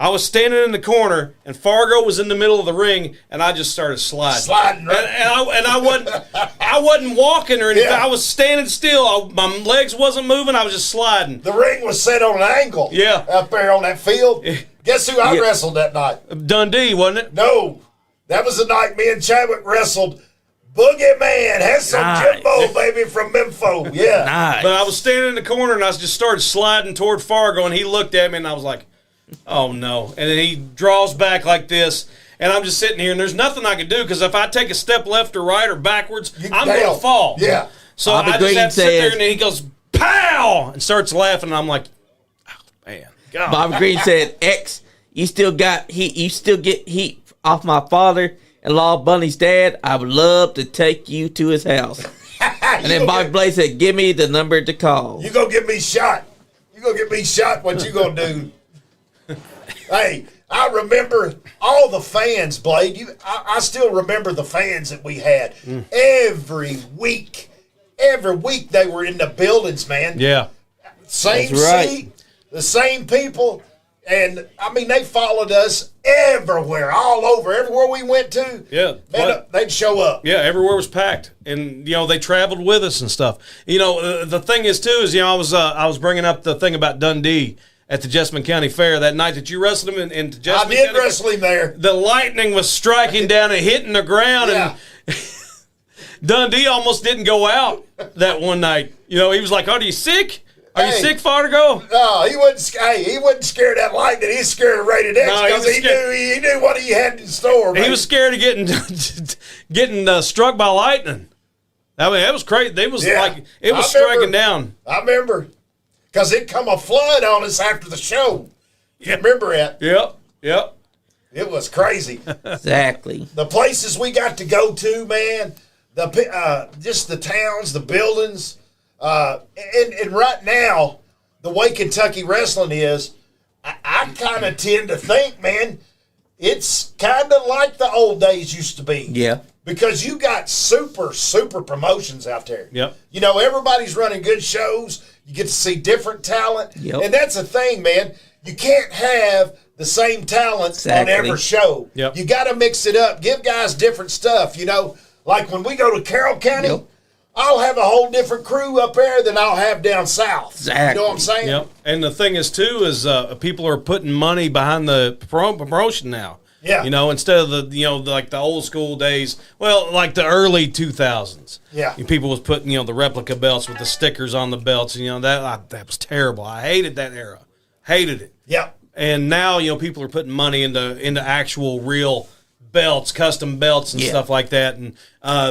I was standing in the corner, and Fargo was in the middle of the ring, and I just started sliding. Sliding, right? And I wasn't walking or anything. Yeah. I was standing still. My legs wasn't moving. I was just sliding. The ring was set on an angle. Yeah. Up there on that field. Guess who I wrestled that night? Dundee, wasn't it? No. That was the night me and Chadwick wrestled Boogeyman. Has some Nice. Jimbo, baby, from Memphis. Yeah. Nice. But I was standing in the corner, and I just started sliding toward Fargo, and he looked at me, and I was like, oh, no. And then he draws back like this, and I'm just sitting here, and there's nothing I can do, because if I take a step left or right or backwards, I'm going down. to fall. Yeah. So Bobby I just Green have to sit there, says- and then he goes, pow, and starts laughing, and I'm like, oh, man. God. Bobby Green said, X, you still get heat off my father-in-law, Bunny's dad. I would love to take you to his house. And then Bobby Blaze said, give me the number to call. You gonna get me shot. You gonna get me shot, what you gonna do? Hey, I remember all the fans, Blade. I still remember the fans that we had. Every week they were in the buildings, man. Yeah. Same That's right. seat, the same people. And, I mean, they followed us everywhere, all over, everywhere we went to. Yeah. Man, they'd show up. Yeah, everywhere was packed, and they traveled with us and stuff. The thing is too is I was bringing up the thing about Dundee at the Jessamine County Fair that night that you wrestled him in I Jessamine did County. wrestle him there. The lightning was striking down and hitting the ground, Yeah. and Dundee almost didn't go out that one night. He was like, "Are you sick? Are you Hey. sick, Fargo?" No, he wasn't. Hey, he wasn't scared of that lightning. He's scared of Rated X No, he because was he scared. knew he knew what he had in store. He man. was scared of getting struck by lightning. I mean, that was crazy. They was Yeah. like it was I remember. striking down. I remember because it come a flood on us after the show. You remember it? Yep. It was crazy. Exactly. The places we got to go to, man. Just the towns, the buildings, and right now, the way Kentucky wrestling is, I kind of tend to think, man, it's kind of like the old days used to be. Yeah. Because you got super promotions out there. Yep. Everybody's running good shows. You get to see different talent. Yep. And that's the thing, man. You can't have the same talent Exactly. on every show. Yep. You got to mix it up. Give guys different stuff. Like when we go to Carroll County, Yep. I'll have a whole different crew up there than I'll have down south. Exactly. You know what I'm saying? Yep. And the thing is, too, is people are putting money behind the promotion now. Yeah. Instead of like the old school days, well, like the early 2000s. Yeah. People was putting, the replica belts with the stickers on the belts. And, that was terrible. I hated that era. Hated it. Yep. And now, people are putting money into actual real belts, custom belts and Yeah. stuff like that, and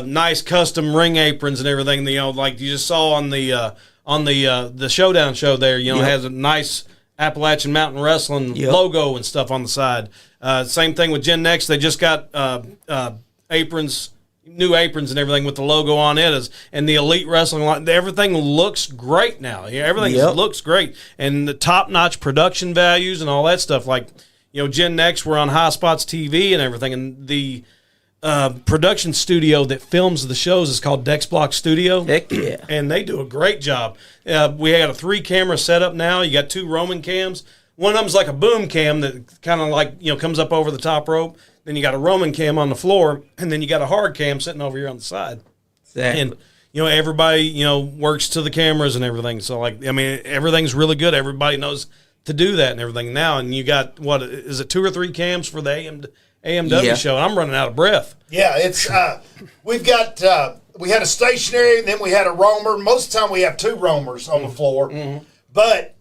nice custom ring aprons and everything. Like you just saw on the ShowDown show there. It has a nice Appalachian Mountain Wrestling Yep. logo and stuff on the side. Same thing with Gen Next. They just got aprons, new aprons and everything with the logo on it. And the Elite Wrestling line. Everything looks great now. Everything Yep. looks great, and the top-notch production values and all that stuff. Like Gen Next, we're on High Spots TV and everything, and the production studio that films the shows is called Dex Block Studio. Heck yeah. And they do a great job. We had a 3-camera setup now. You got 2 Roman cams. One of them's like a boom cam that kind of like, comes up over the top rope. Then you got a Roman cam on the floor, and then you got a hard cam sitting over here on the side. Exactly. And, everybody, works to the cameras and everything. So, everything's really good. Everybody knows to do that and everything now. And you got, what, is it 2 or 3 cams for the AMW Yeah. show? I'm running out of breath. Yeah, it's we've got we had a stationary and then we had a roamer. Most of the time we have 2 roamers on the floor. Mm-hmm. But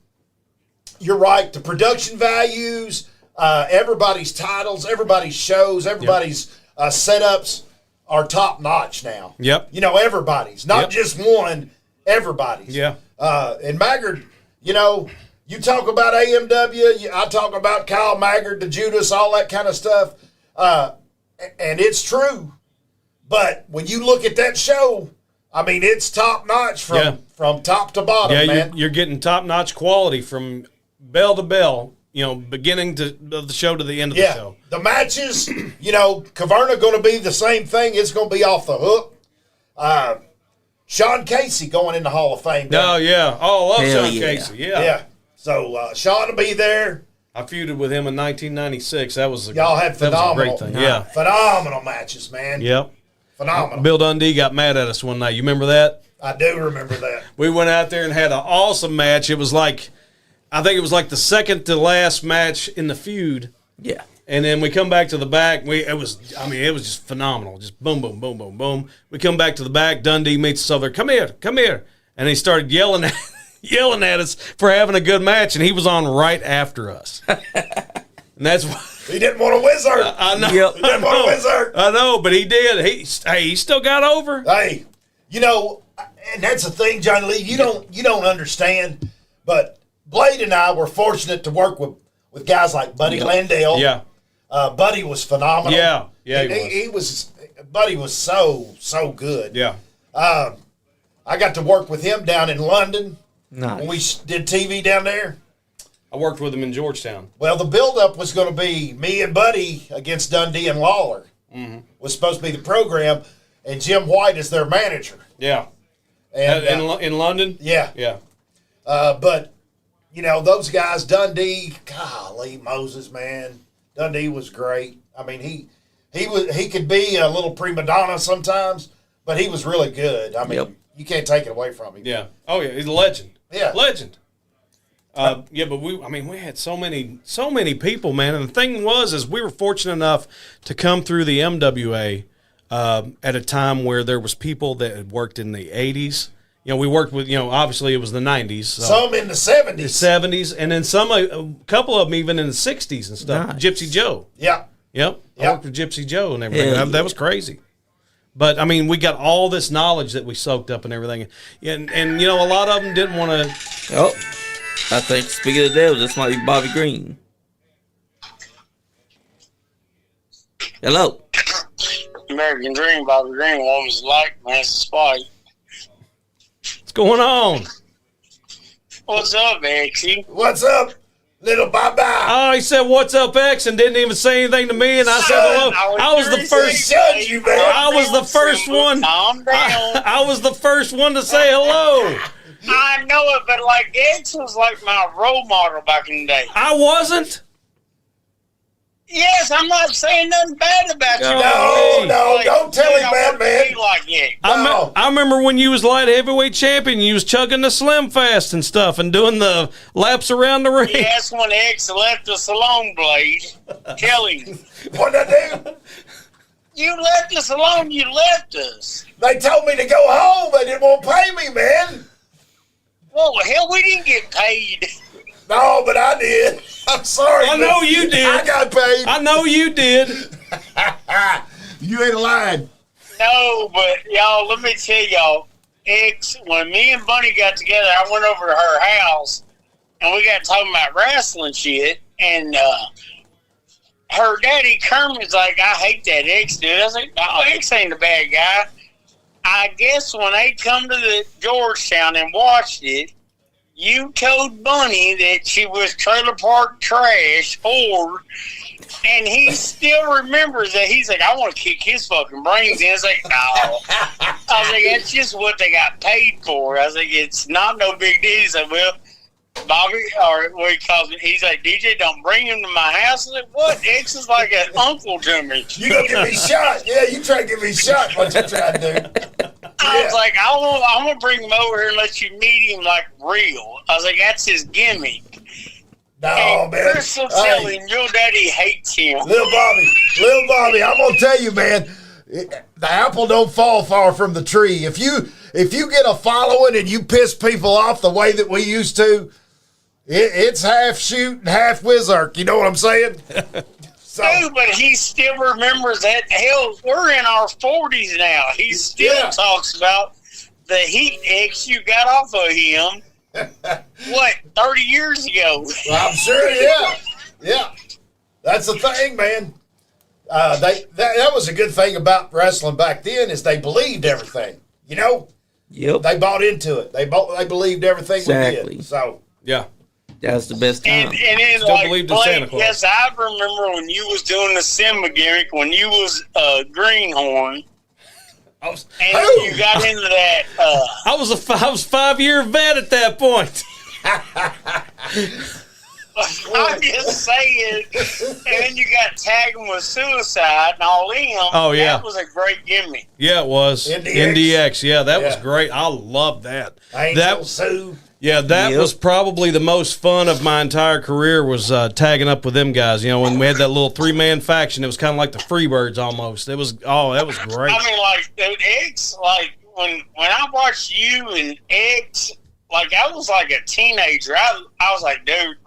you're right, the production values, everybody's titles, everybody's shows, everybody's setups are top notch now. Yep. Everybody's, not Yep. just one, everybody's. Yeah. And Maggard, You know, you talk about AMW, I talk about Kyle Maggard, the Judas, all that kind of stuff, and it's true. But when you look at that show, I mean, it's top notch from top to bottom, man. You're getting top notch quality from bell to bell. You know, beginning of the show to the end of the show. The matches, you know, Caverna going to be the same thing. It's going to be off the hook. Sean Casey going in the Hall of Fame. Oh, yeah. Oh, I love Hell Sean yeah. Casey. Yeah. Yeah. So, Sean will be there. I feuded with him in 1996. That was Y'all had phenomenal. That was a great thing. Yeah. Phenomenal matches, man. Yep. Phenomenal. Bill Dundee got mad at us one night. You remember that? I do remember that. We went out there and had an awesome match. It was like, I think it was like the second to last match in the feud. Yeah. And then we come back to the back. It was just phenomenal. Just boom, boom, boom, boom, boom. We come back to the back. Dundee meets us over there. Come here. And he started yelling at us for having a good match, and he was on right after us. And that's why. He didn't want a wizard. I know. Yep. He didn't want a wizard. I know, but he did. He still got over. Hey, you know, and that's the thing, Johnny Lee. You don't understand, but Blade and I were fortunate to work with guys like Buddy Landale. Yeah. Buddy was phenomenal. Yeah, he was. Buddy was so good. Yeah. I got to work with him down in London Nice. when we did TV down there. I worked with him in Georgetown. Well, the build-up was going to be me and Buddy against Dundee and Lawler. Mm-hmm. Was supposed to be the program, and Jim White is their manager. Yeah. And In London? yeah, Yeah. but you know those guys, Dundee, golly Moses, man, Dundee was great. I mean, he could be a little prima donna sometimes, but he was really good. I mean, you can't take it away from him. Yeah. Oh yeah, he's a legend. Yeah. Legend. Yeah, but we had so many people, man. And the thing was, we were fortunate enough to come through the MWA at a time where there was people that had worked in the 80s. You know, we worked with, obviously it was the 90s. So Some in the 70s. the 70s, and then a couple of them even in the 60s and stuff. Nice. Gypsy Joe. Yeah. Yep. I Yep. worked with Gypsy Joe and everything. Hell That was crazy. But, I mean, we got all this knowledge that we soaked up and everything. And a lot of them didn't want to. Oh, I think, speaking of the devil, this might be Bobby Green. Hello. American Dream, Bobby Green, Woman's Like, Man's Spike. What's going on? What's up, Exy? What's up, little bye-bye? Oh, he said, "What's up, X?" and didn't even say anything to me. And I said, "Hello." I was the first. Shut you, man. I was the first one. Calm down. I was the first one to say hello. I know it, but like X was like my role model back in the day. I wasn't. Yes, I'm not saying nothing bad about you. No, don't tell him that, man. Like X. No. I remember when you was light heavyweight champion. You was chugging the Slim Fast and stuff, and doing the laps around the ring. Yes, when X left the salon, Blade. Tell him. What'd I do? You left us alone. You left us. They told me to go home. They didn't want to pay me, man. Well, hell, we didn't get paid. No, but I did. I'm sorry. I know you did. I got paid. I know you did. You ain't lying. No, but y'all, let me tell y'all, X, when me and Bunny got together, I went over to her house, and we got talking about wrestling shit, and her daddy Kermit's like, I hate that X dude. I was like, no, X ain't a bad guy. I guess when they come to the Georgetown and watched it, you told Bunny that she was trailer park trash whore, and he still remembers that. He's like, I want to kick his fucking brains in. It's like, no. I was like, that's just what they got paid for. I was like, it's not no big deal. He said, well, Bobby, or what he calls me, he's like, DJ, don't bring him to my house. I was like, what? X is like an uncle to me. You gonna get me shot? Yeah, you try to get me shot. What you try to do? I was like, I'm going to bring him over here and let you meet him like real. I was like, that's his gimmick. No, And man. Crystal telling your daddy hates him. Little Bobby, I'm gonna tell you, man. The apple don't fall far from the tree. If you get a following and you piss people off the way that we used to, it's half shoot and half wizard. You know what I'm saying? So, Dude, but he still remembers that. Hell, we're in our 40s now. He still talks about the heat X you got off of him What, 30 years ago? Well, I'm sure, yeah. That's the thing, man. That was a good thing about wrestling back then is they believed everything. You know, Yep. they bought into it. They believed everything we Exactly. did. So Yeah. That's the best time. And then, Still believed in Santa Claus. yes, I remember when you was doing the Simba gimmick, when you was Greenhorn, I was Who? you got into that. I was 5-year vet at that point. I'm just saying. And then you got tagging with Suicide and all them. Oh, yeah. That was a great gimmick. Yeah, it was. NDX. NDX. Yeah, that was Yeah. great. I love that. Angel Sue. Yeah, that Yep. was probably the most fun of my entire career was tagging up with them guys. You know, when we had that little 3-man faction, it was kind of like the Freebirds almost. It was, that was great. I mean, like, dude, X, like, when I watched you and X, like, I was like a teenager. I was like, dude,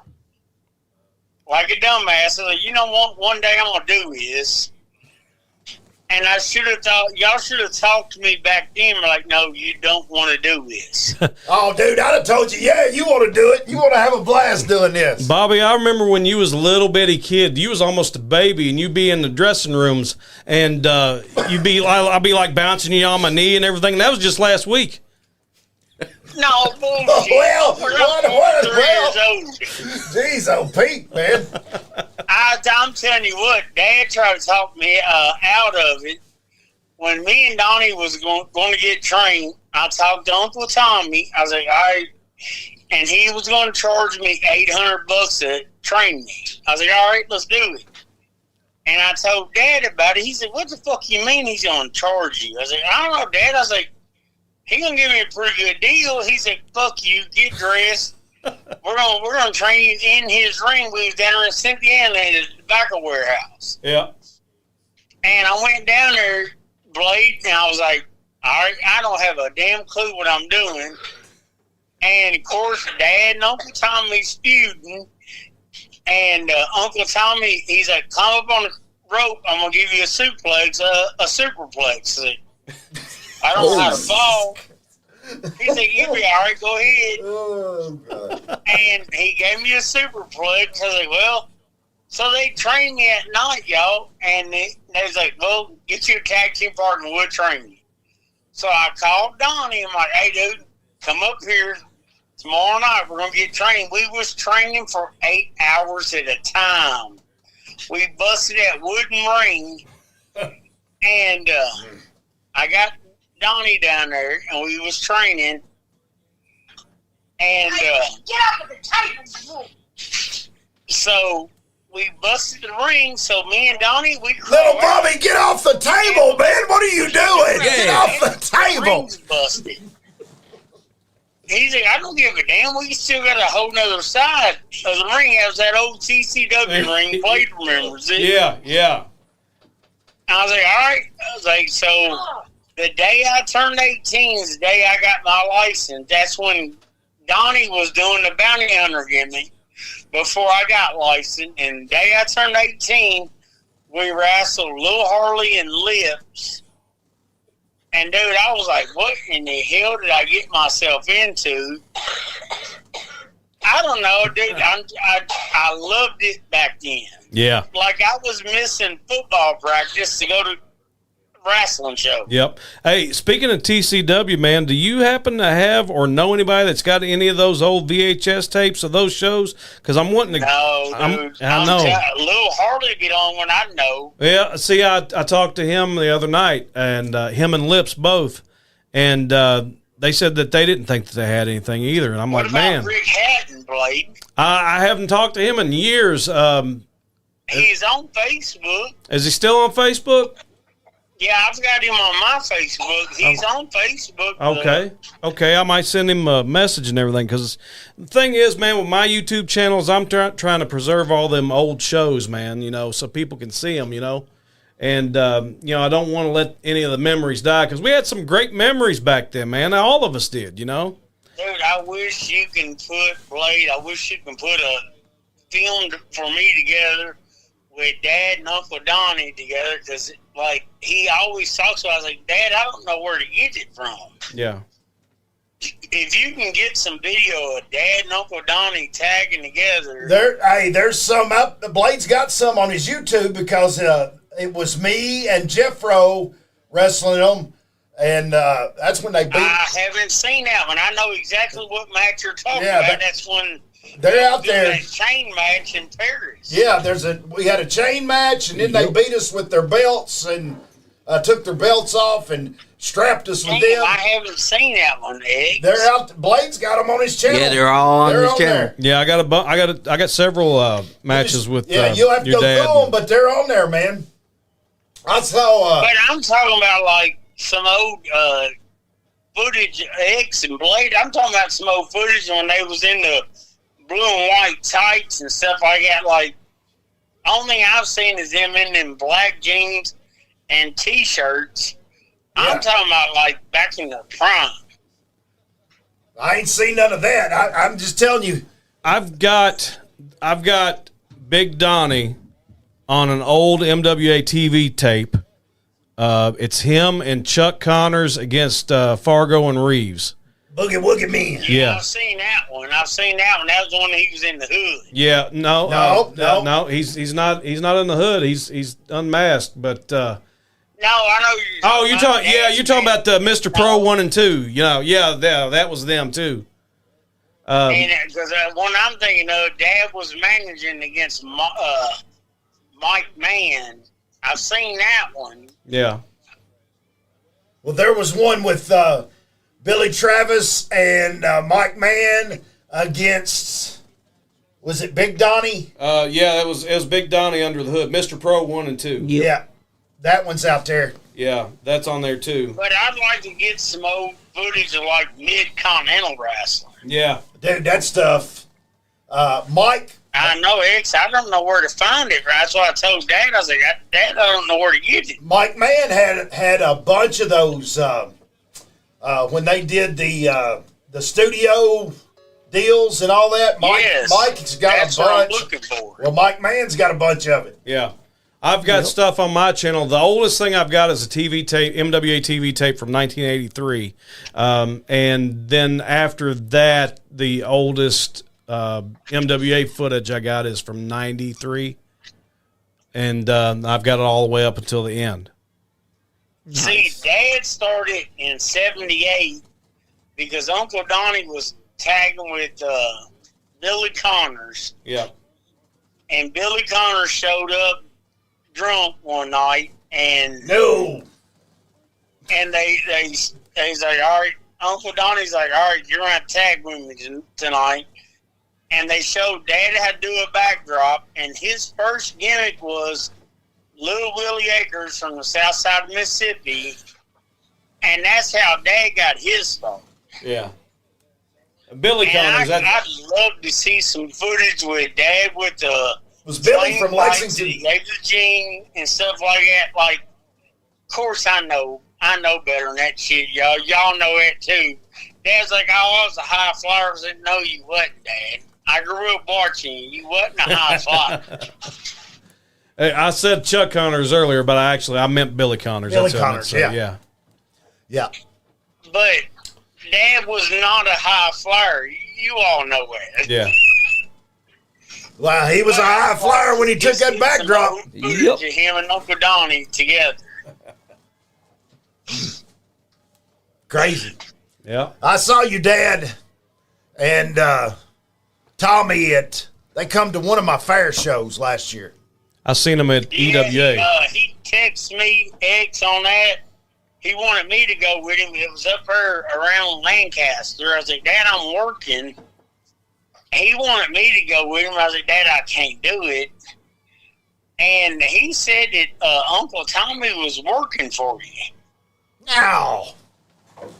like a dumbass. I was like, you know what? One day I'm going to do this. And I should have thought, y'all should have talked to me back then. We're like, no, you don't want to do this. Oh, dude, I'd have told you, yeah, you want to do it. You want to have a blast doing this. Bobby, I remember when you was a little bitty kid. You was almost a baby, and you'd be in the dressing rooms, and I'd be like bouncing you on my knee and everything. And that was just last week. No, bullshit. Well, We're 3 years old. Jeez, oh, Pete, man. I'm telling you what, Dad tried to talk me out of it. When me and Donnie was going to get trained, I talked to Uncle Tommy. I was like, all right. And he was going to charge me $800 to train me. I was like, all right, let's do it. And I told Dad about it. He said, what the fuck you mean he's going to charge you? I was like, I don't know, Dad. I was like, he going to give me a pretty good deal. He said, fuck you, get dressed. We're gonna train you in his ring. We was down in Cynthia at the tobacco warehouse. Yeah. And I went down there, Blade, and I was like, all right, I don't have a damn clue what I'm doing. And of course, Dad and Uncle Tommy's feuding. And Uncle Tommy, he's like, come up on the rope. I'm gonna give you a superplex. I don't know how to fall. He said, you'll be all right, go ahead. Oh, God. And he gave me a superplex. I was like, well, so they trained me at night, y'all. And they was like, well, get you a tag team partner, we'll train you. So I called Donnie. I'm like, hey, dude, come up here. Tomorrow night, we're going to get trained. We was training for 8 hours at a time. We busted that wooden ring. And I got Donnie down there, and we was training, and get up at the table. so we busted the ring. So me and Donnie, we Little Bobby, get off the table, man. What are you doing? Get off the table. Ring's busted. He's like, I don't give a damn. We still got a whole nother side of the ring. Has that old TCW ring. Blade remembers it. Yeah. I was like, all right. I was like, so the day I turned 18 is the day I got my license. That's when Donnie was doing the bounty hunter gimmick before I got licensed. And the day I turned 18, we wrestled Lil Harley and Lips. And, dude, I was like, what in the hell did I get myself into? I don't know, dude. I loved it back then. Yeah. Like, I was missing football practice to go to wrestling show. Yep. Hey, speaking of TCW, man, do you happen to have or know anybody that's got any of those old VHS tapes of those shows? Because I'm wanting to. No, dude. I know. Lil Harley get on when I know. Yeah. See, I talked to him the other night, and him and Lips both, and they said that they didn't think that they had anything either. And I'm What like, about man, Rick Hatton, Blade? I haven't talked to him in years. He's on Facebook. Is he still on Facebook? Yeah, I've got him on my Facebook. He's on Facebook. Okay. I might send him a message and everything, because the thing is, man, with my YouTube channels, I'm trying to preserve all them old shows, man, so people can see them, And, I don't want to let any of the memories die, because we had some great memories back then, man. All of us did, Dude, I wish you can put, Blade, I wish you can put a film for me together with Dad and Uncle Donnie together, because, he always talks about it. I was like, Dad, I don't know where to get it from. Yeah. if you can get some video of Dad and Uncle Donnie tagging together. There's some up. The Blade's got some on his YouTube because it was me and Jeffro wrestling them, and that's when they beat. I haven't seen that one. I know exactly what match you're talking about. That's when they're out there. That chain match in Paris. Yeah, we had a chain match, and then they beat us with their belts and took their belts off and strapped us with them. I haven't seen that one, Eggs. They're out. Blade's got them on his channel. Yeah, they're all on his channel. There. Yeah, I got several matches with. Yeah, you'll have to go through them, but they're on there, man. I saw. But I'm talking about like some old footage, X and Blade. I'm talking about some old footage when they was in the blue and white tights and stuff like that. Like, only thing I've seen is them in them black jeans and T-shirts. Yeah. I'm talking about like back in the prime. I ain't seen none of that. I'm just telling you. I've got Big Donnie on an old MWA TV tape. It's him and Chuck Connors against Fargo and Reeves. Boogie Woogie Man. Yeah, I've seen that one. That was when he was in the hood. Yeah, no. He's not in the hood. He's unmasked, but. No, I know you're talking. Yeah, you're talking about Mr. Pro 1 and 2. You know, that was them too. Because one I'm thinking of, Dad was managing against Mike Mann. I've seen that one. Yeah. Well, there was one with Billy Travis and Mike Mann against. Was it Big Donnie? Yeah, it was Big Donnie under the hood. Mr. Pro 1 and 2. Yep. Yeah. That one's out there. Yeah, that's on there too. But I'd like to get some old footage of like mid-continental wrestling. Yeah. Dude, that stuff. Mike. I know, X. I don't know where to find it. That's why I told Dad. I was like, Dad, I don't know where to get it. Mike Mann had a bunch of those when they did the studio deals and all that. Mike's got that's a bunch. what I'm looking for. Well, Mike Mann's got a bunch of it. Yeah. I've got stuff on my channel. The oldest thing I've got is a TV tape, MWA TV tape from 1983. And then after that, the oldest MWA footage I got is from 93. And I've got it all the way up until the end. Nice. See, Dad started in 78 because Uncle Donnie was tagging with Billy Connors. Yeah. And Billy Connors showed up drunk one night, and he's like, all right, Uncle Donnie's like, all right, you're gonna tag with me tonight. And they showed Dad how to do a backdrop, and his first gimmick was Little Willie Akers from the south side of Mississippi, and that's how Dad got his start. Yeah. Billy Connors. I'd love to see some footage with Dad with the was Billy from Lexington. The Gene and stuff like that. Like, of course I know better than that shit, y'all. Y'all know it too. Dad's like, I was a high flyer. I said, no, you wasn't, Dad. I grew up watching you. You wasn't a high flyer. Hey, I said Chuck Connors earlier, but I meant Billy Connors. Billy Connors, yeah. But Dad was not a high flyer. You all know that. Yeah. Well, he was a high flyer when he took that backdrop. Yep. Him and Uncle Donnie together. Crazy. Yeah. I saw you, Dad, and Tommy they come to one of my fair shows last year. I seen him at EWA. He texted me, X, on that. He wanted me to go with him. It was up there around Lancaster. I was like, Dad, I'm working. He wanted me to go with him. I was like, Dad, I can't do it. And he said that Uncle Tommy was working for you. No.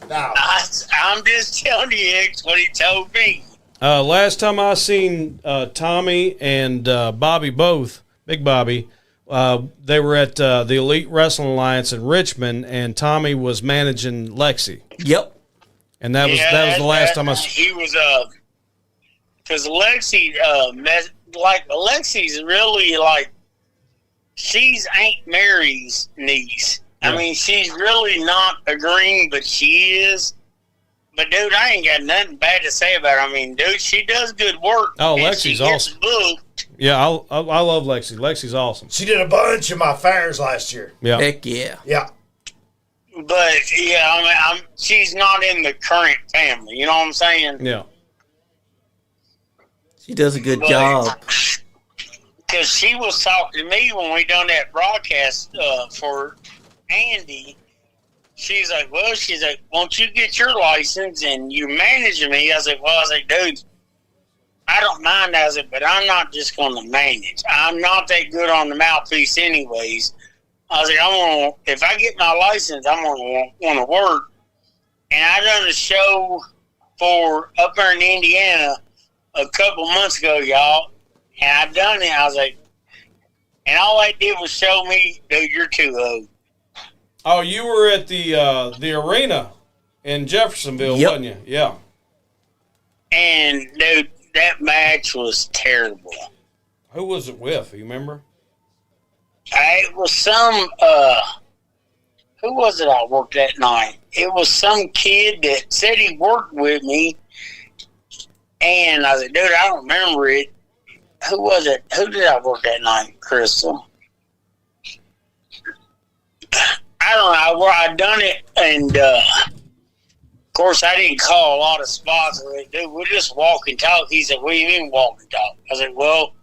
I'm just telling you, X, what he told me. Last time I seen Tommy and Bobby both, Big Bobby, they were at the Elite Wrestling Alliance in Richmond, and Tommy was managing Lexi. Yep. And that was the last time I saw. He was because Lexi, Lexi's really like, she's Aunt Mary's niece. Yeah. I mean, she's really not agreeing, but she is. But dude, I ain't got nothing bad to say about her. I mean, dude, she does good work. Oh, and Lexi's she gets awesome. booked. Yeah, I love Lexi. Lexi's awesome. She did a bunch of my fairs last year. Yeah. Heck yeah. Yeah. But yeah, I mean, she's not in the current family. You know what I'm saying? Yeah. She does a good job. Because she was talking to me when we done that broadcast for Andy. She's like, won't you get your license and you managing me? I was like, dude, I don't mind. I was like, but I'm not just going to manage. I'm not that good on the mouthpiece anyways. I was like, if I get my license, I'm going to want to work. And I done a show for up there in Indiana a couple months ago, y'all. And I done it. I was like, and all they did was show me, dude, you're too old. Oh, you were at the arena in Jeffersonville, Yep. wasn't you? Yeah. And, dude, that match was terrible. Who was it with? You remember? It was some, who was it I worked that night? It was some kid that said he worked with me. And I was like, dude, I don't remember it. Who was it? Who did I work that night, Crystal? I don't know. I done it, and of course, I didn't call a lot of spots. I was like, dude, we'll just walk and talk. He said, what do you mean walk and talk? I was like, well,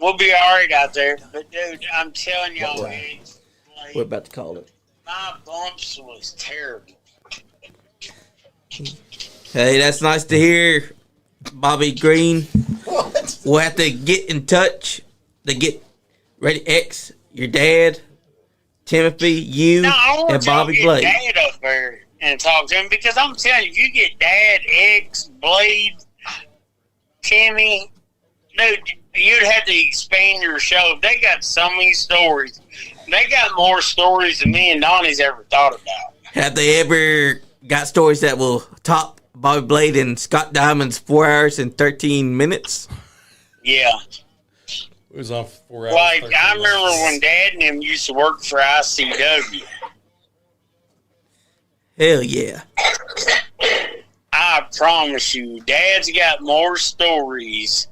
we'll be all right out there. But, dude, I'm telling y'all, it's like, We're about to call it. my bumps was terrible. Hey, that's nice to hear, Bobby Green. What? We'll have to get in touch to get Ready X, your dad, Timothy, you, No, I want and y'all Bobby to get Blade. Dad up there and talk to him because I'm telling you, if you get Dad, X, Blade, Timmy, dude, you'd have to expand your show. They got so many stories. They got more stories than me and Donnie's ever thought about. Have they ever got stories that will top Bobby Blade and Scott Diamond's 4 hours and 13 minutes? Yeah. It was on 4 hours. Like, 13 I minutes. remember when Dad and him used to work for ICW. Hell yeah. I promise you, Dad's got more stories.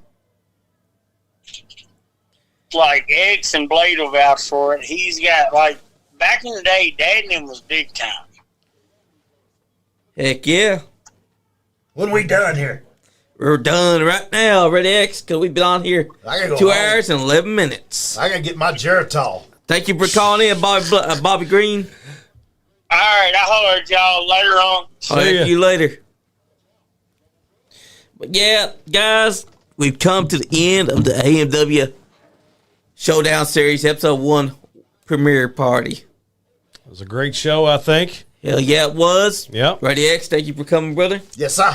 Like, X and Blade will vouch for it. He's got, like, back in the day, Dad and him was big time. Heck yeah. When we done here? We're done right now, Ready X, because we've been on here I gotta go 2 home. hours and 11 minutes. I gotta get my Geritol. Thank you for calling in, Bobby Green. All right, I'll holler at y'all later on. I'll ya. see you later. But yeah, guys, we've come to the end of the AMW ShowDown Series Episode 1 premiere party. It was a great show, I think. Hell yeah, it was. Yep. Ready X, thank you for coming, brother. Yes, sir.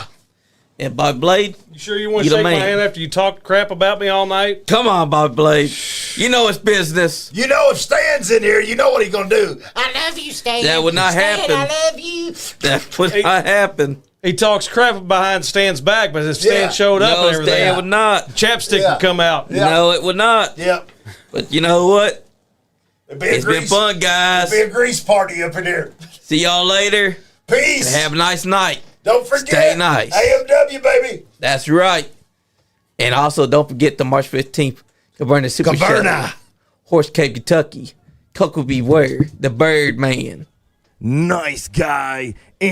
And Bobby Blade, You sure you want You to the shake my man. hand after you talked crap about me all night? come on, Bobby Blade. You know it's business. You know if Stan's in here, you know what he's gonna do. I love you, Stan. That would not Stan, happen. I love you. That would not happen. He talks crap behind Stan's back, but if Stan Yeah. showed up No, and everything, Stan would not. chapstick Yeah. would come out. Yeah. No, it would not. Yep. But you know what? It'd be It's been fun, guys. It'd be a grease party up in here. See y'all later. Peace. Have a nice night. Don't forget. Stay nice. AMW, baby. That's right. And also, don't forget the March 15th, Caverna Super Caverna. Show. Horse Cave, Kentucky. Coco Beware, the Bird Man. Nice guy.